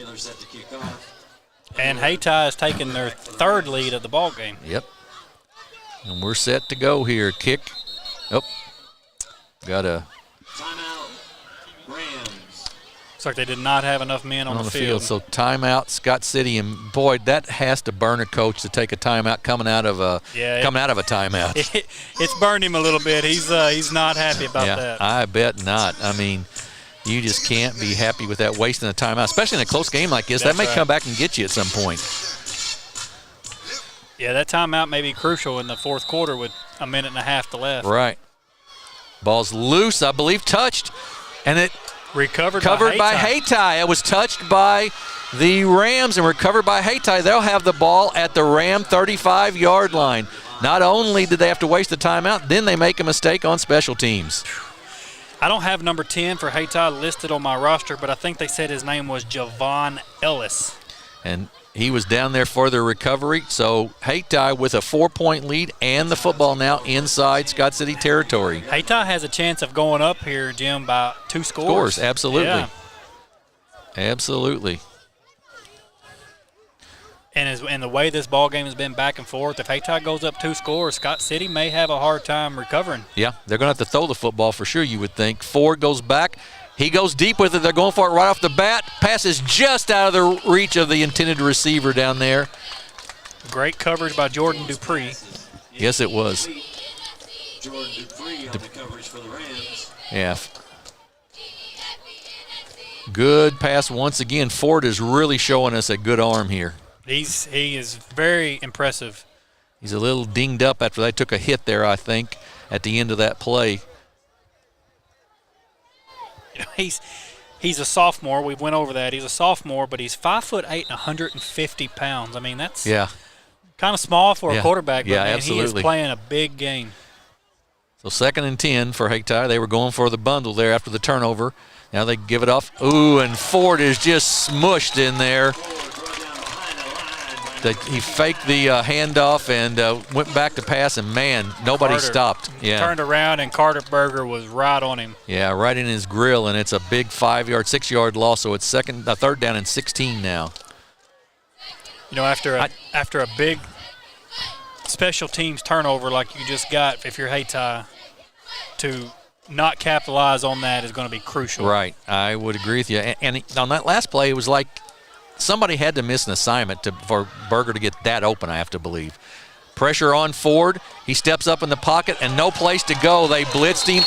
And Hayti has taken their third lead of the ball game. Yep. And we're set to go here. Kick. Oh, got a. Looks like they did not have enough men on the field. So timeout, Scott City, and boy, that has to burn a coach to take a timeout coming out of a timeout. It's burned him a little bit. He's not happy about that. I bet not. I mean, you just can't be happy with that wasting a timeout, especially in a close game like this. That may come back and get you at some point. Yeah, that timeout may be crucial in the fourth quarter with a minute and a half to left. Right. Ball's loose, I believe, touched, and it recovered by Hayti. It was touched by the Rams and recovered by Hayti. They'll have the ball at the Ram 35-yard line. Not only did they have to waste the timeout, then they make a mistake on special teams. I don't have number 10 for Hayti listed on my roster, but I think they said his name was Javon Ellis. And he was down there for the recovery. So Hayti with a 4-point lead and the football now inside Scott City territory. Hayti has a chance of going up here, Jim, by 2 scores. Absolutely. Yeah. Absolutely. And the way this ball game has been back and forth, if Hayti goes up 2 scores, Scott City may have a hard time recovering. Yeah, they're going to have to throw the football for sure, you would think. Ford goes back. He goes deep with it. They're going for it right off the bat. Pass is just out of the reach of the intended receiver down there. Great coverage by Jordan Dupree. Yes, it was. Jordan Dupree on the coverage for the Rams. Yeah. Good pass once again. Ford is really showing us a good arm here. He is very impressive. He's a little dinged up after they took a hit there, I think, at the end of that play. You know, he's a sophomore. We went over that. He's a sophomore, but he's 5'8" and 150 pounds. I mean, that's kind of small for a quarterback, but man, he is playing a big game. So 2nd and 10 for Hayti. They were going for the bundle there after the turnover. Now they give it off. Ooh, and Ford is just smushed in there. He faked the handoff and went back to pass, and, man, nobody stopped. Yeah. Turned around, and Carter Berger was right on him. Yeah, right in his grill, and it's a big 5-yard, 6-yard loss, so it's 3rd down and 16 now. You know, after a big special teams turnover like you just got, if you're Hayti, to not capitalize on that is going to be crucial. Right, I would agree with you. And on that last play, it was like somebody had to miss an assignment for Berger to get that open, I have to believe. Pressure on Ford. He steps up in the pocket and no place to go. They blitzed him,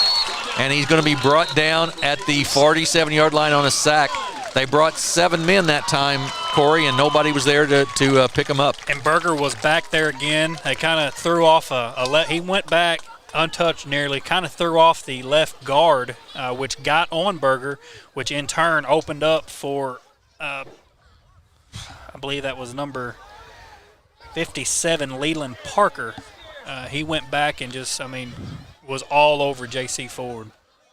and he's going to be brought down at the 47-yard line on a sack. They brought 7 men that time, Corey, and nobody was there to pick him up. And Berger was back there again. They kind of threw off he went back untouched nearly, kind of threw off the left guard, which got on Berger, which in turn opened up for I believe that was number 57, Leland Parker. He went back and was all over J.C. Ford.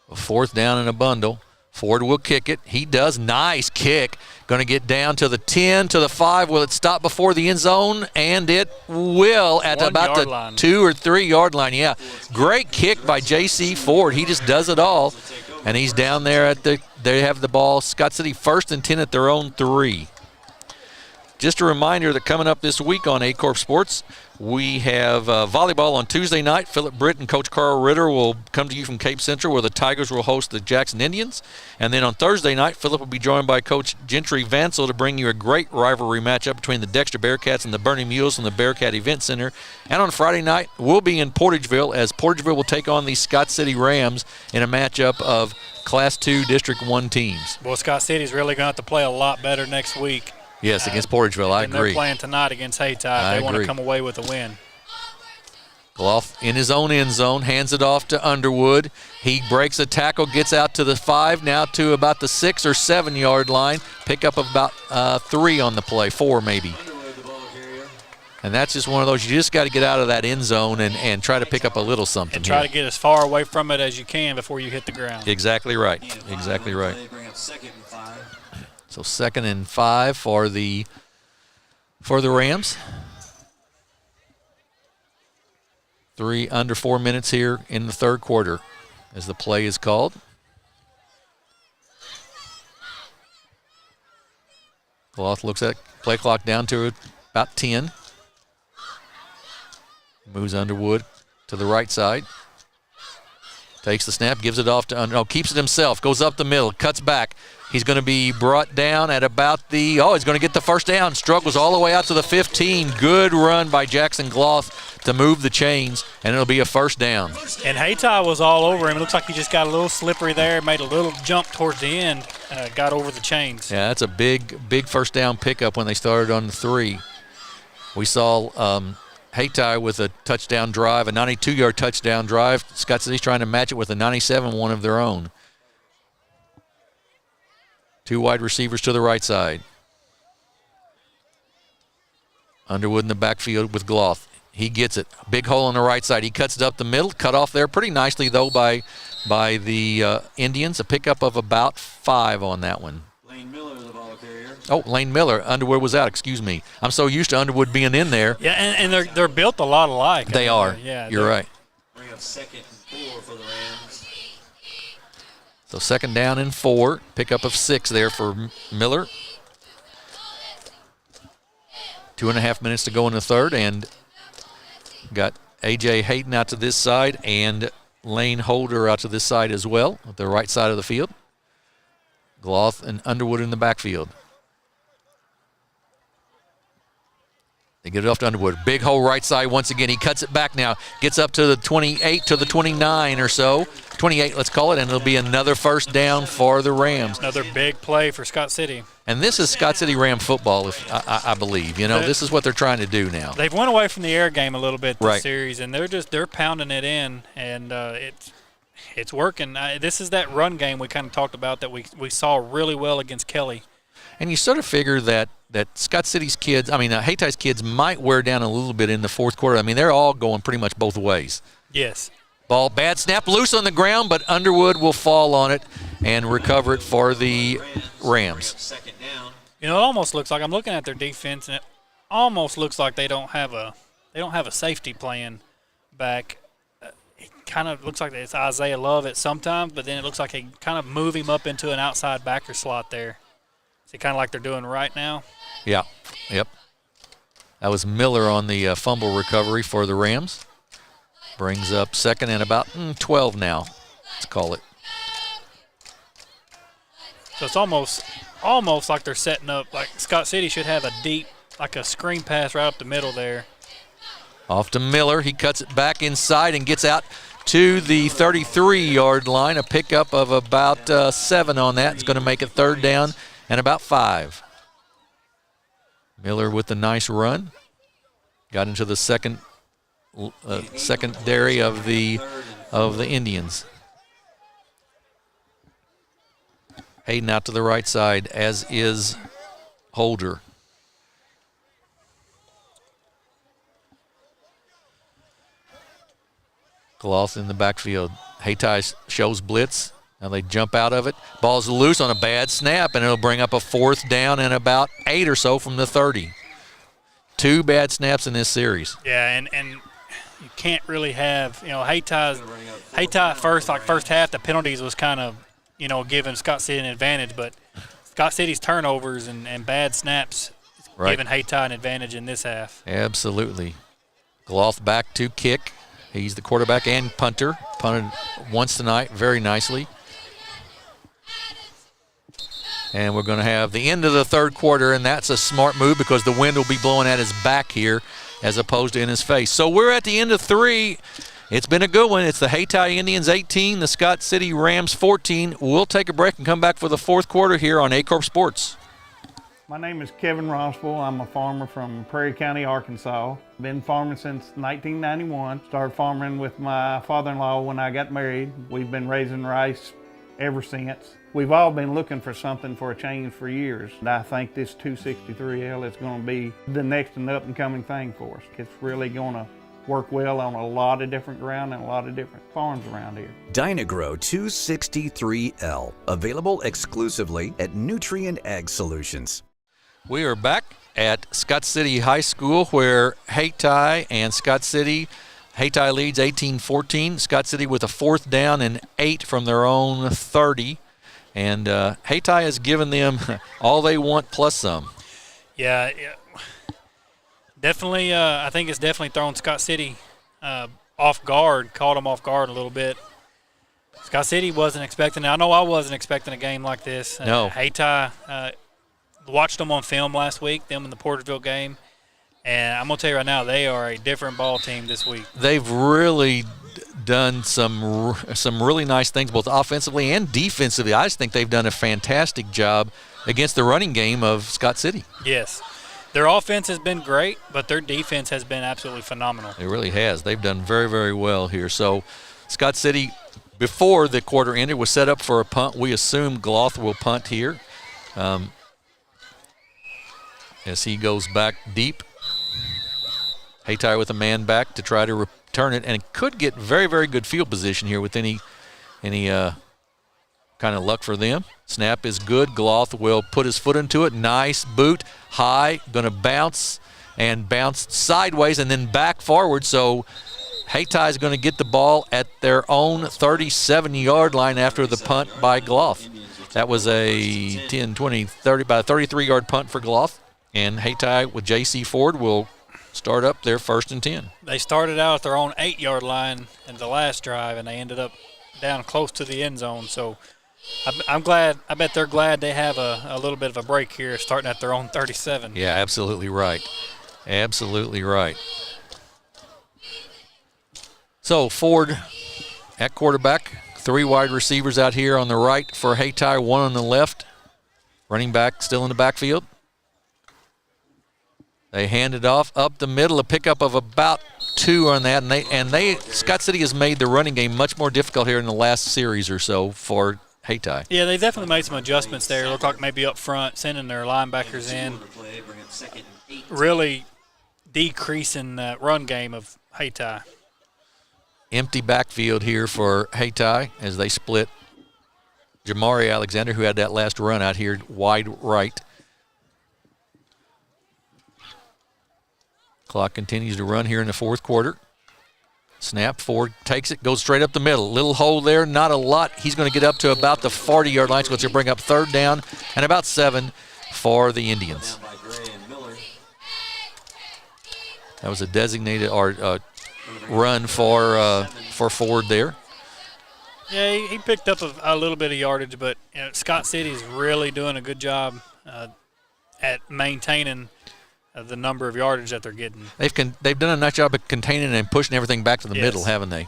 A 4th down in a bundle. Ford will kick it. He does. Nice kick. Going to get down to the 10, to the 5. Will it stop before the end zone? And it will at about the 2 or 3 yard line. Yeah, great kick by J.C. Ford. He just does it all. And he's down there they have the ball. Scott City 1st and 10 at their own 3. Just a reminder that coming up this week on Aycorp Sports, we have volleyball on Tuesday night. Philip Britt and Coach Carl Ritter will come to you from Cape Central, where the Tigers will host the Jackson Indians. And then on Thursday night, Philip will be joined by Coach Gentry Vansel to bring you a great rivalry matchup between the Dexter Bearcats and the Bernie Mules from the Bearcat Event Center. And on Friday night, we'll be in Portageville, as Portageville will take on the Scott City Rams in a matchup of Class 2 District 1 teams. Well, Scott City's really going to have to play a lot better next week. Yes, against Portageville, I agree. They're playing tonight against Hayti. They want to come away with a win. Gloff in his own end zone, hands it off to Underwood. He breaks a tackle, gets out to the 5, now to about the 6 or 7 yard line. Pick up of about 3 on the play, 4 maybe. And that's just one of those, you just got to get out of that end zone and try to pick up a little something. And try to get as far away from it as you can before you hit the ground. Exactly right. Exactly right. So 2nd and 5 for the Rams. Under 4 minutes here in the third quarter as the play is called. Gloff looks at play clock down to about 10. Moves Underwood to the right side. Takes the snap, gives it off to keeps it himself, goes up the middle, cuts back. He's going to be brought down at about he's going to get the first down. Struggles all the way out to the 15. Good run by Jackson Gloff to move the chains, and it'll be a first down. And Hayti was all over him. It looks like he just got a little slippery there, made a little jump towards the end, got over the chains. Yeah, that's a big first down pickup when they started on the 3. We saw Hayti with a touchdown drive, a 92-yard touchdown drive. Scott City's trying to match it with a 97 one of their own. 2 wide receivers to the right side. Underwood in the backfield with Gloff. He gets it. Big hole on the right side. He cuts it up the middle. Cut off there pretty nicely, though, by the Indians. A pickup of about 5 on that one. Lane Miller, the ball carrier. Oh, Lane Miller. Underwood was out. Excuse me. I'm so used to Underwood being in there. Yeah, and they're built a lot alike. They are. Yeah, you're right. Bring up 2nd and 4 for the Rams. So 2nd down and 4. Pickup of 6 there for Miller. 2.5 minutes to go in the third, and got A.J. Hayden out to this side and Lane Holder out to this side as well, at the right side of the field. Gloff and Underwood in the backfield. They get it off to Underwood. Big hole right side once again. He cuts it back now. Gets up to the 28, to the 29 or so. 28, let's call it, and it'll be another first down for the Rams. Another big play for Scott City. And this is Scott City Ram football, I believe. This is what they're trying to do now. They've went away from the air game a little bit this right. series, and they're pounding it in, and it's working. This is that run game we kind of talked about that we saw really well against Kelly. And you sort of figure that Scott City's kids, Hayti's kids might wear down a little bit in the fourth quarter. They're all going pretty much both ways. Yes. Ball, bad snap, loose on the ground, but Underwood will fall on it and recover it for the Rams. It almost looks like, I'm looking at their defense, and it almost looks like they don't have a safety plan back. It kind of looks like it's Isaiah Love at sometimes, but then it looks like they kind of move him up into an outside backer slot there. Is it kind of like they're doing right now? Yeah. Yep. That was Miller on the fumble recovery for the Rams. Brings up 2nd and about 12 now, let's call it. So it's almost like they're setting up, like Scott City should have a deep, like a screen pass right up the middle there. Off to Miller. He cuts it back inside and gets out to the 33-yard line. A pickup of about 7 on that. It's going to make it 3rd down and about 5. Miller with a nice run. Got into the secondary of the Indians. Hayden out to the right side, as is Holder. Gloff in the backfield. Hayti shows blitz. Now they jump out of it. Ball's loose on a bad snap, and it'll bring up a 4th down and about 8 or so from the 30. 2 bad snaps in this series. Yeah, and you can't really have, Hayti first half, the penalties was kind of, giving Scott City an advantage, but Scott City's turnovers and bad snaps giving Hayti an advantage in this half. Absolutely. Gloff back to kick. He's the quarterback and punter. Punted once tonight very nicely. And we're going to have the end of the third quarter, and that's a smart move because the wind will be blowing at his back here as opposed to in his face. So we're at the end of 3. It's been a good one. It's the Hayti Indians 18, the Scott City Rams 14. We'll take a break and come back for the fourth quarter here on Aycorp Sports. My name is Kevin Rossville. I'm a farmer from Prairie County, Arkansas. Been farming since 1991. Started farming with my father-in-law when I got married. We've been raising rice ever since. We've all been looking for something for a change for years. And I think this 263L is going to be the next and up-and-coming thing for us. It's really going to work well on a lot of different ground and a lot of different farms around here. Dynagrow 263L, available exclusively at Nutrient Ag Solutions. We are back at Scott City High School where Hayti and Scott City, Hayti leads 18-14. Scott City with a 4th down and 8 from their own 30. And Hayti has given them all they want plus some. Yeah. Definitely, I think it's definitely thrown Scott City off guard, caught them off guard a little bit. Scott City wasn't expecting it. I know I wasn't expecting a game like this. No. Hayti, watched them on film last week, them in the Porterville game, and I'm going to tell you right now, they are a different ball team this week. They've really done some really nice things, both offensively and defensively. I just think they've done a fantastic job against the running game of Scott City. Yes. Their offense has been great, but their defense has been absolutely phenomenal. It really has. They've done very, very well here. So Scott City, before the quarter ended, was set up for a punt. We assume Gloth will punt here. As he goes back deep. Hayti with a man back to try to return it, and could get very, very good field position here with any kind of luck for them. Snap is good. Gloth will put his foot into it. Nice boot, high, going to bounce sideways and then back forward. So Hayti is going to get the ball at their own 37-yard line after the punt by Gloth. That was a 10, 20, 30, about a 33-yard punt for Gloth. And Hayti with J.C. Ford will start up their 1st and 10. They started out at their own 8-yard line in the last drive, and they ended up down close to the end zone. So I'm glad. I bet they're glad they have a little bit of a break here, starting at their own 37. Yeah, absolutely right. Absolutely right. So Ford at quarterback. 3 wide receivers out here on the right for Hayti, 1 on the left. Running back still in the backfield. They hand it off up the middle, a pickup of about 2 on that, and Scott City has made the running game much more difficult here in the last series or so for Hayti. Yeah, they definitely made some adjustments there. It looked like maybe up front, sending their linebackers in, really decreasing that run game of Hayti. Empty backfield here for Hayti as they split Jamari Alexander, who had that last run out here wide right. Clock continues to run here in the 4th quarter. Snap, Ford takes it, goes straight up the middle. Little hole there, not a lot. He's going to get up to about the 40-yard line, so it's going to bring up 3rd down and about 7 for the Indians. That was a designated run for Ford there. Yeah, he picked up a little bit of yardage, but Scott City is really doing a good job at maintaining the number of yardage that they're getting. They've done a nice job of containing and pushing everything back to the middle, haven't they?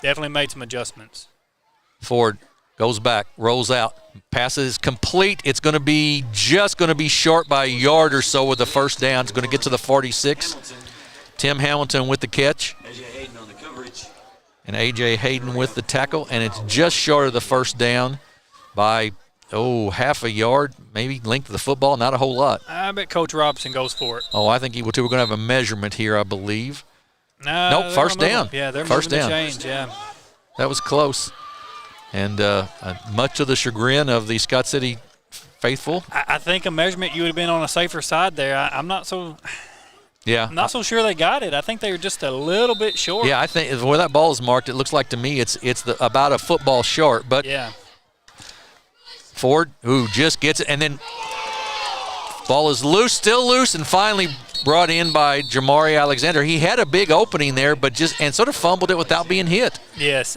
Definitely made some adjustments. Ford goes back, rolls out, passes complete. It's going to be just going to be short by a yard or so with the 1st down. It's going to get to the 46. Tim Hamilton with the catch. And A.J. Hayden with the tackle, and it's just short of the 1st down by half a yard, maybe length of the football, not a whole lot. I bet Coach Robinson goes for it. Oh, I think he will too. We're going to have a measurement here, I believe. No, nope, 1st down. Yeah, they're first moving down. The change, yeah. That was close. And much to the chagrin of the Scott City faithful. I think a measurement, you would have been on a safer side there. I'm not so sure they got it. I think they were just a little bit short. Yeah, I think where that ball is marked, it looks like to me it's about a football short. But yeah. Ford, who just gets it, and then ball is loose, still loose, and finally brought in by Jamari Alexander. He had a big opening there, but and sort of fumbled it without being hit. Yes,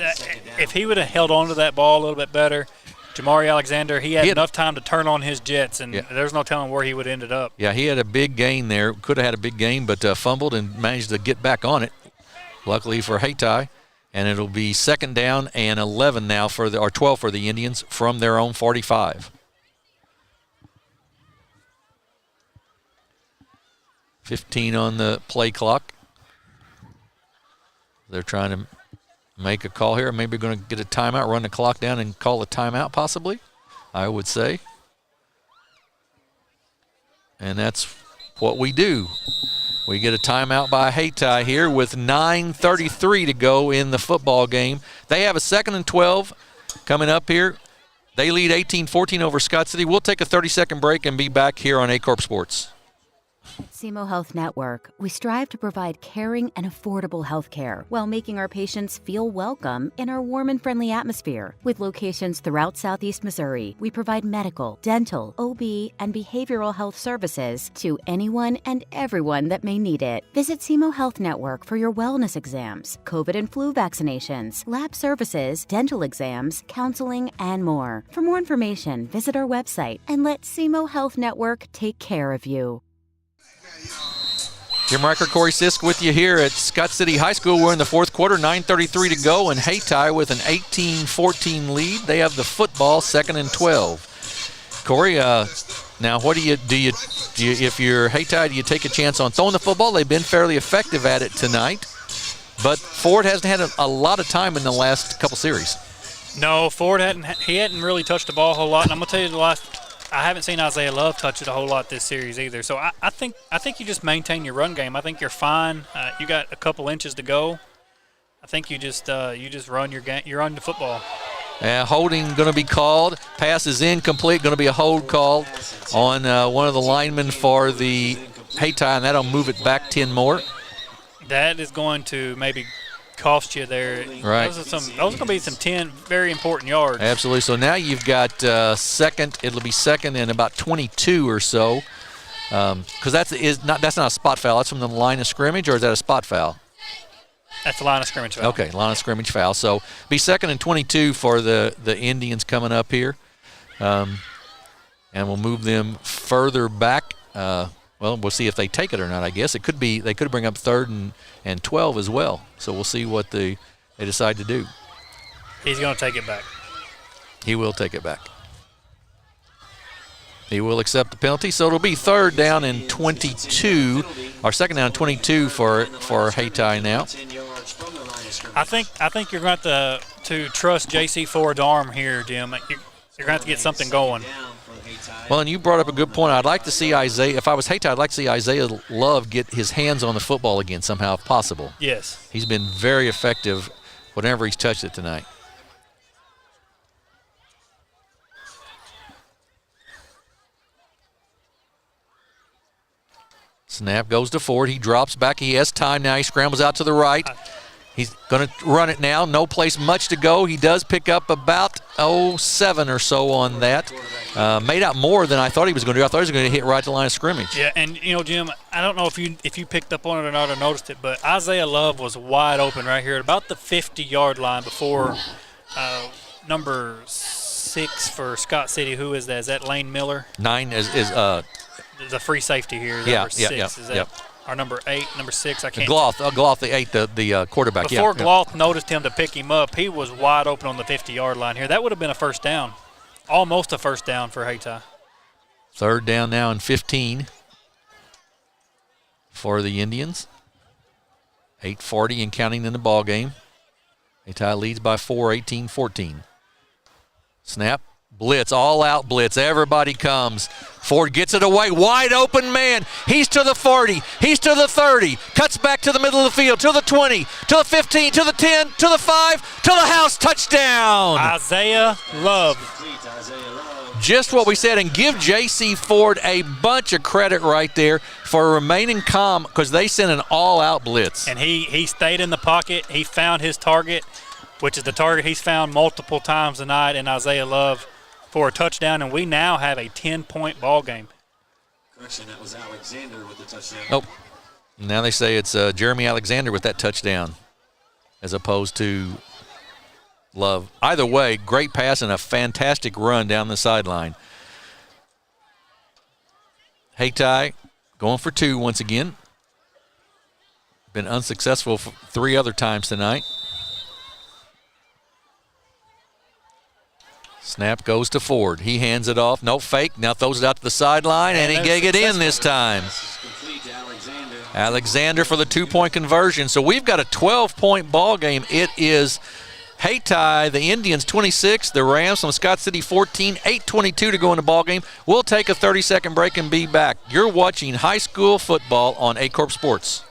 if he would have held on to that ball a little bit better, Jamari Alexander, he had enough time to turn on his jets, and there's no telling where he would have ended up. Yeah, he had a big gain there. Could have had a big gain, but fumbled and managed to get back on it. Luckily for Hayti. And it'll be 2nd down and 11 now or 12 for the Indians from their own 45. 15 on the play clock. They're trying to make a call here. Maybe going to get a timeout, run the clock down, and call a timeout possibly, I would say. And that's what we do. We get a timeout by Hayti here with 9:33 to go in the football game. They have a 2nd and 12 coming up here. They lead 18-14 over Scott City. We'll take a 30-second break and be back here on Aycorp Sports. At SEMO Health Network, we strive to provide caring and affordable health care while making our patients feel welcome in our warm and friendly atmosphere. With locations throughout Southeast Missouri, we provide medical, dental, OB, and behavioral health services to anyone and everyone that may need it. Visit SEMO Health Network for your wellness exams, COVID and flu vaccinations, lab services, dental exams, counseling, and more. For more information, visit our website and let SEMO Health Network take care of you. Jim Riker, Corey Sisk with you here at Scott City High School. We're in the fourth quarter, 9:33 to go, and Hayti with an 18-14 lead. They have the football, 2nd and 12. Corey, now what do you if you're Hayti, do you take a chance on throwing the football? They've been fairly effective at it tonight, but Ford hasn't had a lot of time in the last couple series. No, Ford hadn't really touched the ball a whole lot, and I'm gonna tell you I haven't seen Isaiah Love touch it a whole lot this series either. So I think you just maintain your run game. I think you're fine. You got a couple inches to go. I think you just run your game. You run the football. Holding going to be called. Pass is incomplete. Going to be a hold called on one of the linemen for the Hayti, and that'll move it back 10 more. That is going to maybe cost you there. Right. Those are going to be some 10 very important yards. Absolutely. So now you've got second. It'll be 2nd and about 22 or so. Because that's not a spot foul. That's from the line of scrimmage, or is that a spot foul? That's the line of scrimmage foul. Okay, line of scrimmage foul. So be 2nd and 22 for the Indians coming up here. And we'll move them further back. Well, we'll see if they take it or not, I guess. It could be they could bring up 3rd and 12 as well. So we'll see what they decide to do. He's going to take it back. He will take it back. He will accept the penalty. So it'll be 3rd down and 22, or 2nd down and 22 for Hayti now. I think you're going to have to trust J.C. Ford's arm here, Jim. You're going to have to get something going. Well, and you brought up a good point. I'd like to see Isaiah, if I was Hayti, I'd like to see Isaiah Love get his hands on the football again somehow if possible. Yes. He's been very effective whenever he's touched it tonight. Snap goes to Ford. He drops back. He has time now. He scrambles out to the right. He's going to run it now. No place much to go. He does pick up about 7 or so on that. Made out more than I thought he was going to do. I thought he was going to hit right to the line of scrimmage. Yeah, and Jim, I don't know if you picked up on it or not or noticed it, but Isaiah Love was wide open right here at about the 50-yard line before number 6 for Scott City. Who is that? Is that Lane Miller? 9 is the free safety here. Yeah, number 6. Is that our number 8, number 6? I can't. Gloth, the 8, the quarterback. Before Gloth noticed him to pick him up, he was wide open on the 50-yard line here. That would have been a first down, almost a first down for Hayti. 3rd down now and 15 for the Indians. 8:40 and counting in the ball game. Hayti leads by 4, 18-14. Snap. Blitz, all-out blitz. Everybody comes. Ford gets it away. Wide open man. He's to the 40. He's to the 30. Cuts back to the middle of the field, to the 20, to the 15, to the 10, to the 5, to the house. Touchdown. Isaiah Love. Just what we said, and give J.C. Ford a bunch of credit right there for remaining calm because they sent an all-out blitz. And he stayed in the pocket. He found his target, which is the target he's found multiple times tonight in Isaiah Love, for a touchdown, and we now have a 10-point ball game. Correction, that was Alexander with the touchdown. Oh, now they say it's Jeremy Alexander with that touchdown as opposed to Love. Either way, great pass and a fantastic run down the sideline. Hayti going for 2 once again. Been unsuccessful for 3 other times tonight. Snap goes to Ford. He hands it off. No fake. Now throws it out to the sideline, and he get it in this time. Alexander for the 2-point conversion. So we've got a 12-point ball game. It is Hayti, the Indians 26, the Rams from Scott City 14, 8:22 to go in the ball game. We'll take a 30-second break and be back. You're watching high school football on Aycorp Sports.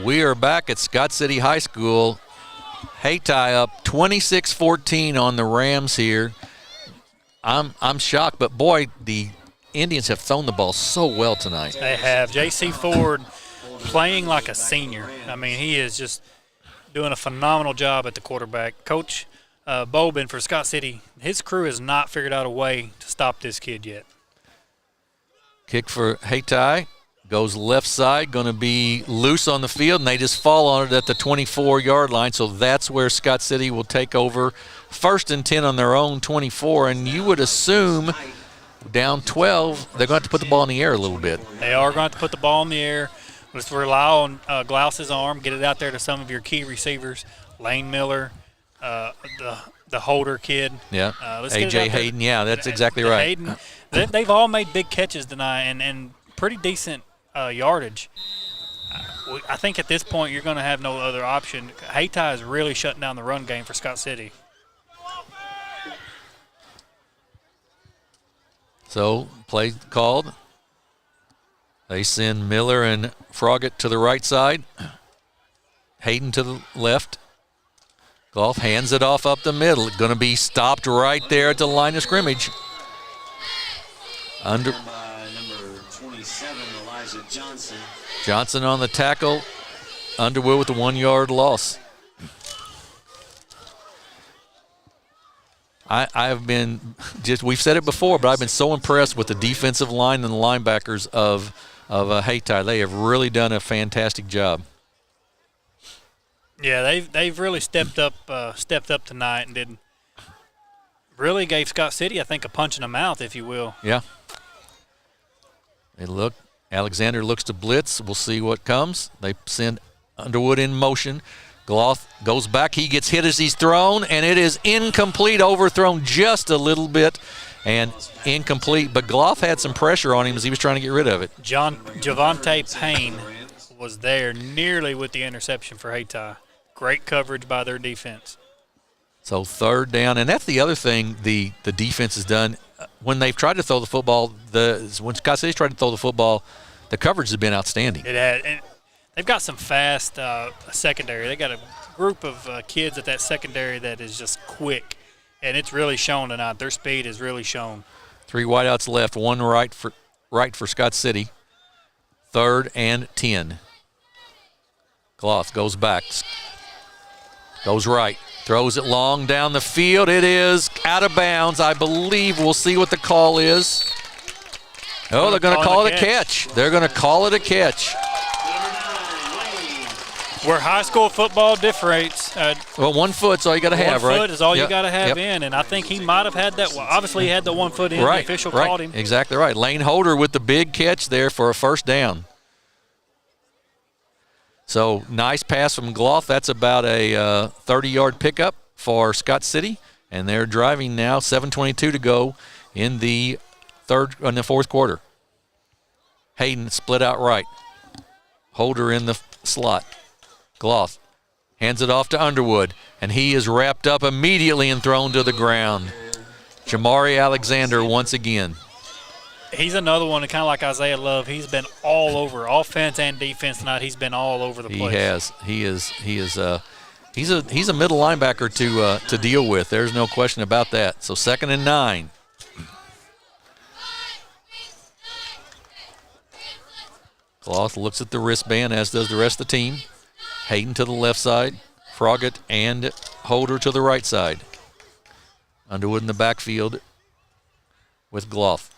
We are back at Scott City High School. Hayti up 26-14 on the Rams here. I'm shocked, but boy, the Indians have thrown the ball so well tonight. They have. J.C. Ford playing like a senior. I mean, he is just doing a phenomenal job at the quarterback. Coach Bobin for Scott City, his crew has not figured out a way to stop this kid yet. Kick for Hayti. Goes left side, going to be loose on the field, and they just fall on it at the 24-yard line. So that's where Scott City will take over 1st and 10 on their own 24. And you would assume down 12, they're going to have to put the ball in the air a little bit. They are going to have to put the ball in the air. Let's rely on Glouse's arm, get it out there to some of your key receivers, Lane Miller, the Holder kid. Yeah, A.J. Hayden, yeah, that's exactly right. Hayden, they've all made big catches tonight and pretty decent yardage. I think at this point you're going to have no other option. Hayti is really shutting down the run game for Scott City. So play called. They send Miller and Froggatt to the right side. Hayden to the left. Goff hands it off up the middle. Going to be stopped right there at the line of scrimmage. Johnson on the tackle. Underwood with a 1-yard loss. I have been we've said it before, but I've been so impressed with the defensive line and the linebackers of Hayti. They have really done a fantastic job. Yeah, they've really stepped up tonight and really gave Scott City, I think, a punch in the mouth, if you will. Yeah. They look. Alexander looks to blitz. We'll see what comes. They send Underwood in motion. Gloth goes back. He gets hit as he's thrown, and it is incomplete, overthrown just a little bit, and incomplete. But Gloth had some pressure on him as he was trying to get rid of it. Javante Payne was there nearly with the interception for Hayti. Great coverage by their defense. So 3rd down, and that's the other thing the defense has done. When they've tried to throw the football, when Scott City's tried to throw the football, the coverage has been outstanding. It had. And they've got some fast secondary. They got a group of kids at that secondary that is just quick, and it's really shown tonight. Their speed is really shown. 3 wideouts left, 1 right for Scott City. 3rd and 10. Gloth goes back, goes right. Throws it long down the field. It is out of bounds. I believe we'll see what the call is. Oh, they're going to call it a catch. They're going to call it a catch. Where high school football differentiates. Well, 1 foot's all you got to have, right? 1 foot is all you got to have in, and I think he might have had that. Well, obviously, he had the 1 foot in. Right, the official called him. Exactly right. Lane Holder with the big catch there for a 1st down. So nice pass from Gloth. That's about a 30-yard pickup for Scott City, and they're driving now. 7:22 to go in the 4th quarter. Hayden split out right. Holder in the slot. Gloth hands it off to Underwood, and he is wrapped up immediately and thrown to the ground. Jamari Alexander once again. He's another one, kind of like Isaiah Love. He's been all over, offense and defense tonight. He's been all over the place. He has. He's a middle linebacker to deal with. There's no question about that. So 2nd and 9. Gloth looks at the wristband, as does the rest of the team. Hayden to the left side. Froggatt and Holder to the right side. Underwood in the backfield with Gloth.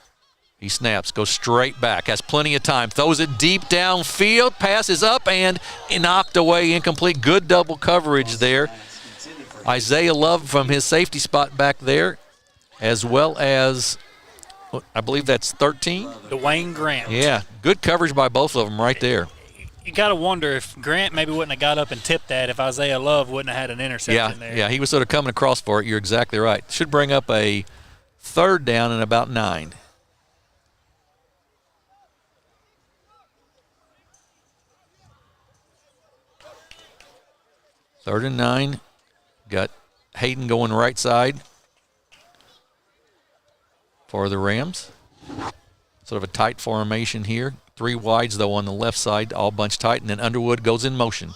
He snaps, goes straight back, has plenty of time, throws it deep downfield, passes up and knocked away, incomplete. Good double coverage there. Isaiah Love from his safety spot back there, as well as, I believe that's 13. Dwayne Grant. Yeah, good coverage by both of them right there. You got to wonder if Grant maybe wouldn't have got up and tipped that if Isaiah Love wouldn't have had an interception there. Yeah, he was sort of coming across for it. You're exactly right. Should bring up a 3rd down and about 9. Third and 9. Got Hayden going right side for the Rams. Sort of a tight formation here. 3 wides, though, on the left side, all bunched tight, and then Underwood goes in motion.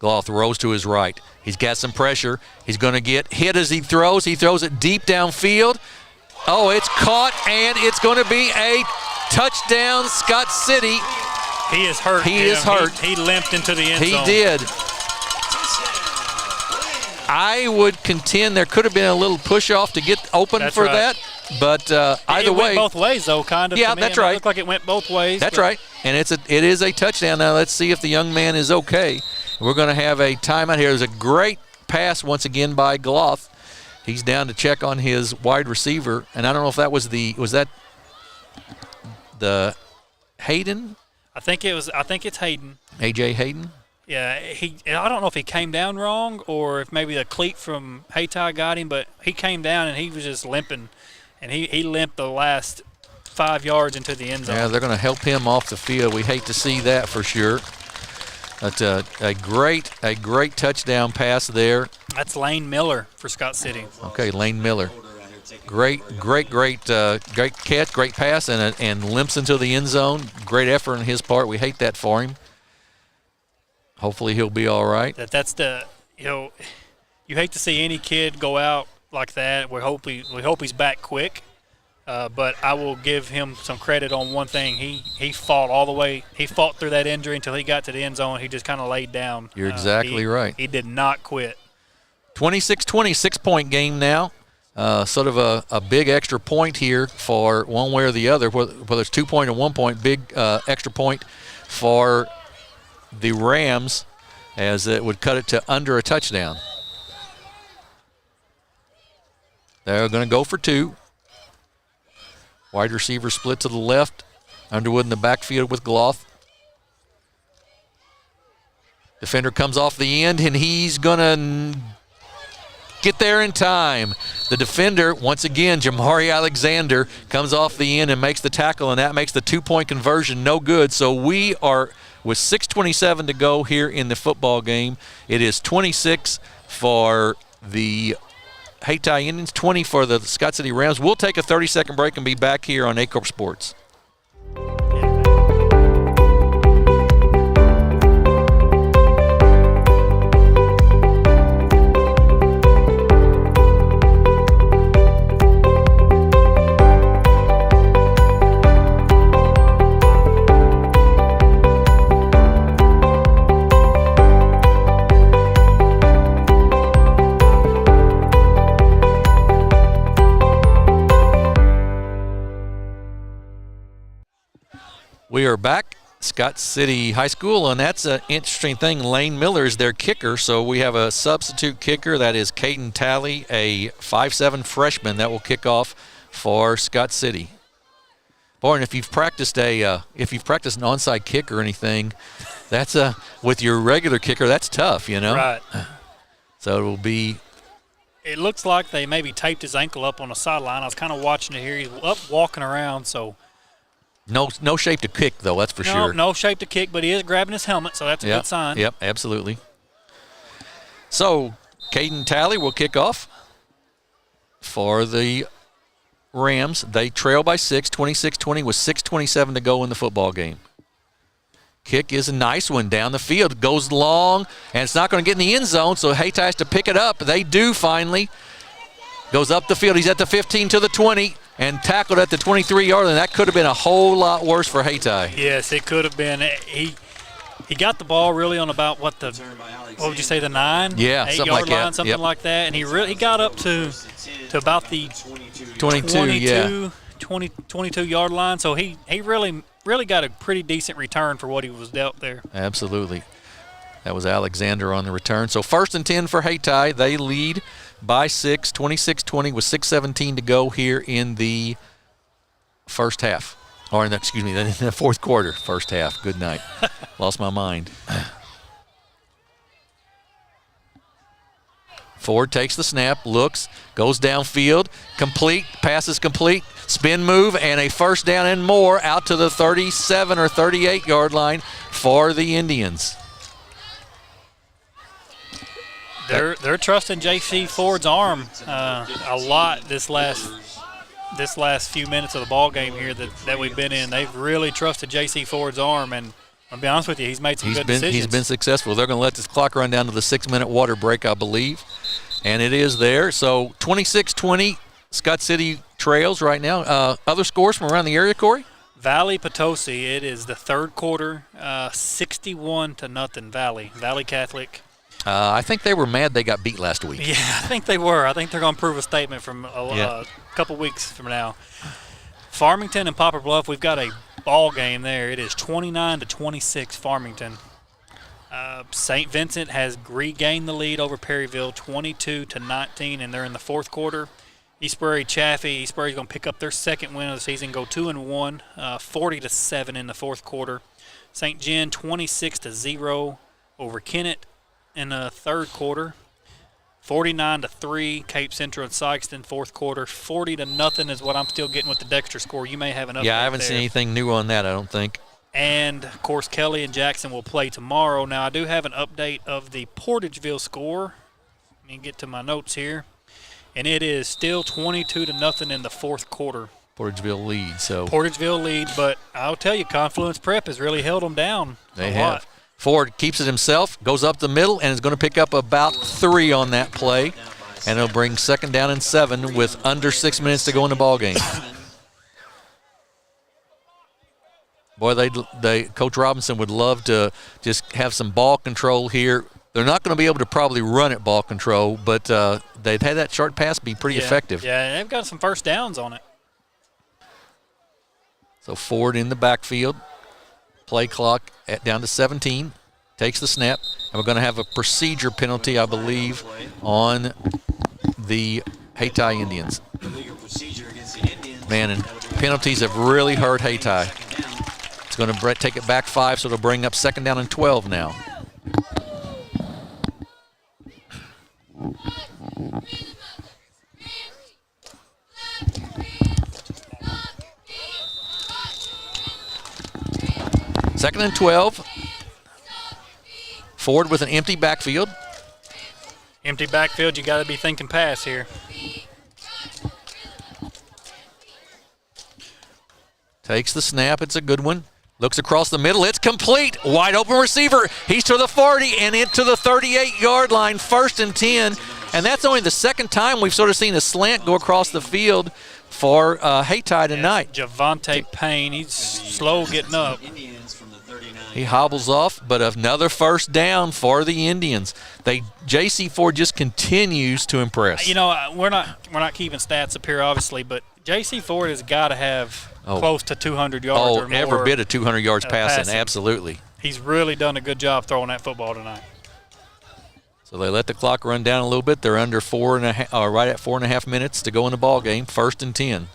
Gloth throws to his right. He's got some pressure. He's going to get hit as he throws. He throws it deep downfield. Oh, it's caught, and it's going to be a touchdown, Scott City. He is hurt. He is hurt. He limped into the end zone. He did. I would contend there could have been a little push-off to get open for that. But either way. It went both ways, though, kind of. Yeah, that's right. It looked like it went both ways. That's right. And it is a touchdown. Now let's see if the young man is okay. We're going to have a timeout here. There's a great pass once again by Gloth. He's down to check on his wide receiver. And I don't know if that was that the Hayden? I think it's Hayden. A.J. Hayden? Yeah, I don't know if he came down wrong or if maybe the cleat from Hayti got him, but he came down and he was just limping. And he limped the last 5 yards into the end zone. Yeah, they're going to help him off the field. We hate to see that for sure. But a great touchdown pass there. That's Lane Miller for Scott City. Okay, Lane Miller. Great catch, great pass, and limps into the end zone. Great effort on his part. We hate that for him. Hopefully he'll be all right. You hate to see any kid go out like that. We hope he's back quick. But I will give him some credit on one thing. He fought all the way. He fought through that injury until he got to the end zone. He just kind of laid down. You're exactly right. He did not quit. 26-20, 6-point game now. Sort of a big extra point here for one way or the other, whether it's 2 point or 1 point, big extra point for the Rams, as it would cut it to under a touchdown. They're going to go for 2. Wide receiver split to the left. Underwood in the backfield with Gloth. Defender comes off the end, and he's going to get there in time. The defender, once again, Jamari Alexander, comes off the end and makes the tackle, and that makes the 2-point conversion no good. So we are, with 6:27 to go here in the football game, it is 26 for the Hayti Indians, 20 for the Scott City Rams. We'll take a 30-second break and be back here on Aycorp Sports. We are back, Scott City High School, and that's an interesting thing. Lane Miller is their kicker, so we have a substitute kicker. That is Caden Talley, a 5'7" freshman that will kick off for Scott City. Boy, and if you've practiced an onside kick or anything, that's with your regular kicker, that's tough, you know. Right. So it will be. It looks like they maybe taped his ankle up on the sideline. I was kind of watching it here. He's up walking around, so. No shape to kick, though, that's for sure. No shape to kick, but he is grabbing his helmet, so that's a good sign. Yep, absolutely. So, Caden Talley will kick off for the Rams. They trail by 6, 26-20 with 6:27 to go in the football game. Kick is a nice one down the field. Goes long, and it's not going to get in the end zone, so Hayti has to pick it up. They do finally. Goes up the field. He's at the 15 to the 20. And tackled at the 23-yard line. That could have been a whole lot worse for Hayti. Yes, it could have been. He got the ball really on about what would you say, the 9? Yeah, 8 something yard like line, that. Something like that. And he got up to about the 22, 22-yard line. So he really got a pretty decent return for what he was dealt there. Absolutely. That was Alexander on the return. So 1st and 10 for Hayti. They lead by 6, 26-20 with 6:17 to go here in the first half. Or, in the fourth quarter, first half. Good night. Lost my mind. Ford takes the snap, looks, goes downfield, complete, pass is complete, spin move, and a first down and more out to the 37 or 38-yard line for the Indians. They're trusting J.C. Ford's arm a lot this last few minutes of the ball game here that we've been in. They've really trusted J.C. Ford's arm, and I'll be honest with you, he's made some good decisions. He's been successful. They're going to let this clock run down to the 6-minute water break, I believe, and it is there. So 26-20, Scott City trails right now. Other scores from around the area, Corey? Valley Potosi, it is the third quarter, 61-0 Valley Catholic. I think they were mad they got beat last week. Yeah, I think they were. I think they're going to prove a statement from a couple weeks from now. Farmington and Poplar Bluff, we've got a ball game there. It is 29-26 Farmington. St. Vincent has regained the lead over Perryville, 22-19, and they're in the fourth quarter. East Prairie Chaffee. East Prairie's going to pick up their second win of the season, go 2-1, 40-7 in the fourth quarter. St. John 26-0 over Kennett in the third quarter. 49-3 Cape Central and Sykeston, fourth quarter. 40-0 is what I'm still getting with the Dexter score. You may have an update. Yeah, I haven't seen anything new on that, I don't think. And, of course, Kelly and Jackson will play tomorrow. Now, I do have an update of the Portageville score. Let me get to my notes here. And it is still 22-0 in the fourth quarter. Portageville lead, but I'll tell you, Confluence Prep has really held them down a lot. Ford keeps it himself, goes up the middle, and is going to pick up about 3 on that play. And it'll bring 2nd down and 7 with under 6 minutes to go in the ball game. Boy, Coach Robinson would love to just have some ball control here. They're not going to be able to probably run at ball control, but they've had that short pass be pretty effective. Yeah, they've got some first downs on it. So Ford in the backfield. Play clock down to 17. Takes the snap. And we're going to have a procedure penalty, I believe, on the Hayti Indians. Man, and penalties have really hurt Hayti. It's going to take it back 5, so it'll bring up 2nd down and 12 now. Second and 12. Ford with an empty backfield. Empty backfield, you got to be thinking pass here. Takes the snap. It's a good one. Looks across the middle. It's complete. Wide open receiver. He's to the 40 and into the 38-yard line. 1st and 10. And that's only the second time we've sort of seen a slant go across the field for Hayti tonight. Javante Payne, he's slow getting up. He hobbles off, but another first down for the Indians. J.C. Ford just continues to impress. You know, we're not keeping stats up here, obviously, but J.C. Ford has got to have close to 200 yards or more. Every bit of 200 yards passing, absolutely. He's really done a good job throwing that football tonight. So they let the clock run down a little bit. They're under right at 4.5 minutes to go in the ball game. 1st and 10.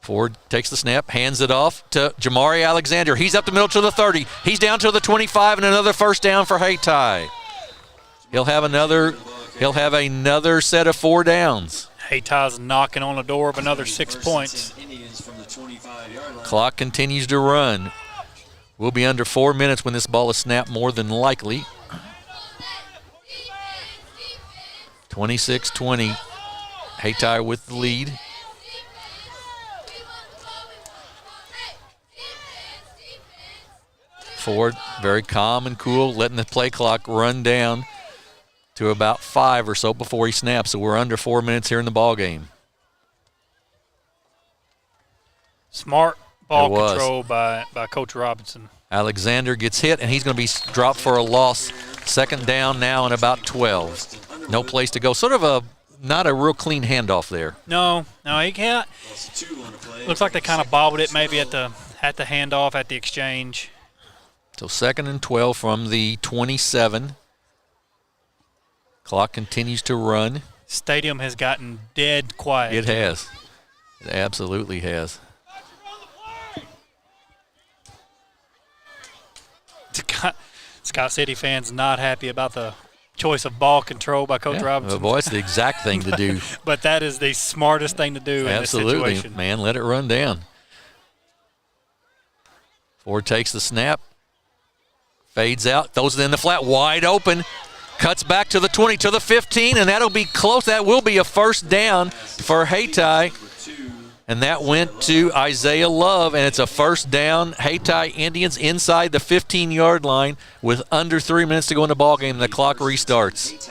Ford takes the snap, hands it off to Jamari Alexander. He's up the middle to the 30. He's down to the 25, and another first down for Hayti. He'll have another set of 4 downs. Hayty's knocking on the door of another 6 points. Clock continues to run. We'll be under 4 minutes when this ball is snapped, more than likely. 26-20. Hayti with the lead. Ford very calm and cool, letting the play clock run down to about 5 or so before he snaps. So we're under 4 minutes here in the ball game. Smart Ball control by Coach Robinson. Alexander gets hit, and he's going to be dropped for a loss. Second down now and about 12. No place to go. Sort of not a real clean handoff there. No, he can't. Looks like they kind of bobbled it maybe at the handoff, at the exchange. So 2nd and 12 from the 27. Clock continues to run. Stadium has gotten dead quiet. It has. It absolutely has. Scott City fans not happy about the choice of ball control by Coach Robinson. Well, boy, it's the exact thing to do. But that is the smartest thing to do in this situation. Man, let it run down. Ford takes the snap. Fades out, throws it in the flat, wide open. Cuts back to the 20, to the 15, and that'll be close. That will be a first down for Hayti. And that went to Isaiah Love, and it's a first down. Hayti Indians inside the 15-yard line with under 3 minutes to go in the ballgame, and the clock restarts.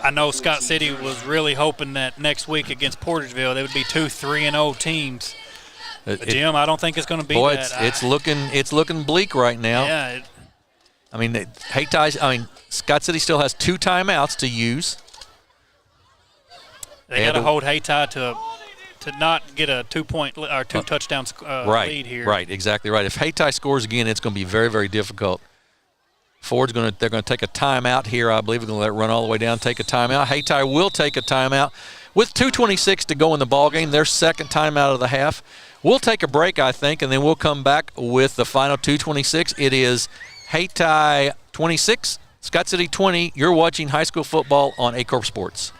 I know Scott City was really hoping that next week against Portersville they would be 2 3-0 teams. But Jim, I don't think it's going to be that. It's looking bleak right now. Yeah. Scott City still has 2 timeouts to use. They got to hold Hayti to not get a 2-point or 2 touchdowns lead here. Right, exactly right. If Hayti scores again, it's going to be very, very difficult. They're going to take a timeout here. I believe they're going to let it run all the way down, take a timeout. Hayti will take a timeout. With 2:26 to go in the ballgame, their second timeout of the half. We'll take a break, I think, and then we'll come back with the final 2:26. It is Hayti 26, Scott City 20. You're watching high school football on Aycorp Sports.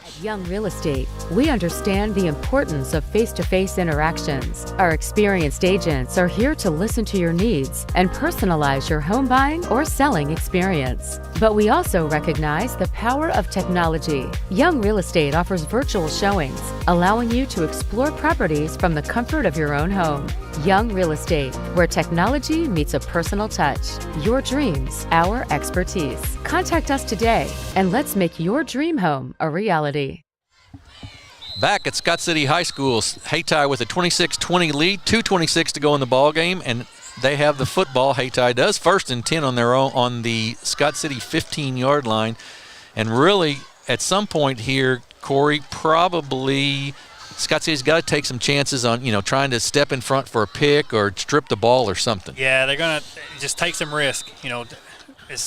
At Young Real Estate, we understand the importance of face-to-face interactions. Our experienced agents are here to listen to your needs and personalize your home buying or selling experience. But we also recognize the power of technology. Young Real Estate offers virtual showings, allowing you to explore properties from the comfort of your own home. Young Real Estate, where technology meets a personal touch. Your dreams, our expertise. Contact us today, and let's make your dream home a reality. Back at Scott City High School, Hayti with a 26-20 lead, 2:26 to go in the ball game, and they have the football. Hayti does 1st and 10 on their own on the Scott City 15-yard line, and really at some point here, Corey, probably Scott City's got to take some chances on trying to step in front for a pick or strip the ball or something. Yeah, they're gonna just take some risk. As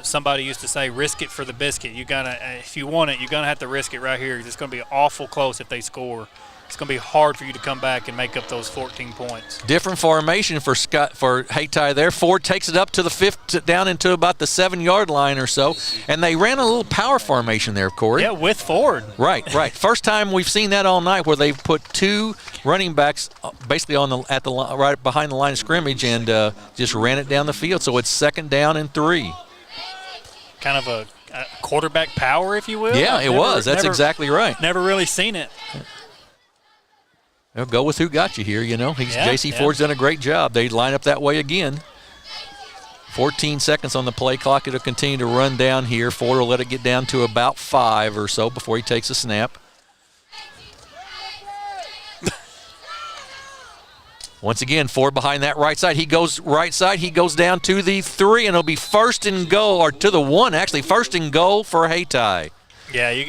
somebody used to say, risk it for the biscuit. You gotta, if you want it, you're gonna have to risk it right here. It's gonna be awful close if they score. It's gonna be hard for you to come back and make up those 14 points. Different formation for Hayti there. Ford takes it up to the 5th, down into about the 7-yard line or so, and they ran a little power formation there, Corey. Yeah, with Ford. Right. First time we've seen that all night, where they've put 2 running backs basically right behind the line of scrimmage and just ran it down the field. So it's 2nd down and 3. Kind of a quarterback power, if you will. Yeah, it was. That's exactly right. Never really seen it. They'll go with who got you here, J.C. Ford's done a great job. They line up that way again. 14 seconds on the play clock. It'll continue to run down here. Ford will let it get down to about 5 or so before he takes a snap. Once again, Ford behind that right side. He goes right side. He goes down to the 3, and it'll be 1st and goal, or to the 1, actually. 1st and goal for Hayti. Yeah,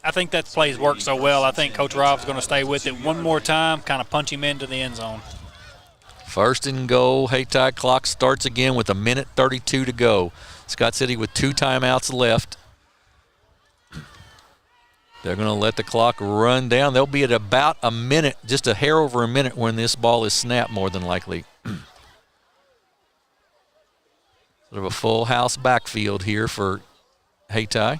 I think that play's worked so well. I think Coach Rob's going to stay with it one more time, kind of punch him into the end zone. 1st and goal. Hayti clock starts again with 1:32 to go. Scott City with 2 timeouts left. They're going to let the clock run down. They'll be at about a minute, just a hair over a minute when this ball is snapped, more than likely. Sort of a full house backfield here for Hayti.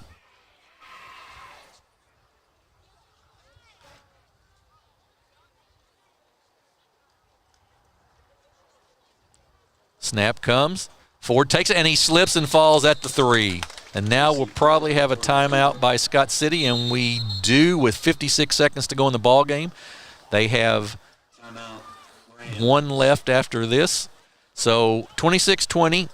Snap comes. Ford takes it, and he slips and falls at the 3. And now we'll probably have a timeout by Scott City, and we do with 56 seconds to go in the ball game. They have 1 left after this. So 26-20,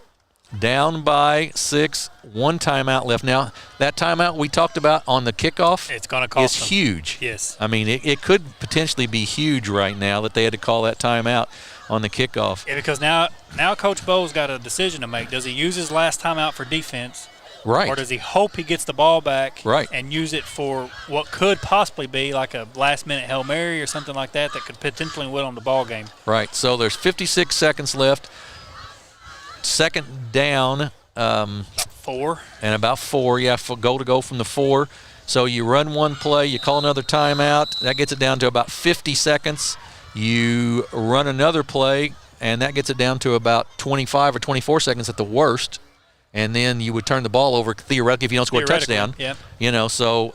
Down by 6, 1 timeout left. Now, that timeout we talked about on the kickoff it's going to cost is huge. Yes. I mean, it could potentially be huge right now that they had to call that timeout on the kickoff. Yeah, because now Coach Bowe's got a decision to make. Does he use his last timeout for defense? Right. Or does he hope he gets the ball back right. and use it for what could possibly be like a last-minute Hail Mary or something like that could potentially win on the ball game? Right. So there's 56 seconds left. Second down. About 4. And about 4, yeah, goal to go from the 4. So you run one play, you call another timeout. That gets it down to about 50 seconds. You run another play, and that gets it down to about 25 or 24 seconds at the worst. And then you would turn the ball over theoretically if you don't score a touchdown. Yep. You know, so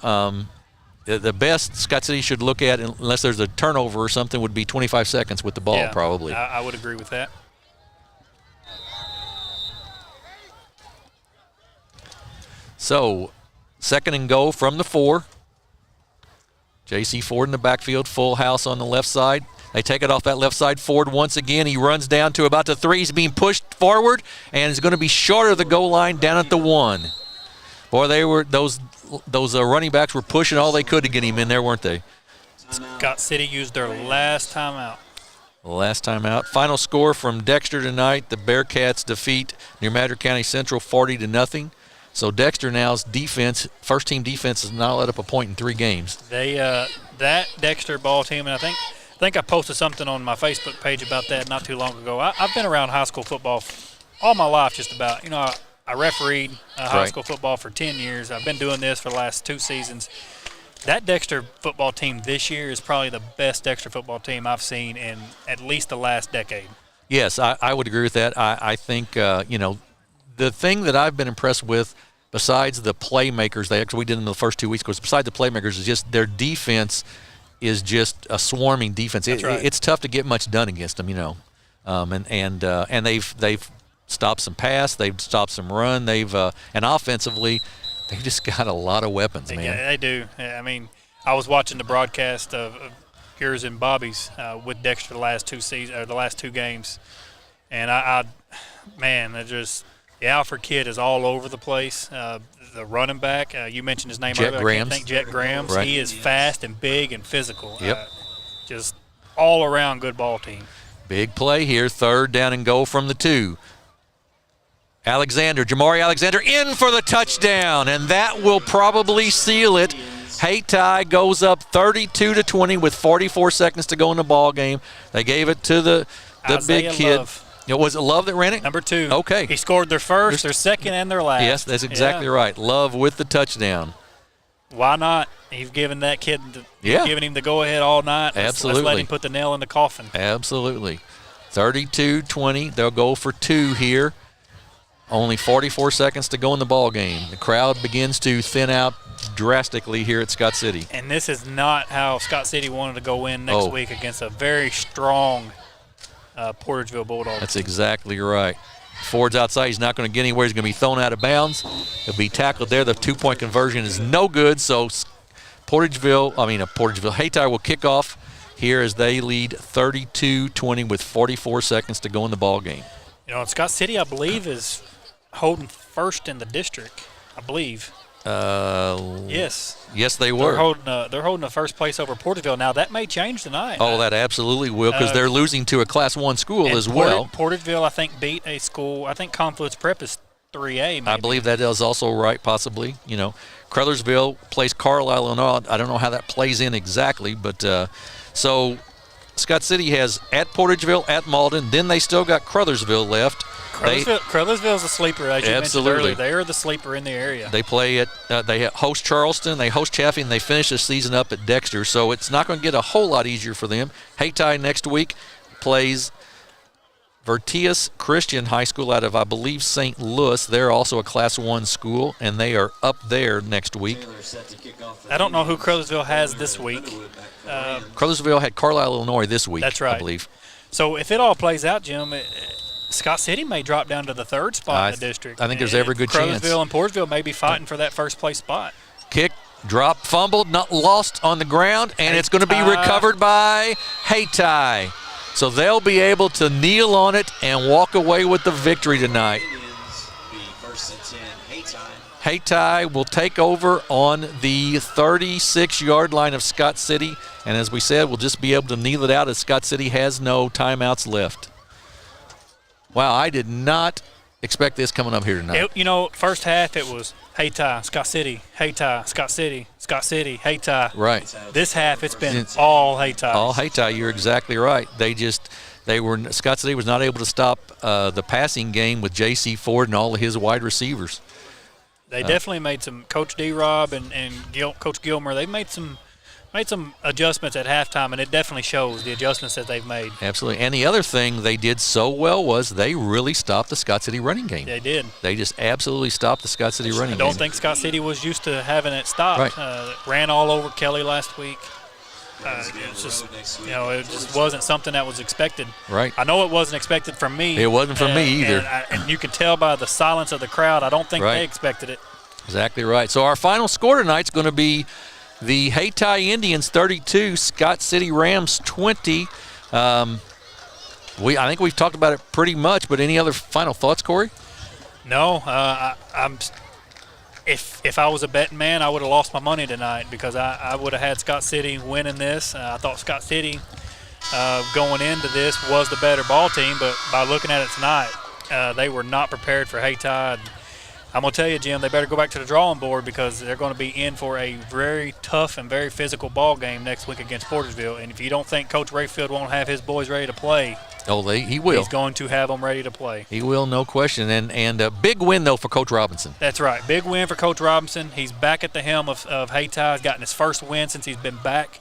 the best Scott City should look at, unless there's a turnover or something, would be 25 seconds with the ball, probably. I would agree with that. So, second and goal from the 4. J.C. Ford in the backfield, full house on the left side. They take it off that left side. Ford once again. He runs down to about the 3. He's being pushed forward, and is going to be short of the goal line down at the 1. Boy, they were those running backs were pushing all they could to get him in there, weren't they? Scott City used their last timeout. Last time out. Final score from Dexter tonight. The Bearcats defeat New Madrid County Central 40-0. So Dexter now's defense, first team defense, has not let up a point in 3 games. They that Dexter ball team, and I think I posted something on my Facebook page about that not too long ago. I've been around high school football all my life, just about. You know, I refereed high school football for 10 years. I've been doing this for the last 2 seasons. That Dexter football team this year is probably the best Dexter football team I've seen in at least the last decade. Yes, I would agree with that. I think, the thing that I've been impressed with, besides the playmakers we did in the first 2 weeks, because besides the playmakers, is just their defense is just a swarming defense. It's tough to get much done against them, you know. And they've stopped some pass, they've stopped some run, and offensively, they've just got a lot of weapons, man. Yeah, they do. I mean, I was watching the broadcast of yours and Bobby's with Dexter the last 2 games, and the Alfred kid is all over the place. The running back, you mentioned his name earlier. Jet Grams. Right. He is fast and big and physical. Yep. Just all around good ball team. Big play here, 3rd down and goal from the 2. Jamari Alexander in for the touchdown, and that will probably seal it. Hayti goes up 32-20 with 44 seconds to go in the ball game. They gave it to the big kid. Love. Was it Love that ran it? Number 2. Okay. He scored their first, their second, and their last. Yes, that's exactly right. Love with the touchdown. Why not? You've given that kid, giving him the go-ahead all night. Absolutely. Let's let him put the nail in the coffin. Absolutely. 32-20. They'll go for 2 here. Only 44 seconds to go in the ball game. The crowd begins to thin out drastically here at Scott City. And this is not how Scott City wanted to go in next week against a very strong Portageville Bulldogs. That's exactly right. Ford's outside. He's not going to get anywhere. He's going to be thrown out of bounds. He'll be tackled there. The 2-point conversion is no good. So Hayti will kick off here as they lead 32-20 with 44 seconds to go in the ball game. You know, Scott City, I believe, is holding first in the district. I believe. Yes. Yes, they were. They're holding the first place over Porterville. Now that may change tonight. Oh, that absolutely will, because they're losing to a Class 1 school as well. Porterville, I think, beat a school. I think Confluence Prep is 3A. Maybe. I believe that is also right, possibly. You know, Crothersville plays Carlisle, Illinois. I don't know how that plays in exactly, but so Scott City has at Portageville, at Malden. Then they still got Crothersville left. Crothersville's a sleeper, as you mentioned earlier. They are the sleeper in the area. They play they host Charleston, they host Chaffee, and they finish the season up at Dexter. So it's not going to get a whole lot easier for them. Hayti next week plays Vertius Christian High School out of, I believe, St. Louis. They're also a Class 1 school, and they are up there next week. I don't know who Crothersville has this week. Crothersville had Carlisle, Illinois this week, that's right. I believe. So if it all plays out, Jim, Scott City may drop down to the 3rd spot in the district. I think there's every good chance. Crothersville and Portageville may be fighting for that first-place spot. Kick, drop, fumbled, not lost on the ground, and it's going to be recovered by Hayti. So they'll be able to kneel on it and walk away with the victory tonight. Hayti will take over on the 36-yard line of Scott City. And as we said, we'll just be able to kneel it out as Scott City has no timeouts left. Wow, I did not expect this coming up here tonight. First half it was Hayti, Scott City, Hayti, Scott City, Scott City, Hayti. Right. This half it's been all Hayti. All Hayti, you're exactly right. Scott City was not able to stop the passing game with J.C. Ford and all of his wide receivers. They definitely made some. Coach D-Rob and Coach Gilmer, they made some adjustments at halftime, and it definitely shows the adjustments that they've made. Absolutely. And the other thing they did so well was they really stopped the Scott City running game. They did. They just absolutely stopped the Scott City running game. I don't think Scott City was used to having it stopped. Right. Ran all over Kelly last week. It just wasn't something that was expected. Right. I know it wasn't expected from me. It wasn't from me either. And you can tell by the silence of the crowd, I don't think they expected it. Exactly right. So our final score tonight is going to be the Hayti Indians 32, Scott City Rams 20. I think we've talked about it pretty much, but any other final thoughts, Corey? No. If I was a betting man, I would have lost my money tonight because I would have had Scott City winning this. I thought Scott City going into this was the better ball team, but by looking at it tonight, they were not prepared for Hayti. I'm going to tell you, Jim, they better go back to the drawing board because they're going to be in for a very tough and very physical ball game next week against Portersville. And if you don't think Coach Rayfield won't have his boys ready to play, he will. He's going to have them ready to play. He will, no question. And a big win, though, for Coach Robinson. That's right. Big win for Coach Robinson. He's back at the helm of Hayti. He's gotten his first win since he's been back.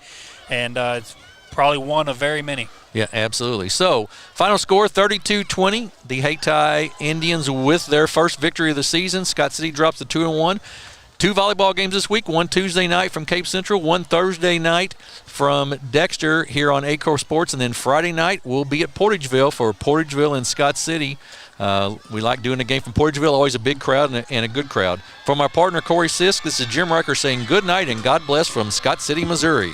And it's probably one of very many. Yeah, absolutely. So, final score, 32-20. The Hayti Indians with their first victory of the season. Scott City drops to 2-1. 2 volleyball games this week, one Tuesday night from Cape Central, one Thursday night from Dexter here on Aycorp Sports, and then Friday night we'll be at Portageville for Portageville and Scott City. We like doing a game from Portageville, always a big crowd and a good crowd. From our partner Corey Sisk, this is Jim Riker saying good night and God bless from Scott City, Missouri.